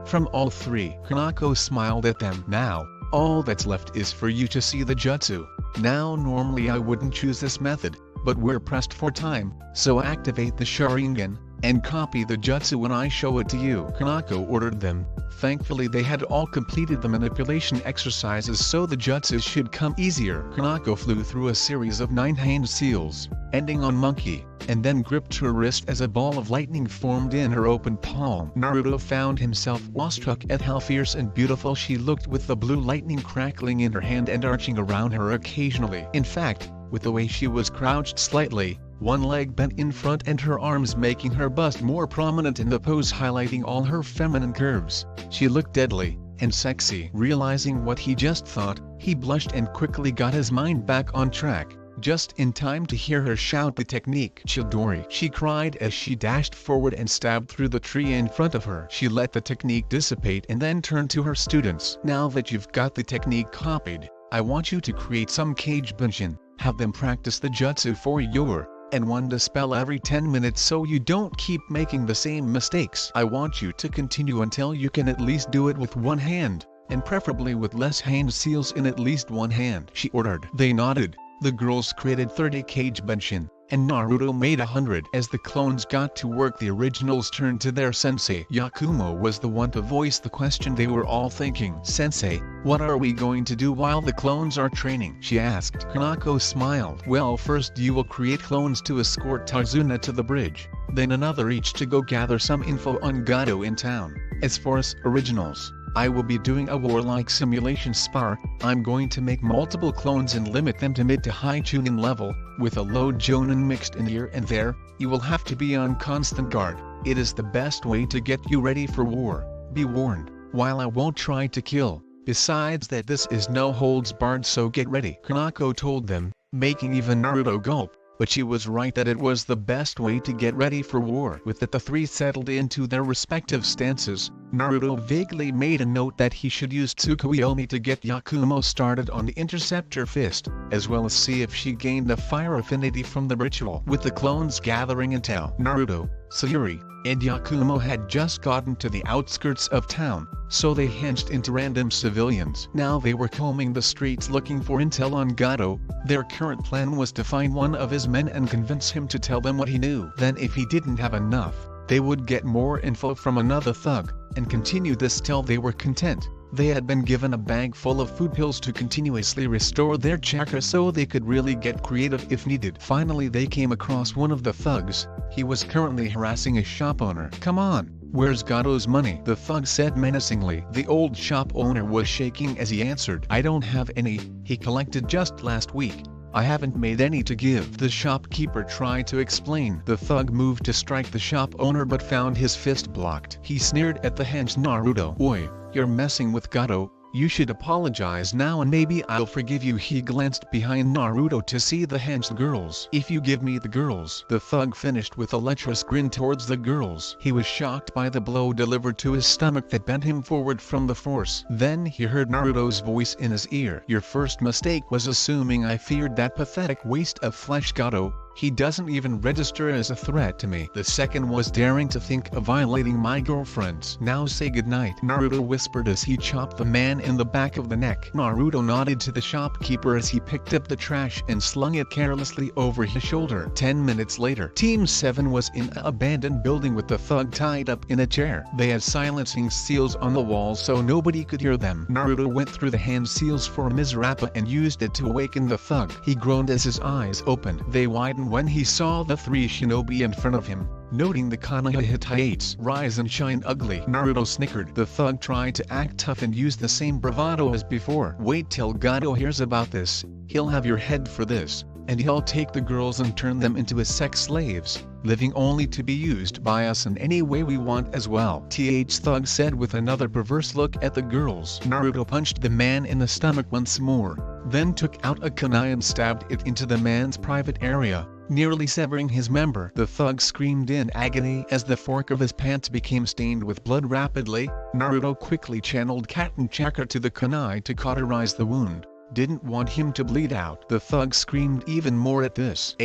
from all three. Kanako smiled at them. Now, all that's left is for you to see the jutsu. Now normally I wouldn't choose this method, but we're pressed for time, so activate the Sharingan, and copy the jutsu when I show it to you. Kanako ordered them. Thankfully they had all completed the manipulation exercises, so the jutsu should come easier. Kanako flew through a series of 9 hand seals, ending on monkey, and then gripped her wrist as a ball of lightning formed in her open palm. Naruto found himself awestruck at how fierce and beautiful she looked, with the blue lightning crackling in her hand and arching around her occasionally. In fact, with the way she was crouched slightly, one leg bent in front and her arms making her bust more prominent in the pose, highlighting all her feminine curves, she looked deadly and sexy. Realizing what he just thought, he blushed and quickly got his mind back on track, just in time to hear her shout the technique. Chidori, she cried as she dashed forward and stabbed through the tree in front of her. She let the technique dissipate and then turned to her students. Now that you've got the technique copied, I want you to create some Kage Bunshin, have them practice the jutsu for your and one dispel every 10 minutes so you don't keep making the same mistakes. I want you to continue until you can at least do it with one hand, and preferably with less hand seals in at least one hand, she ordered. They nodded. The girls created 30 Kage Bunshin, and Naruto made 100. As the clones got to work, the originals turned to their sensei. Yakumo was the one to voice the question they were all thinking. Sensei, what are we going to do while the clones are training? She asked. Kanako smiled. Well, first you will create clones to escort Tarzuna to the bridge, then another each to go gather some info on Gato in town. As for us originals, I will be doing a warlike simulation spar. I'm going to make multiple clones and limit them to mid to high Chunin level, with a low Jonin mixed in here and there. You will have to be on constant guard. It is the best way to get you ready for war. Be warned, while I won't try to kill. Besides that, this is no holds barred, so get ready. Kanako told them, making even Naruto gulp. But she was right that it was the best way to get ready for war. With that, the three settled into their respective stances. Naruto vaguely made a note that he should use Tsukuyomi to get Yakumo started on the Interceptor Fist, as well as see if she gained a fire affinity from the ritual. With the clones gathering intel, Naruto, Sayuri, and Yakumo had just gotten to the outskirts of town, so they hinged into random civilians. Now they were combing the streets looking for intel on Gato. Their current plan was to find one of his men and convince him to tell them what he knew. Then if he didn't have enough, they would get more info from another thug, and continue this till they were content. They had been given a bag full of food pills to continuously restore their chakra so they could really get creative if needed. Finally they came across one of the thugs. He was currently harassing a shop owner. Come on, where's Gato's money? The thug said menacingly. The old shop owner was shaking as he answered. I don't have any, he collected just last week. I haven't made any to give. The shopkeeper tried to explain. The thug moved to strike the shop owner but found his fist blocked. He sneered at the henge Naruto. Oi, you're messing with Gato. You should apologize now and maybe I'll forgive you. He glanced behind Naruto to see the henge girls. If you give me the girls. The thug finished with a lecherous grin towards the girls. He was shocked by the blow delivered to his stomach that bent him forward from the force. Then he heard Naruto's voice in his ear. Your first mistake was assuming I feared that pathetic waste of flesh Gato. He doesn't even register as a threat to me. The second was daring to think of violating my girlfriends. Now say goodnight, Naruto whispered as he chopped the man in the back of the neck. Naruto nodded to the shopkeeper as he picked up the trash and slung it carelessly over his shoulder. 10 minutes later, Team 7 was in an abandoned building with the thug tied up in a chair. They had silencing seals on the walls so nobody could hear them. Naruto went through the hand seals for Mizrappa and used it to awaken the thug. He groaned as his eyes opened. They widened when he saw the three shinobi in front of him. Noting the Konoha Hittites rise and shine ugly, Naruto snickered. The thug tried to act tough and use the same bravado as before. Wait till Gato hears about this. He'll have your head for this, and he'll take the girls and turn them into his sex slaves. living only to be used by us in any way we want as well. Thug said with another perverse look at the girls. Naruto punched the man in the stomach once more, then took out a kunai and stabbed it into the man's private area, nearly severing his member. The thug screamed in agony as the fork of his pants became stained with blood rapidly. Naruto quickly channeled Katen chakra to the kunai to cauterize the wound. Didn't want him to bleed out. The thug screamed even more at this.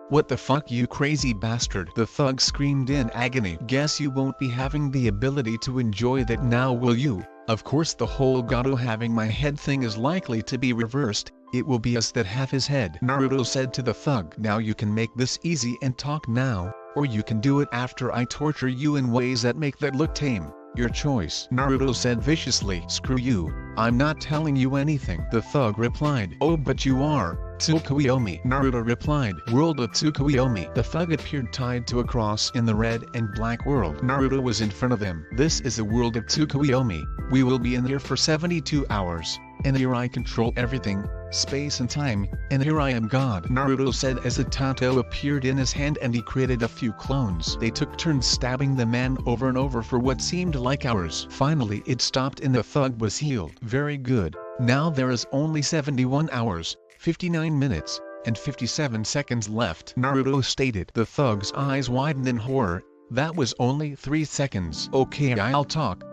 What the fuck, you crazy bastard? The thug screamed in agony. Guess you won't be having the ability to enjoy that now, will you? Of course the whole Gato having my head thing is likely to be reversed. It will be us that have his head. Naruto said to the thug. Now you can make this easy and talk now, or you can do it after I torture you in ways that make that look tame. Your choice. Naruto said viciously. Screw you, I'm not telling you anything. The thug replied. Oh, but you are. Tsukuyomi. Naruto replied. World of Tsukuyomi. The thug appeared tied to a cross in the red and black world. Naruto was in front of him. This is the world of Tsukuyomi. We will be in here for 72 hours. And here I control everything, space and time, and here I am God. Naruto said as a tato appeared in his hand and he created a few clones. They took turns stabbing the man over and over for what seemed like hours. Finally it stopped and the thug was healed. Very good. Now there is only 71 hours, 59 minutes, and 57 seconds left. Naruto stated. The thug's eyes widened in horror. That was only 3 seconds. Okay, I'll talk.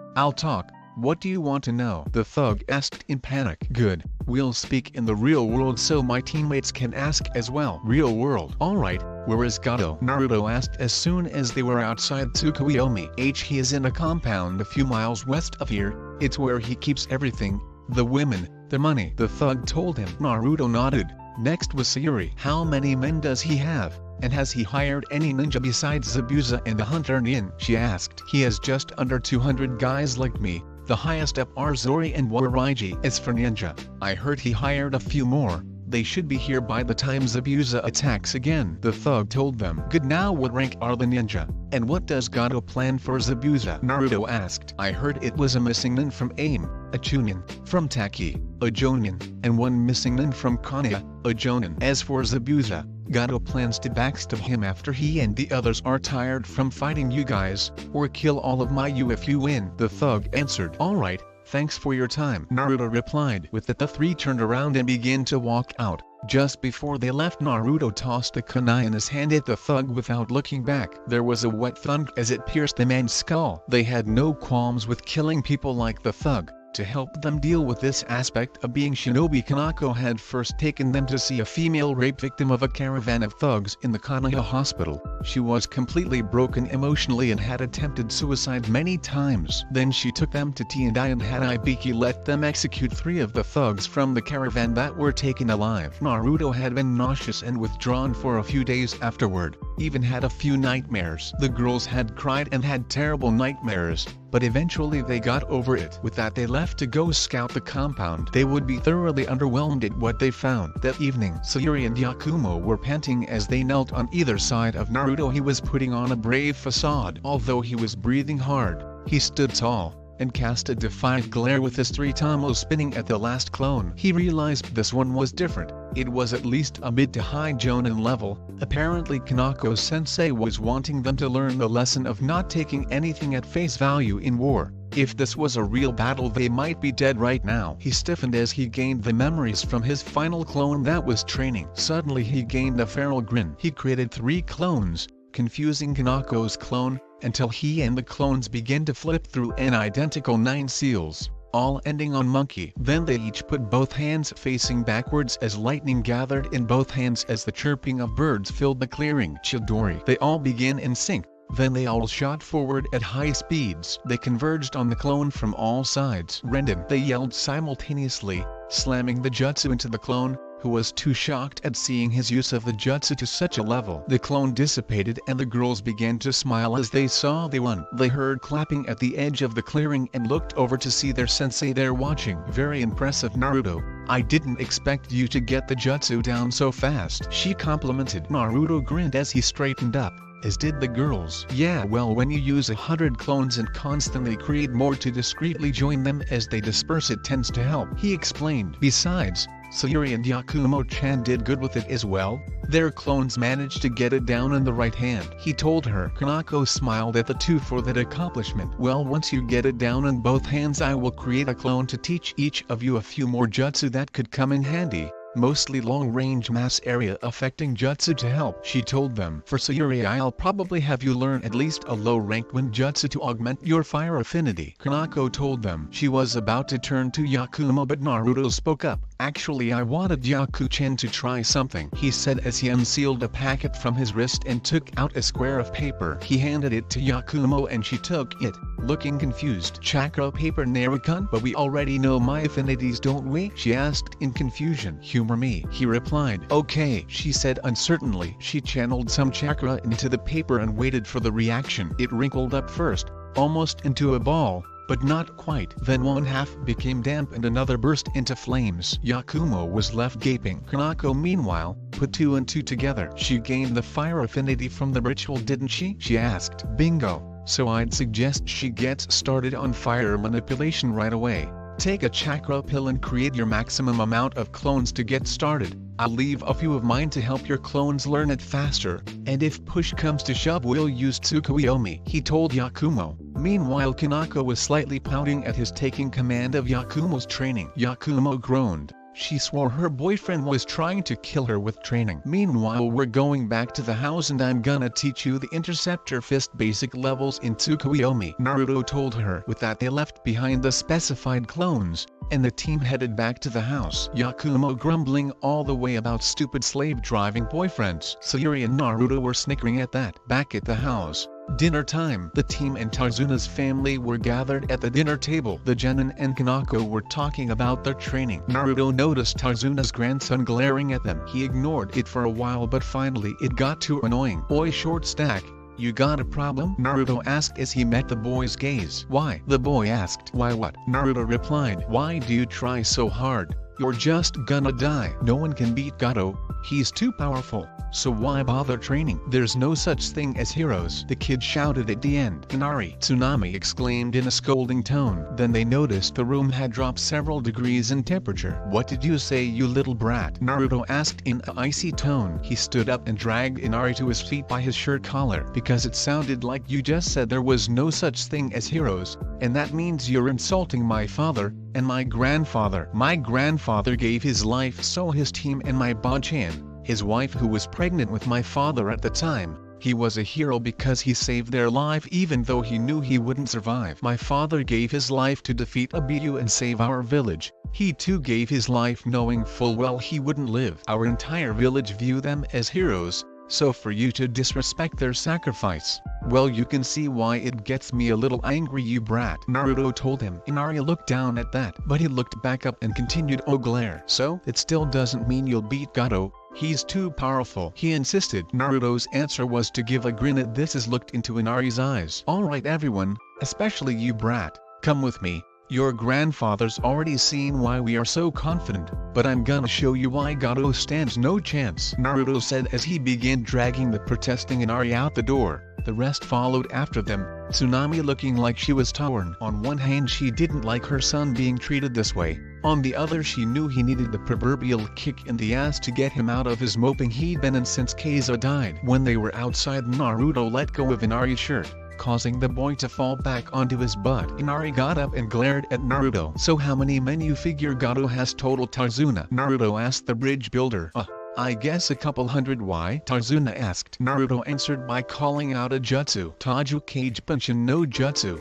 What do you want to know? The thug asked in panic. Good, we'll speak in the real world so my teammates can ask as well. Real world. Alright, where is Gato? Naruto asked as soon as they were outside Tsukuyomi. He is in a compound a few miles west of here. It's where he keeps everything, the women, the money. The thug told him. Naruto nodded. Next was Sayuri. How many men does he have? And has he hired any ninja besides Zabuza and the hunter Nin? She asked. He has just under 200 guys like me. The highest up are Zori and Waraiji. As for ninja, I heard he hired a few more. They should be here by the time Zabuza attacks again. The thug told them. Good, now what rank are the ninja? And what does Gato plan for Zabuza? Naruto asked. I heard it was a missing nin from AIM, a chunin from Taki, a jonin, and one missing nin from Konoha, a jonin. As for Zabuza, Gato plans to backstab him after he and the others are tired from fighting you guys, or kill all of my you if you win. The thug answered. Alright, thanks for your time. Naruto replied. With that the three turned around and began to walk out. Just before they left, Naruto tossed a kunai in his hand at the thug without looking back. There was a wet thunk as it pierced the man's skull. They had no qualms with killing people like the thug. To help them deal with this aspect of being shinobi, Kanako had first taken them to see a female rape victim of a caravan of thugs in the Konoha hospital. She was completely broken emotionally and had attempted suicide many times. Then she took them to Tendai and had Ibiki let them execute 3 of the thugs from the caravan that were taken alive. Naruto had been nauseous and withdrawn for a few days afterward, even had a few nightmares. The girls had cried and had terrible nightmares, but eventually they got over it. With that they left to go scout the compound. They would be thoroughly underwhelmed at what they found. That evening, Sayuri and Yakumo were panting as they knelt on either side of Naruto. He was putting on a brave facade. Although he was breathing hard, he stood tall and cast a defiant glare with his 3 tomos spinning at the last clone. He realized this one was different. It was at least a mid to high jonin level. Apparently Kanako-sensei was wanting them to learn the lesson of not taking anything at face value in war. If this was a real battle, they might be dead right now. He stiffened as he gained the memories from his final clone that was training. Suddenly he gained a feral grin. He created 3 clones, confusing Kanako's clone, until he and the clones began to flip through an identical 9 seals, all ending on monkey. Then they each put both hands facing backwards as lightning gathered in both hands as the chirping of birds filled the clearing. Chidori. They all began in sync. Then they all shot forward at high speeds. They converged on the clone from all sides. Renden. They yelled simultaneously, slamming the jutsu into the clone, who was too shocked at seeing his use of the jutsu to such a level. The clone dissipated and the girls began to smile as they saw they won. They heard clapping at the edge of the clearing and looked over to see their sensei there watching. Very impressive, Naruto. I didn't expect you to get the jutsu down so fast. She complimented. Naruto grinned as he straightened up, as did the girls. Yeah, well, when you use 100 clones and constantly create more to discreetly join them as they disperse, it tends to help, he explained. Besides, Sayuri and Yakumo-chan did good with it as well. Their clones managed to get it down in the right hand. He told her. Kanako smiled at the two for that accomplishment. Well, once you get it down in both hands, I will create a clone to teach each of you a few more jutsu that could come in handy. Mostly long-range mass area affecting jutsu to help, she told them. For Sayuri, I'll probably have you learn at least a low-ranked wind jutsu to augment your fire affinity. Kanako told them. She was about to turn to Yakumo, but Naruto spoke up. Actually, I wanted Yaku-chan to try something, he said as he unsealed a packet from his wrist and took out a square of paper. He handed it to Yakumo and she took it, looking confused. Chakra paper, Narukun? But we already know my affinities, don't we? She asked in confusion. Humor me, he replied. Okay, she said uncertainly. She channeled some chakra into the paper and waited for the reaction. It wrinkled up first, almost into a ball, but not quite. Then one half became damp and another burst into flames. Yakumo was left gaping. Kanako meanwhile, put two and two together. She gained the fire affinity from the ritual, didn't she? She asked. Bingo. So I'd suggest she gets started on fire manipulation right away. Take a chakra pill and create your maximum amount of clones to get started. I'll leave a few of mine to help your clones learn it faster, and if push comes to shove we'll use Tsukuyomi, he told Yakumo. Meanwhile, Kanako was slightly pouting at his taking command of Yakumo's training. Yakumo groaned. She swore her boyfriend was trying to kill her with training. Meanwhile, we're going back to the house and I'm gonna teach you the interceptor fist basic levels in Tsukuyomi, Naruto told her. With that, they left behind the specified clones, and the team headed back to the house. Yakumo grumbling all the way about stupid slave-driving boyfriends. Sayuri and Naruto were snickering at that. Back at the house, dinner time. The team and Tarzuna's family were gathered at the dinner table. The Genin and Kanako were talking about their training. Naruto noticed Tarzuna's grandson glaring at them. He ignored it for a while, but finally it got too annoying. Boy short stack, you got a problem? Naruto asked as he met the boy's gaze. Why? The boy asked. Why what? Naruto replied. Why do you try so hard? You're just gonna die. No one can beat Gato. He's too powerful. So why bother training? There's no such thing as heroes, the kid shouted at the end. Inari, Tsunami exclaimed in a scolding tone. Then they noticed the room had dropped several degrees in temperature. What did you say, you little brat? Naruto asked in an icy tone. He stood up and dragged Inari to his feet by his shirt collar. Because it sounded like you just said there was no such thing as heroes, and that means you're insulting my father, and my grandfather. My grandfather gave his life so his team and my Bachan, his wife who was pregnant with my father at the time, he was a hero because he saved their life even though he knew he wouldn't survive. My father gave his life to defeat Abiyu and save our village. He too gave his life knowing full well he wouldn't live. Our entire village view them as heroes, so for you to disrespect their sacrifice, well, you can see why it gets me a little angry, you brat, Naruto told him. Inari looked down at that, but he looked back up and continued, oh glare. So, it still doesn't mean you'll beat Gato. He's too powerful, he insisted. Naruto's answer was to give a grin at this as looked into Inari's eyes. Alright everyone, especially you brat, come with me. Your grandfather's already seen why we are so confident, but I'm gonna show you why Gato stands no chance, Naruto said as he began dragging the protesting Inari out the door. The rest followed after them, Tsunami looking like she was torn. On one hand, she didn't like her son being treated this way. On the other, she knew he needed the proverbial kick in the ass to get him out of his moping he'd been in since Kaizo died. When they were outside, Naruto let go of Inari's shirt, causing the boy to fall back onto his butt. Inari got up and glared at Naruto. So how many men you figure Gato has total, Tarzuna? Naruto asked the bridge builder. I guess a couple hundred. Why? Tarzuna asked. Naruto answered by calling out a jutsu. Taju Kage Bunshin no Jutsu.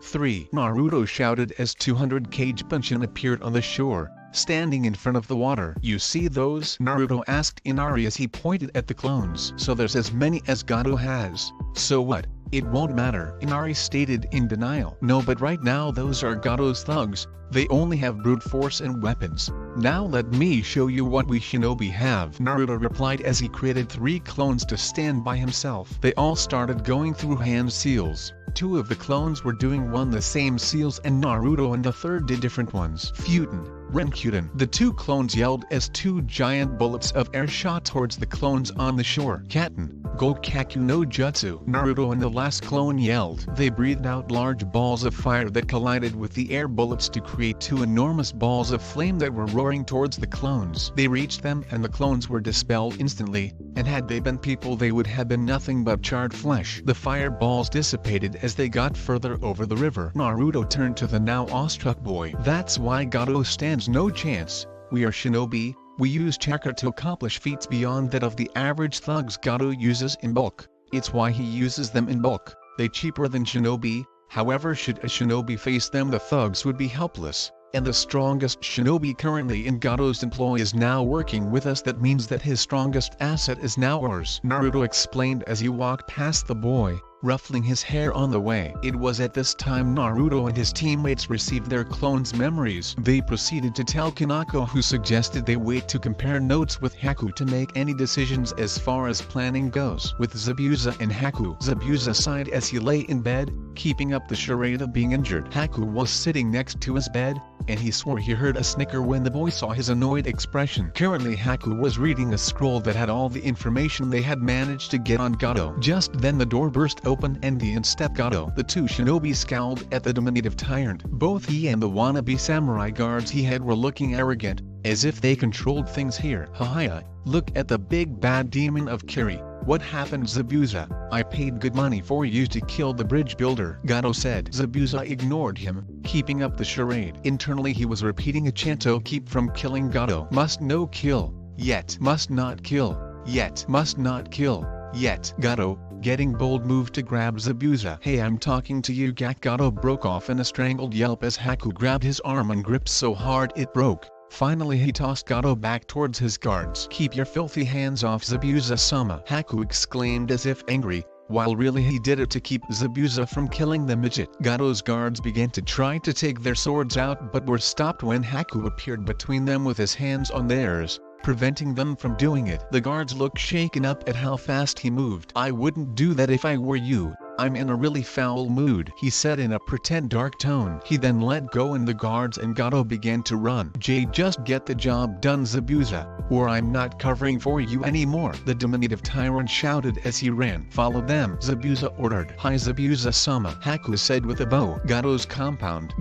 3. Naruto shouted as 200 Kage Bunshin appeared on the shore, standing in front of the water. You see those? Naruto asked Inari as he pointed at the clones. So there's as many as Gato has. So what? It won't matter, Inari stated in denial. No, but right now those are Gato's thugs. They only have brute force and weapons. Now let me show you what we shinobi have, Naruto replied as he created 3 clones to stand by himself. They all started going through hand seals. 2 of the clones were doing the same seals and Naruto and the third did different ones. Futen, Renkuden. The two clones yelled as two giant bullets of air shot towards the clones on the shore. Katen, Gokaku no Jutsu. Naruto and the last clone yelled. They breathed out large balls of fire that collided with the air bullets to create two enormous balls of flame that were roaring towards the clones. They reached them and the clones were dispelled instantly, and had they been people they would have been nothing but charred flesh. The fireballs dissipated as they got further over the river. Naruto turned to the now awestruck boy. That's why Gato stands no chance. We are shinobi, we use chakra to accomplish feats beyond that of the average thugs Gato uses in bulk. It's why he uses them in bulk. They cheaper than shinobi, however should a shinobi face them the thugs would be helpless. And the strongest shinobi currently in Gato's employ is now working with us. That means that his strongest asset is now ours, Naruto explained as he walked past the boy, ruffling his hair on the way. It was at this time Naruto and his teammates received their clones' memories. They proceeded to tell Kanako, who suggested they wait to compare notes with Haku to make any decisions as far as planning goes. With Zabuza and Haku, Zabuza sighed as he lay in bed, keeping up the charade of being injured. Haku was sitting next to his bed, and he swore he heard a snicker when the boy saw his annoyed expression. Currently Haku was reading a scroll that had all the information they had managed to get on Gato. Just then the door burst open and in stepped Gato. The two shinobi scowled at the diminutive tyrant. Both he and the wannabe samurai guards he had were looking arrogant, as if they controlled things here. Haya, look at the big bad demon of Kiri. What happened, Zabuza? I paid good money for you to kill the bridge builder, Gato said. Zabuza ignored him, keeping up the charade. Internally he was repeating a chant to keep from killing Gato. Must no kill, yet must not kill, yet must not kill, yet. Gato, getting bold, moved to grab Zabuza. Hey, I'm talking to you. Gato broke off in a strangled yelp as Haku grabbed his arm and gripped so hard it broke. Finally he tossed Gato back towards his guards. Keep your filthy hands off Zabuza-sama, Haku exclaimed as if angry, while really he did it to keep Zabuza from killing the midget. Gato's guards began to try to take their swords out but were stopped when Haku appeared between them with his hands on theirs, preventing them from doing it. The guards looked shaken up at how fast he moved. I wouldn't do that if I were you. I'm in a really foul mood, he said in a pretend dark tone. He then let go and the guards and Gato began to run. Just get the job done, Zabuza, or I'm not covering for you anymore, the diminutive tyrant shouted as he ran. Follow them, Zabuza ordered. Hi Zabuza-sama, Haku said with a bow. Gato's compound.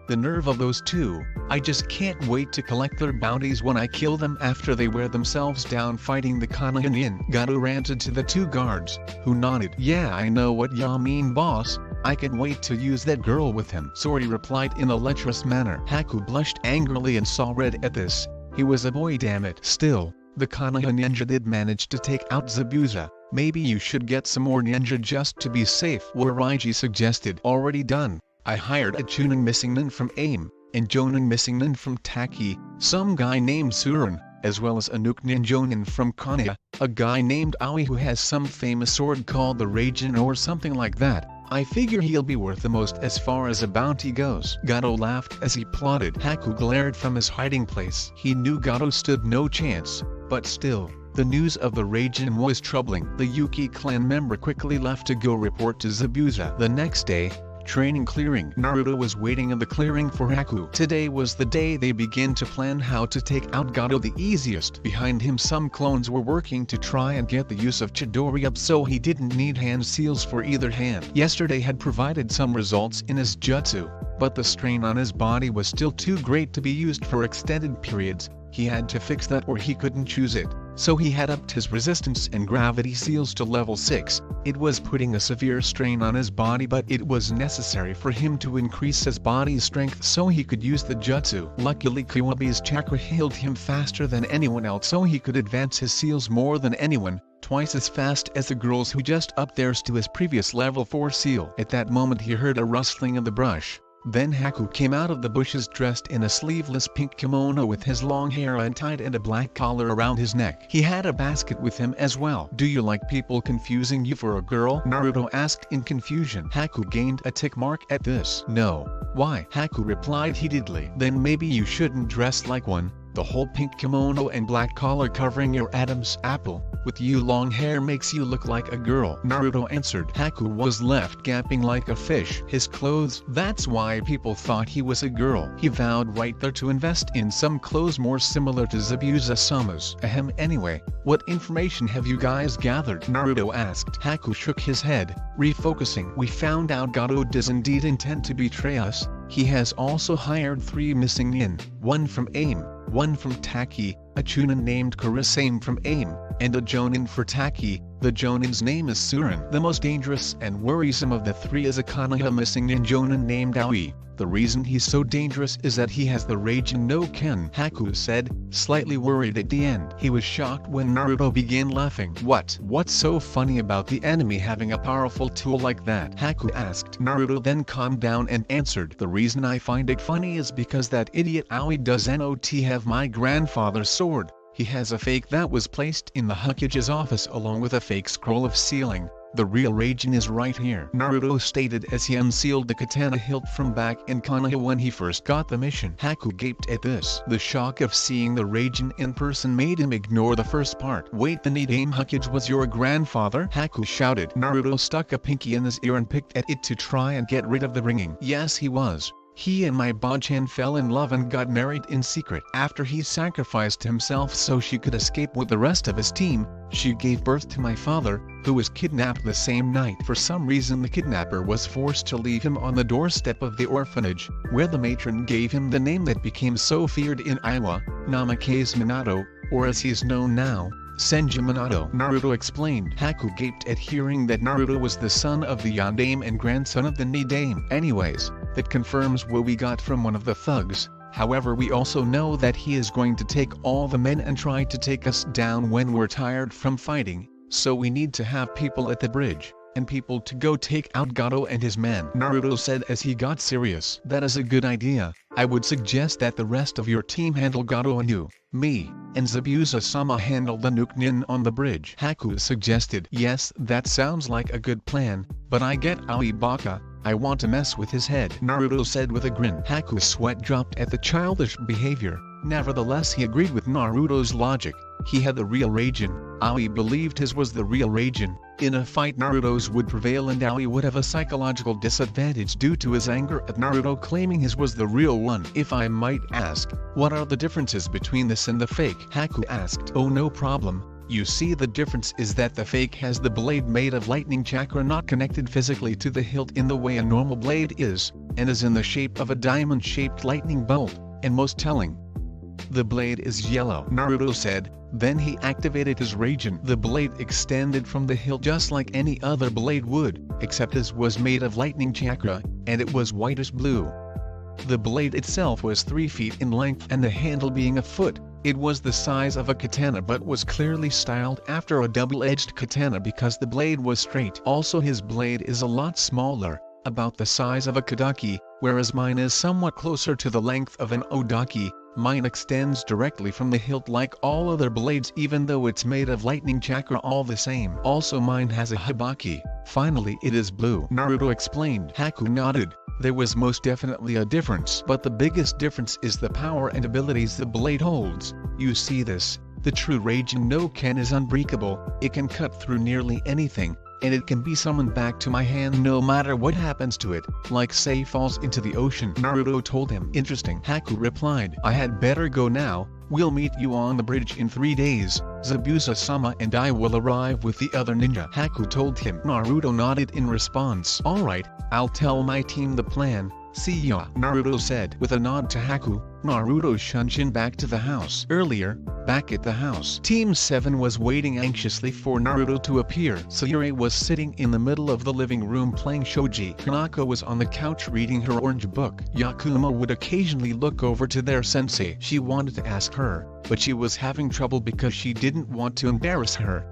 The nerve of those two. I just can't wait to collect their bounties when I kill them after they wear themselves down fighting the Konoha. Gato ranted to the two guards, who nodded. Yeah, I know what ya mean, boss. I can wait to use that girl with him, Sori replied in a lecherous manner. Haku blushed angrily and saw red at this. He was a boy, damn it. Still, the Konoha ninja did manage to take out Zabuza. Maybe you should get some more ninja just to be safe, Waraiji suggested. Already done. I hired a Chunin Missingnin from AIM, and Jonin Missingnin from Taki, some guy named Surin, as well as a Nuknin Jonin from Konoha, a guy named Aoi who has some famous sword called the Raijin or something like that. I figure he'll be worth the most as far as a bounty goes. Gato laughed as he plotted. Haku glared from his hiding place. He knew Gato stood no chance, but still, the news of the Raijin was troubling. The Yuki clan member quickly left to go report to Zabuza. The next day, training clearing. Naruto was waiting in the clearing for Haku. Today was the day they began to plan how to take out Gato the easiest. Behind him some clones were working to try and get the use of Chidori up so he didn't need hand seals for either hand. Yesterday had provided some results in his jutsu, but the strain on his body was still too great to be used for extended periods. He had to fix that or he couldn't choose it. So he had upped his resistance and gravity seals to level 6. It was putting a severe strain on his body, but it was necessary for him to increase his body's strength so he could use the jutsu. Luckily Kawabi's chakra healed him faster than anyone else so he could advance his seals more than anyone, twice as fast as the girls who just upped theirs to his previous level 4 seal. At that moment he heard a rustling of the brush. Then Haku came out of the bushes dressed in a sleeveless pink kimono with his long hair untied and a black collar around his neck. He had a basket with him as well. Do you like people confusing you for a girl? Naruto asked in confusion. Haku gained a tick mark at this. No. Why? Haku replied heatedly. Then maybe you shouldn't dress like one. The whole pink kimono and black collar covering your Adam's apple, with you long hair makes you look like a girl," Naruto answered. Haku was left gaping like a fish. His clothes, that's why people thought he was a girl. He vowed right there to invest in some clothes more similar to Zabuza-sama's. Ahem, anyway, what information have you guys gathered? Naruto asked. Haku shook his head, refocusing. We found out Gato does indeed intend to betray us. He has also hired 3 missing nin, 1 from AIM, 1 from Taki, a Chunin named Kurasame from AIM, and a Jonin for Taki. The Jonin's name is Surin. The most dangerous and worrisome of the 3 is a Konoha missing nin Jonin named Aoi. The reason he's so dangerous is that he has the Raijin no Ken, Haku said, slightly worried at the end. He was shocked when Naruto began laughing. What's so funny about the enemy having a powerful tool like that? Haku asked. Naruto then calmed down and answered. The reason I find it funny is because that idiot Aoi does not have my grandfather's sword. He has a fake that was placed in the Hokage's office along with a fake scroll of sealing. The real Raijin is right here, Naruto stated as he unsealed the katana hilt from back in Konoha when he first got the mission. Haku gaped at this. The shock of seeing the Raijin in person made him ignore the first part. Wait, the Nidaime Hokage was your grandfather? Haku shouted. Naruto stuck a pinky in his ear and picked at it to try and get rid of the ringing. Yes, he was. He and my Bachan fell in love and got married in secret. After he sacrificed himself so she could escape with the rest of his team, she gave birth to my father, who was kidnapped the same night. For some reason the kidnapper was forced to leave him on the doorstep of the orphanage, where the matron gave him the name that became so feared in Iowa, Namikaze Minato, or as he is known now, Senju Minato. Naruto explained. Haku gaped at hearing that Naruto was the son of the Yondaime and grandson of the Nidaime. Anyways, that confirms what we got from one of the thugs. However, we also know that he is going to take all the men and try to take us down when we're tired from fighting, so we need to have people at the bridge, and people to go take out Gato and his men, Naruto said as he got serious. That is a good idea. I would suggest that the rest of your team handle Gato and you, me, and Zabuza-sama handle the nuke nin on the bridge, Haku suggested. Yes, that sounds like a good plan, but I get Aoi Baka. I want to mess with his head, Naruto said with a grin. Haku's sweat dropped at the childish behavior. Nevertheless, he agreed with Naruto's logic. He had the real Raijin. Aoi believed his was the real Raijin. In a fight, Naruto's would prevail and Aoi would have a psychological disadvantage due to his anger at Naruto claiming his was the real one. If I might ask, what are the differences between this and the fake? Haku asked. Oh, no problem. You see, the difference is that the fake has the blade made of lightning chakra not connected physically to the hilt in the way a normal blade is, and is in the shape of a diamond-shaped lightning bolt, and most telling, the blade is yellow, Naruto said. Then he activated his Raijin. The blade extended from the hilt just like any other blade would, except his was made of lightning chakra, and it was whitish blue. The blade itself was 3 feet in length and the handle being a foot. It was the size of a katana but was clearly styled after a double-edged katana because the blade was straight. Also, his blade is a lot smaller, about the size of a kadaki, whereas mine is somewhat closer to the length of an odaki. Mine extends directly from the hilt like all other blades even though it's made of lightning chakra all the same. Also, mine has a hibaki. Finally, it is blue, Naruto explained. Haku nodded. There was most definitely a difference, but the biggest difference is the power and abilities the blade holds. You see this, the true Raijin no Ken is unbreakable. It can cut through nearly anything, and it can be summoned back to my hand no matter what happens to it, like say falls into the ocean, Naruto told him. Interesting, Haku replied. I had better go now. We'll meet you on the bridge in 3 days. Zabuza-sama and I will arrive with the other ninja, Haku told him. Naruto nodded in response. Alright, I'll tell my team the plan. See ya, Naruto said. With a nod to Haku, Naruto shunshin back to the house. Earlier, back at the house, Team 7 was waiting anxiously for Naruto to appear. Sayuri was sitting in the middle of the living room playing shogi. Kanako was on the couch reading her orange book. Yakuma would occasionally look over to their sensei. She wanted to ask her, but she was having trouble because she didn't want to embarrass her.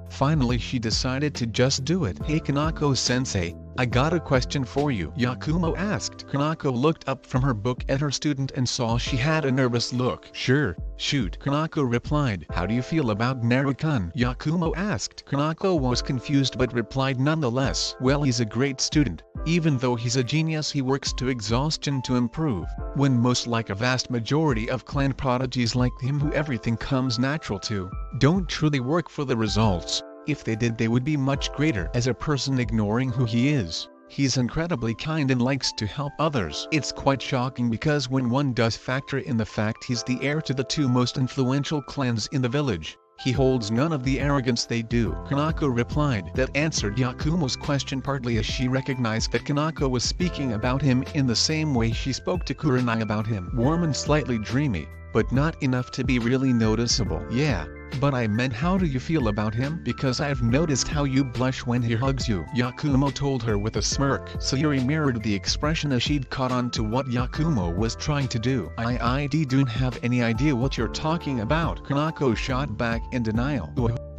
Finally, she decided to just do it. Hey Kanako-sensei, I got a question for you, Yakumo asked. Kanako looked up from her book at her student and saw she had a nervous look. Sure, shoot, Kanako replied. How do you feel about Naruto-kun? Yakumo asked. Kanako was confused but replied nonetheless. Well, he's a great student. Even though he's a genius, he works to exhaustion to improve. When most like a vast majority of clan prodigies like him who everything comes natural to, don't truly work for the results. If they did, they would be much greater. As a person ignoring who he is, he's incredibly kind and likes to help others. It's quite shocking because when one does factor in the fact he's the heir to the two most influential clans in the village, he holds none of the arrogance they do. Kanako replied. That answered Yakumo's question partly as she recognized that Kanako was speaking about him in the same way she spoke to Kurenai about him. Warm and slightly dreamy, but not enough to be really noticeable. Yeah, but I meant how do you feel about him? Because I've noticed how you blush when he hugs you, Yakumo told her with a smirk. Sayuri mirrored the expression as she'd caught on to what Yakumo was trying to do. I don't have any idea what you're talking about, Kanako shot back in denial.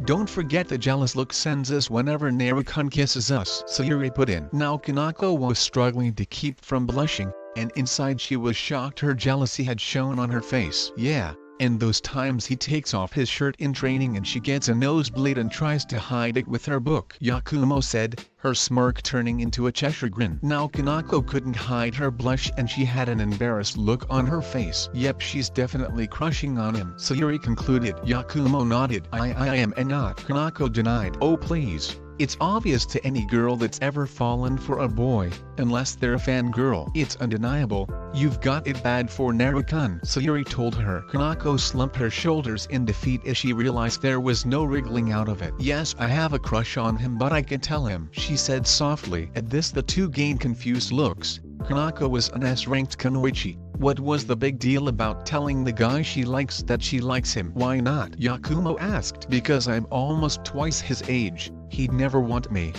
Don't forget the jealous look sends us whenever Naruto-kun kisses us, Sayuri put in. Now Kanako was struggling to keep from blushing, and inside she was shocked her jealousy had shown on her face. Yeah, and those times he takes off his shirt in training and she gets a nosebleed and tries to hide it with her book, Yakumo said, her smirk turning into a Cheshire grin. Now Kanako couldn't hide her blush and she had an embarrassed look on her face. Yep, she's definitely crushing on him, Sayuri concluded. Yakumo nodded. I am not, Kanako denied. Oh please. It's obvious to any girl that's ever fallen for a boy, unless they're a fangirl. It's undeniable, you've got it bad for Naruto-kun, Sayuri told her. Kanako slumped her shoulders in defeat as she realized there was no wriggling out of it. Yes, I have a crush on him, but I can tell him, she said softly. At this the two gained confused looks. Kanako was an S-ranked kunoichi. What was the big deal about telling the guy she likes that she likes him? Why not? Yakumo asked. Because I'm almost twice his age, he'd never want me.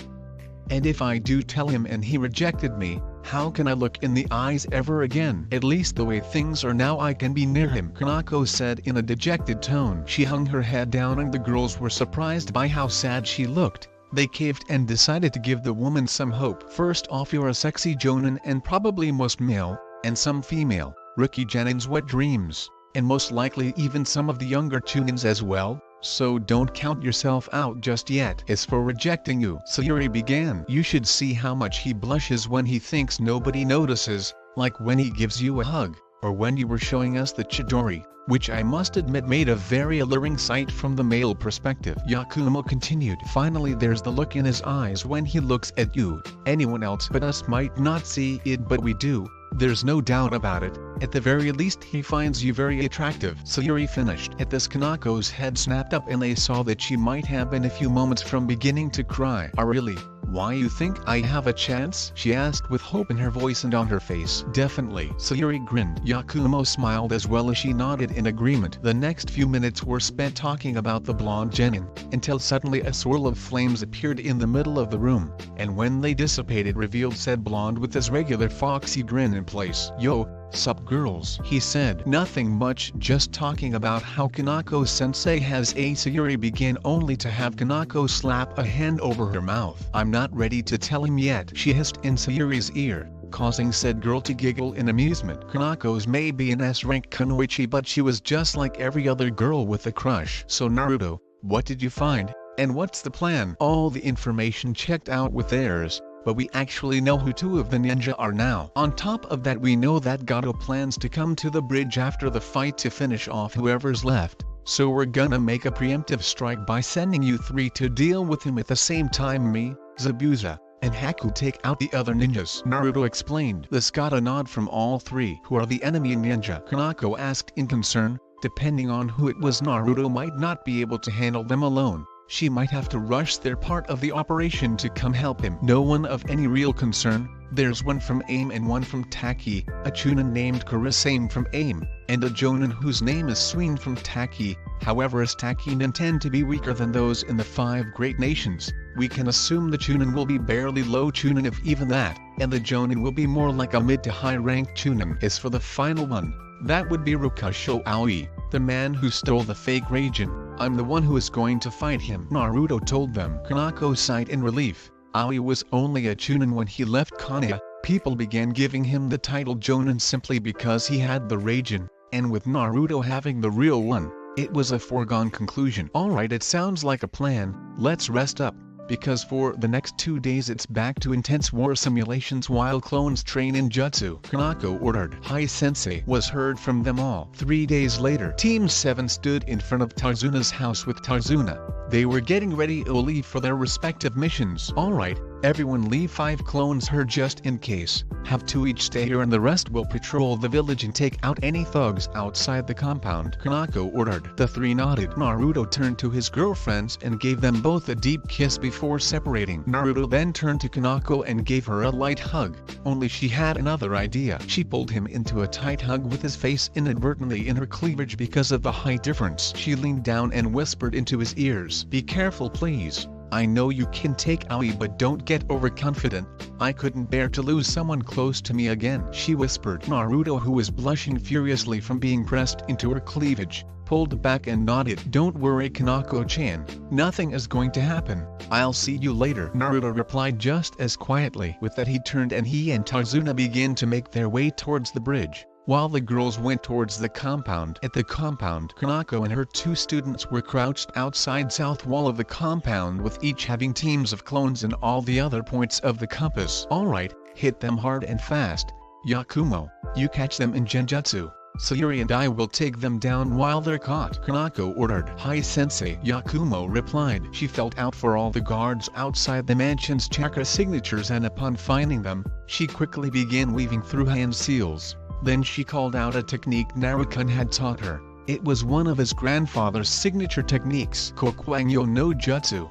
And if I do tell him and he rejected me, how can I look in the eyes ever again? At least the way things are now I can be near him, Kanako said in a dejected tone. She hung her head down and the girls were surprised by how sad she looked. They caved and decided to give the woman some hope. First off, you're a sexy jonin and probably most male, and some female, rookie genin's wet dreams, and most likely even some of the younger tunins as well, so don't count yourself out just yet. As for rejecting you, Sayuri began, you should see how much he blushes when he thinks nobody notices, like when he gives you a hug, or when you were showing us the Chidori, which I must admit made a very alluring sight from the male perspective. Yakumo continued. Finally there's the look in his eyes when he looks at you. Anyone else but us might not see it, but we do. There's no doubt about it. At the very least he finds you very attractive. Sayuri finished. At this Kanako's head snapped up and they saw that she might have been a few moments from beginning to cry. Oh really? Why you think I have a chance? She asked with hope in her voice and on her face. Definitely. Sayuri grinned. Yakumo smiled as well as she nodded in agreement. The next few minutes were spent talking about the blonde genin, until suddenly a swirl of flames appeared in the middle of the room, and when they dissipated revealed said blonde with his regular foxy grin in place. Yo, sup girls, he said. Nothing much, just talking about how Kanako-sensei has a. Sayuri began only to have Kanako slap a hand over her mouth. I'm not ready to tell him yet, she hissed in Sayuri's ear, causing said girl to giggle in amusement. Kanako's may be an S-rank kunoichi, but she was just like every other girl with a crush. So Naruto, what did you find, and what's the plan? All the information checked out with theirs, but we actually know who two of the ninja are now. On top of that we know that Gato plans to come to the bridge after the fight to finish off whoever's left, so we're gonna make a preemptive strike by sending you three to deal with him at the same time me, Zabuza, and Haku take out the other ninjas. Naruto explained. This got a nod from all three. Who are the enemy ninja? Kanako asked in concern. Depending on who it was, Naruto might not be able to handle them alone. She might have to rush their part of the operation to come help him. No one of any real concern. There's one from AIM and one from Taki, a chunin named Kurisame from AIM, and a jonin whose name is Suin from Taki. However, as Takinen tend to be weaker than those in the 5 great nations, we can assume the chunin will be barely low chunin if even that, and the jonin will be more like a mid to high ranked chunin. As for the final one, that would be Rokasho Aoi, the man who stole the fake Raijin. I'm the one who is going to fight him, Naruto told them. Kanako sighed in relief. Aoi was only a chunin when he left Konoha. People began giving him the title Jonin simply because he had the Raijin, and with Naruto having the real one, it was a foregone conclusion. Alright, it sounds like a plan. Let's rest up, because for the next 2 days it's back to intense war simulations while clones train in jutsu. Kanako ordered. Hi Sensei was heard from them all. 3 days later, Team 7 stood in front of Tarzuna's house with Tarzuna. They were getting ready to leave for their respective missions. Alright, everyone leave. 5 clones her just in case. Have 2 each stay here and the rest will patrol the village and take out any thugs outside the compound. Kanako ordered. The 3 nodded. Naruto turned to his girlfriends and gave them both a deep kiss before separating. Naruto then turned to Kanako and gave her a light hug, only she had another idea. She pulled him into a tight hug with his face inadvertently in her cleavage because of the height difference. She leaned down and whispered into his ears, "Be careful please. I know you can take Aoi but don't get overconfident. I couldn't bear to lose someone close to me again," she whispered. Naruto, who was blushing furiously from being pressed into her cleavage, pulled back and nodded. "Don't worry Kanako-chan, nothing is going to happen. I'll see you later," Naruto replied just as quietly. With that he turned and he and Tarzuna began to make their way towards the bridge, while the girls went towards the compound. At the compound, Kanako and her 2 students were crouched outside south wall of the compound with each having teams of clones in all the other points of the compass. Alright, hit them hard and fast. Yakumo, you catch them in Genjutsu. Sayuri and I will take them down while they're caught, Kanako ordered. Hi Sensei, Yakumo replied. She felt out for all the guards outside the mansion's chakra signatures and upon finding them, she quickly began weaving through hand seals. Then she called out a technique Naruto had taught her. It was one of his grandfather's signature techniques, Kokwangyo no Jutsu.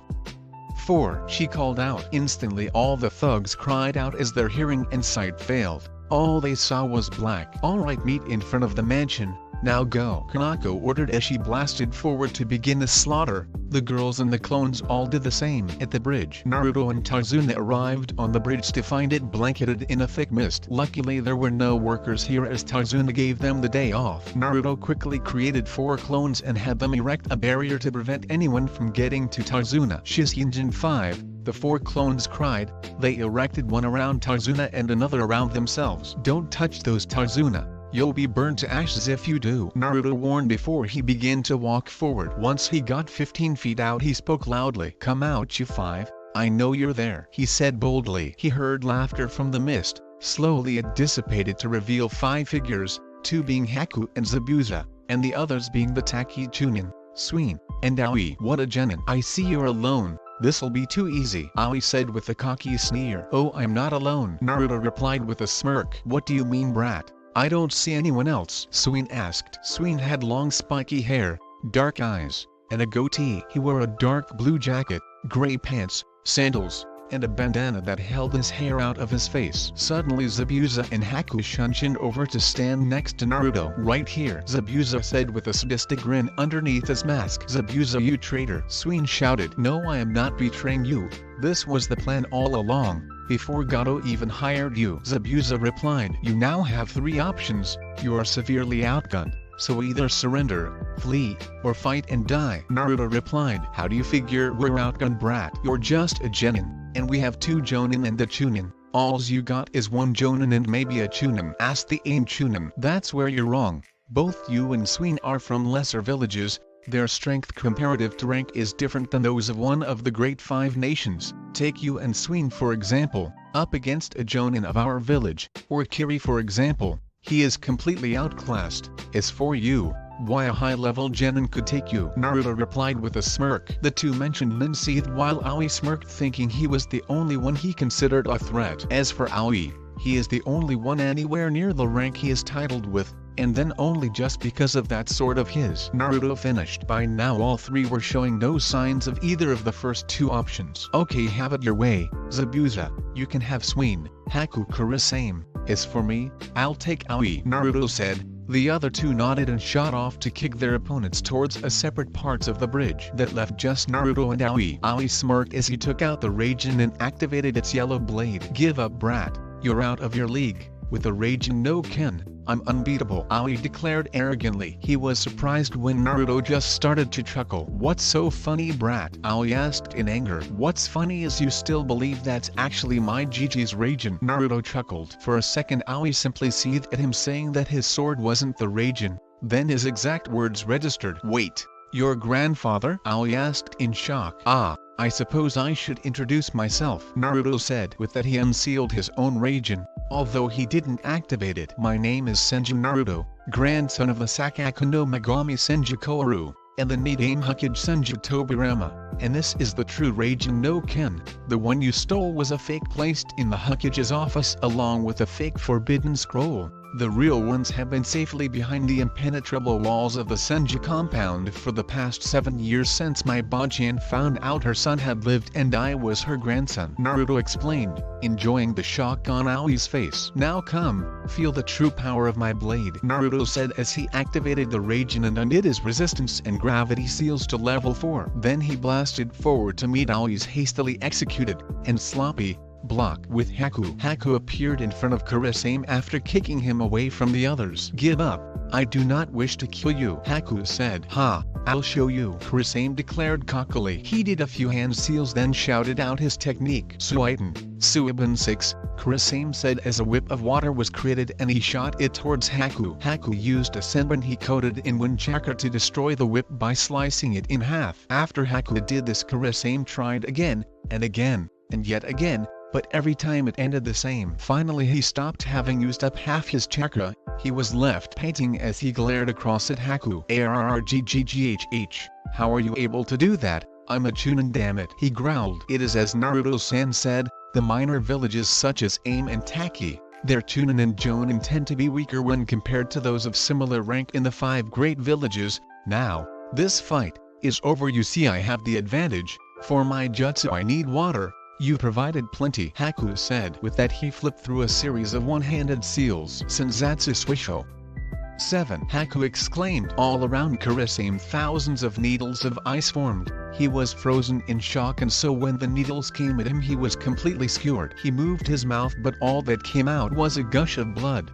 4. She called out. Instantly all the thugs cried out as their hearing and sight failed. All they saw was black. Alright, meet in front of the mansion. Now go, Kanako ordered as she blasted forward to begin the slaughter. The girls and the clones all did the same. At the bridge, Naruto and Tarzuna arrived on the bridge to find it blanketed in a thick mist. Luckily there were no workers here as Tarzuna gave them the day off. Naruto quickly created 4 clones and had them erect a barrier to prevent anyone from getting to Tarzuna. Shizunjin 5. The 4 clones cried. They erected one around Tarzuna and another around themselves. "Don't touch those Tarzuna. You'll be burned to ashes if you do," Naruto warned before he began to walk forward. Once he got 15 feet out he spoke loudly. "Come out you 5, I know you're there," he said boldly. He heard laughter from the mist. Slowly it dissipated to reveal 5 figures, 2 being Haku and Zabuza, and the others being the Taki Chunin, Suin, and Aoi. "What a genin. I see you're alone. This'll be too easy," Aoi said with a cocky sneer. "Oh, I'm not alone," Naruto replied with a smirk. "What do you mean, brat? I don't see anyone else," Suin asked. Suin had long spiky hair, dark eyes, and a goatee. He wore a dark blue jacket, gray pants, sandals, and a bandana that held his hair out of his face. Suddenly Zabuza and Haku shunched over to stand next to Naruto. "Right here," Zabuza said with a sadistic grin underneath his mask. "Zabuza, you traitor," Suin shouted. "No, I am not betraying you. This was the plan all along, before Gato even hired you," Zabuza replied. "You now have 3 options. You are severely outgunned, so either surrender, flee, or fight and die," Naruto replied. "How do you figure we're outgunned, brat? You're just a genin, and we have 2 jonin and a chunin. Alls you got is 1 jonin and maybe a chunin," asked the aim chunin. "That's where you're wrong. Both you and Suin are from lesser villages. Their strength comparative to rank is different than those of one of the great 5 nations. Take you and Suin for example, up against a jonin of our village, or Kiri for example. He is completely outclassed. As for you, why a high-level genin could take you," Naruto replied with a smirk. The 2 mentioned men seethed while Aoi smirked, thinking he was the only one he considered a threat. As for Aoi, he is the only one anywhere near the rank he is titled with, and then only just because of that sword of his. Naruto finished. By now all 3 were showing no signs of either of the first 2 options. "Okay, have it your way, Zabuza. You can have Suin, Haku, Kara same. As for me, I'll take Aoi," Naruto said. The other 2 nodded and shot off to kick their opponents towards a separate parts of the bridge that left just Naruto and Aoi. Aoi smirked as he took out the Raijin and activated its yellow blade. "Give up, brat. You're out of your league. With a raging no Ken, I'm unbeatable, Aoi declared arrogantly. He was surprised when Naruto just started to chuckle. What's so funny, brat? Aoi asked in anger. What's funny is you still believe that's actually my Gigi's raging. Naruto chuckled. For a second Aoi simply seethed at him, saying that his sword wasn't the raging. Then his exact words registered. Wait, your grandfather? Aoi asked in shock. Ah, I suppose I should introduce myself, Naruto said. With that he unsealed his own raging, although he didn't activate it. My name is Senju Naruto, grandson of the Sakaku no Megami Senju Koharu, and the Nidaime Hokage Senju Tobirama, and this is the true raging no Ken. The one you stole was a fake placed in the Hokage's office along with a fake forbidden scroll. The real ones have been safely behind the impenetrable walls of the Senju compound for the past 7 years since my Bachan found out her son had lived and I was her grandson, Naruto explained, enjoying the shock on Aoi's face. Now come, feel the true power of my blade, Naruto said as he activated the raging and undid his resistance and gravity seals to level 4. Then he blasted forward to meet Aoi's hastily executed and sloppy block with Haku. Haku appeared in front of Kurosame after kicking him away from the others. Give up, I do not wish to kill you, Haku said. Ha, I'll show you, Kurosame declared cockily. He did a few hand seals then shouted out his technique. Suiten, Suiban 6, Kurosame said as a whip of water was created and he shot it towards Haku. Haku used a senbon he coated in wind chakra to destroy the whip by slicing it in half. After Haku did this, Kurosame tried again, and again, and yet again, but every time it ended the same. Finally he stopped, having used up half his chakra. He was left panting as he glared across at Haku. Arrgghh, how are you able to do that? I'm a Chunin, damn it, he growled. It is as Naruto-san said, the minor villages such as Aim and Taki, their Chunin and Jonin tend to be weaker when compared to those of similar rank in the 5 great villages. Now, this fight is over. You see I have the advantage. For my jutsu I need water. You provided plenty, Haku said. With that he flipped through a series of one-handed seals. Senzatsu Swisho 7. Haku exclaimed. All around Kurosame thousands of needles of ice formed. He was frozen in shock, and so when the needles came at him he was completely skewered. He moved his mouth but all that came out was a gush of blood.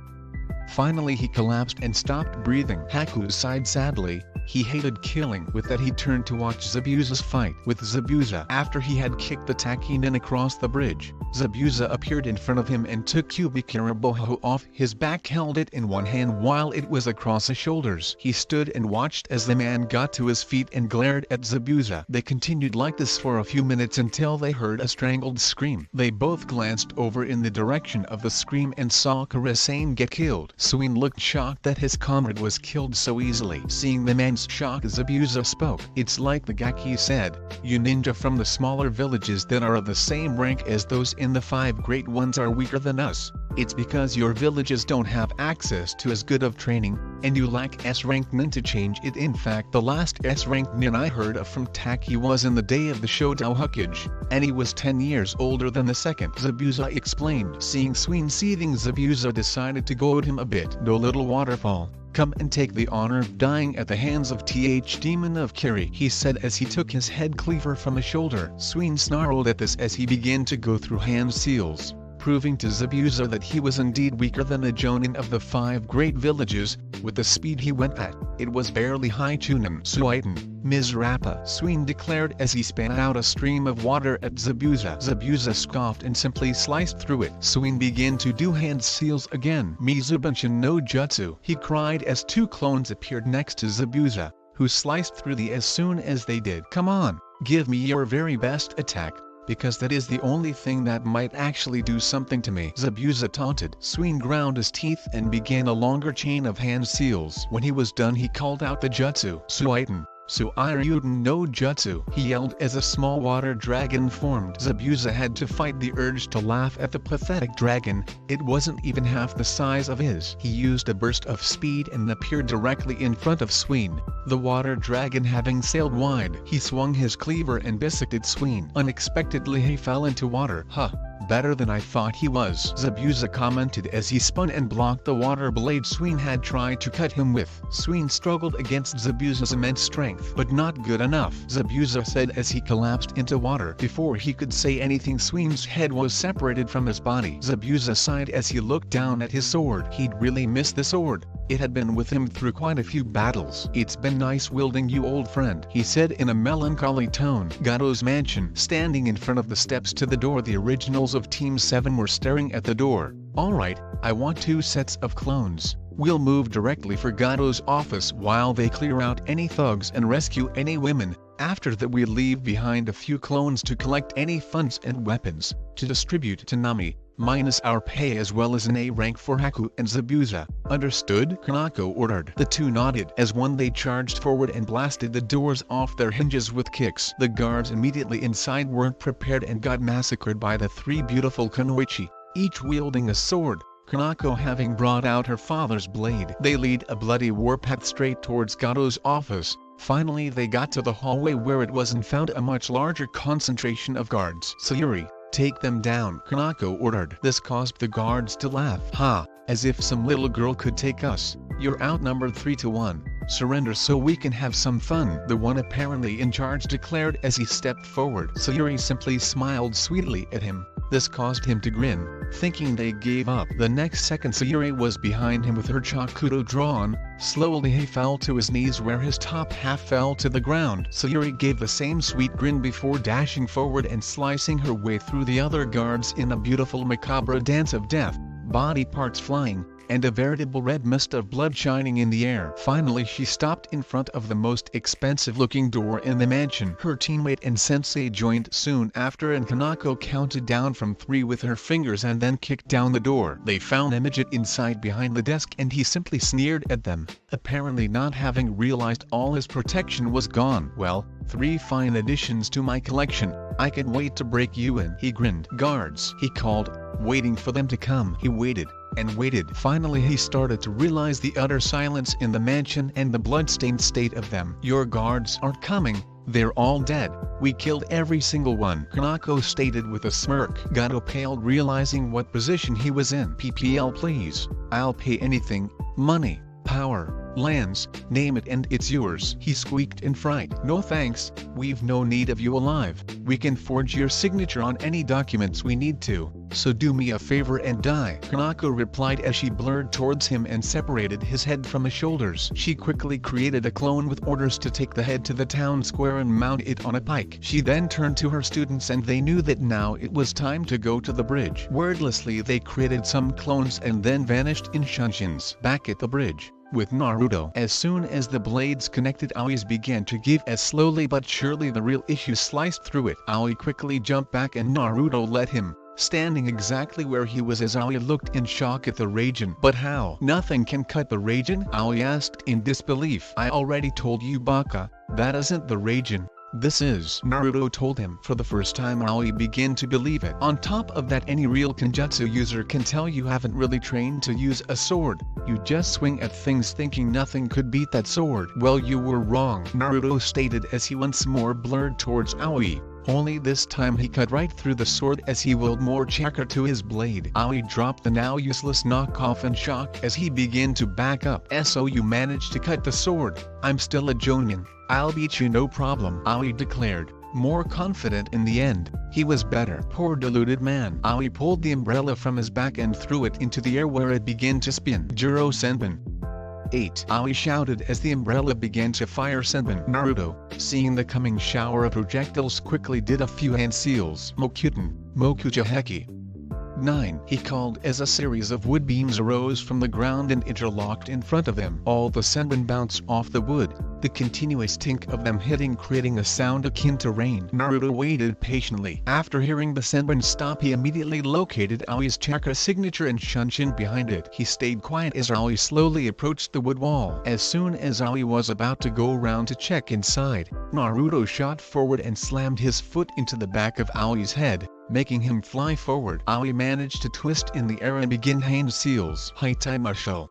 Finally he collapsed and stopped breathing. Haku sighed sadly. He hated killing. With that he turned to watch Zabuza's fight with Zabuza. After he had kicked the Takinen across the bridge, Zabuza appeared in front of him and took Kubikiraboho off his back, held it in one hand while it was across his shoulders. He stood and watched as the man got to his feet and glared at Zabuza. They continued like this for a few minutes until they heard a strangled scream. They both glanced over in the direction of the scream and saw Kurosame get killed. Suin looked shocked that his comrade was killed so easily. Seeing the man's shock, Zabuza spoke. It's like the Gaki said, you ninja from the smaller villages that are of the same rank as those in the 5 great ones are weaker than us. It's because your villages don't have access to as good of training, and you lack S-rank nin to change it. In fact, the last S-rank nin I heard of from Taki was in the day of the Shoto Hokage, and he was 10 years older than the second, Zabuza explained. Seeing Suin seething, Zabuza decided to goad him a bit. No little waterfall, come and take the honor of dying at the hands of Demon of Kiri, he said as he took his head cleaver from his shoulder. Suin snarled at this as he began to go through hand seals, proving to Zabuza that he was indeed weaker than the Jonin of the 5 great villages. With the speed he went at, it was barely high Chunin. Suiten, Mizrappa, Suin declared as he spat out a stream of water at Zabuza. Zabuza scoffed and simply sliced through it. Suin began to do hand seals again. Mizubanshin no jutsu, he cried as 2 clones appeared next to Zabuza, who sliced through the as soon as they did. Come on, give me your very best attack, because that is the only thing that might actually do something to me, Zabuza taunted. Suin ground his teeth and began a longer chain of hand seals. When he was done he called out the jutsu. Suiten, Suiryuden no jutsu, he yelled as a small water dragon formed. Zabuza had to fight the urge to laugh at the pathetic dragon. It wasn't even half the size of his. He used a burst of speed and appeared directly in front of Suin. The water dragon having sailed wide, he swung his cleaver and bisected Suin. Unexpectedly he fell into water. Huh. better than I thought he was," Zabuza commented as he spun and blocked the water blade Suin had tried to cut him with. Suin struggled against Zabuza's immense strength, but not good enough, Zabuza said as he collapsed into water. Before he could say anything, Suin's head was separated from his body. Zabuza sighed as he looked down at his sword. He'd really missed the sword. It had been with him through quite a few battles. "It's been nice wielding you, old friend," he said in a melancholy tone. Gato's mansion. Standing in front of the steps to the door, the originals of Team 7 were staring at the door. "Alright, I want 2 sets of clones. We'll move directly for Gato's office while they clear out any thugs and rescue any women. After that we leave behind a few clones to collect any funds and weapons, to distribute to Nami, minus our pay as well as an A rank for Haku and Zabuza." "Understood?" Kanako ordered. The two nodded as one they charged forward and blasted the doors off their hinges with kicks. The guards immediately inside weren't prepared and got massacred by the 3 beautiful kunoichi, each wielding a sword, Kanako having brought out her father's blade. They lead a bloody warpath straight towards Gato's office. Finally they got to the hallway where it was and found a much larger concentration of guards. "Sayuri, take them down," Kanako ordered. This caused the guards to laugh. "Ha, as if some little girl could take us. You're outnumbered 3-1. Surrender so we can have some fun," the one apparently in charge declared as he stepped forward. Sayuri simply smiled sweetly at him. This caused him to grin, thinking they gave up. The next second Sayuri was behind him with her chakudo drawn. Slowly he fell to his knees where his top half fell to the ground. Sayuri gave the same sweet grin before dashing forward and slicing her way through the other guards in a beautiful macabre dance of death, body parts flying, and a veritable red mist of blood shining in the air. Finally she stopped in front of the most expensive-looking door in the mansion. Her teammate and sensei joined soon after and Kanako counted down from 3 with her fingers and then kicked down the door. They found a midget inside behind the desk and he simply sneered at them, apparently not having realized all his protection was gone. "Well, 3 fine additions to my collection. I can't wait to break you in," he grinned. "Guards," he called, waiting for them to come. He waited and waited. Finally he started to realize the utter silence in the mansion and the blood-stained state of them. "Your guards aren't coming, they're all dead. We killed every single one," Kanako stated with a smirk. Gato paled, realizing what position he was in. "PPL please, I'll pay anything, money, power, lands, name it and it's yours," he squeaked in fright. "No thanks, we've no need of you alive. We can forge your signature on any documents we need to, so do me a favor and die," Kanako replied as she blurred towards him and separated his head from his shoulders. She quickly created a clone with orders to take the head to the town square and mount it on a pike. She then turned to her students and they knew that now it was time to go to the bridge. Wordlessly they created some clones and then vanished in shunshin. Back at the bridge, with Naruto. As soon as the blades connected, Aoi's began to give as slowly but surely the real issue sliced through it. Aoi quickly jumped back and Naruto let him, standing exactly where he was as Aoi looked in shock at the Raijin. "But how? Nothing can cut the Raijin?" Aoi asked in disbelief. "I already told you, Baka, that isn't the Raijin. This is," Naruto told him. For the first time Aoi began to believe it. On top of that, any real Kenjutsu user can tell you haven't really trained to use a sword. You just swing at things thinking nothing could beat that sword. "Well, you were wrong," Naruto stated as he once more blurred towards Aoi. Only this time he cut right through the sword as he willed more chakra to his blade. Aoi dropped the now useless knockoff in shock as he began to back up. "So you managed to cut the sword. I'm still a Jonin. I'll beat you no problem," Aoi declared, more confident in the end. He was better. Poor deluded man. Aoi pulled the umbrella from his back and threw it into the air where it began to spin. "Juro Senbon." 8. Aoi shouted as the umbrella began to fire Senbon. Naruto, seeing the coming shower of projectiles, quickly did a few hand seals. "Mokuten, Mokuja Heki." 9. He called as a series of wood beams arose from the ground and interlocked in front of him. All the senbon bounced off the wood, the continuous tink of them hitting creating a sound akin to rain. Naruto waited patiently. After hearing the senbon stop, he immediately located Aoi's chakra signature and shunshin behind it. He stayed quiet as Aoi slowly approached the wood wall. As soon as Aoi was about to go around to check inside, Naruto shot forward and slammed his foot into the back of Aoi's head, making him fly forward. Aoi managed to twist in the air and begin hand seals. "Haitaimasho."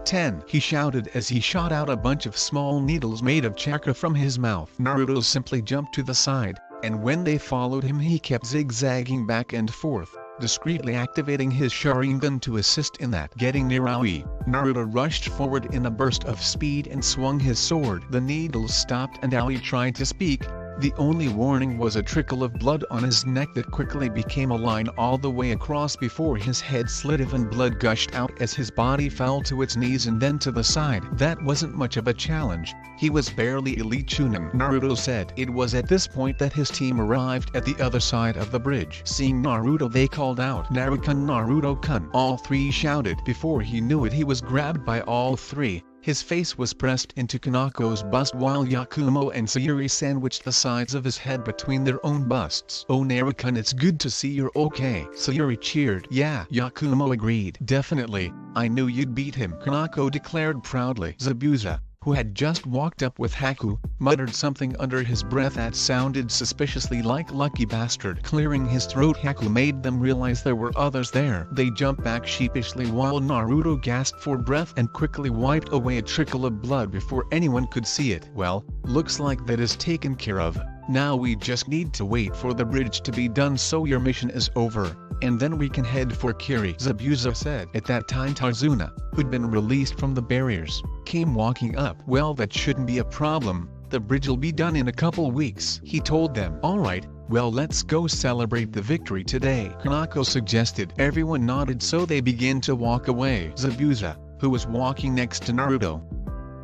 10. He shouted as he shot out a bunch of small needles made of chakra from his mouth. Naruto simply jumped to the side, and when they followed him he kept zigzagging back and forth, discreetly activating his Sharingan to assist in that. Getting near Aoi, Naruto rushed forward in a burst of speed and swung his sword. The needles stopped and Aoi tried to speak. The only warning was a trickle of blood on his neck that quickly became a line all the way across before his head slit and blood gushed out as his body fell to its knees and then to the side. That wasn't much of a challenge. He was barely elite Chunin, Naruto said. It was at this point that his team arrived at the other side of the bridge. Seeing Naruto, they called out, "Naruto-kun, Naruto-kun!" All three shouted. Before he knew it, he was grabbed by all three. His face was pressed into Kanako's bust while Yakumo and Sayuri sandwiched the sides of his head between their own busts. "Oh Naruto-kun, it's good to see you're okay." Sayuri cheered. "Yeah," Yakumo agreed. "Definitely, I knew you'd beat him," Kanako declared proudly. Zabuza, who had just walked up with Haku, muttered something under his breath that sounded suspiciously like "lucky bastard." Clearing his throat, Haku made them realize there were others there. They jumped back sheepishly while Naruto gasped for breath and quickly wiped away a trickle of blood before anyone could see it. "Well, looks like that is taken care of. Now we just need to wait for the bridge to be done so your mission is over, and then we can head for Kiri," Zabuza said. At that time Tarzuna, who'd been released from the barriers, came walking up. "Well, that shouldn't be a problem, the bridge'll be done in a couple weeks," he told them. "Alright, well let's go celebrate the victory today," Kanako suggested. Everyone nodded so they began to walk away. Zabuza, who was walking next to Naruto,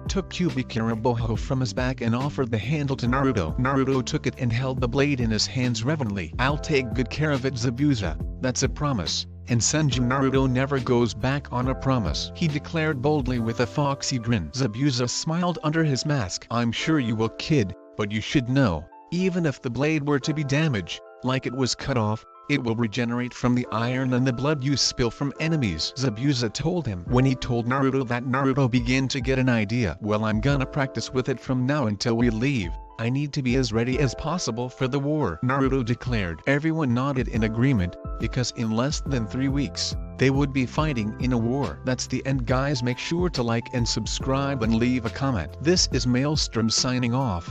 took Kubikiraboho from his back and offered the handle to Naruto. Naruto took it and held the blade in his hands reverently. "I'll take good care of it, Zabuza, that's a promise, and Senju Naruto never goes back on a promise," he declared boldly with a foxy grin. Zabuza smiled under his mask. "I'm sure you will, kid, but you should know, even if the blade were to be damaged, like it was cut off, it will regenerate from the iron and the blood you spill from enemies," Zabuza told him. When he told Naruto that, Naruto began to get an idea. "Well, I'm gonna practice with it from now until we leave. I need to be as ready as possible for the war," Naruto declared. Everyone nodded in agreement, because in less than 3 weeks, they would be fighting in a war. That's the end, guys. Make sure to like and subscribe and leave a comment. This is Maelstrom signing off.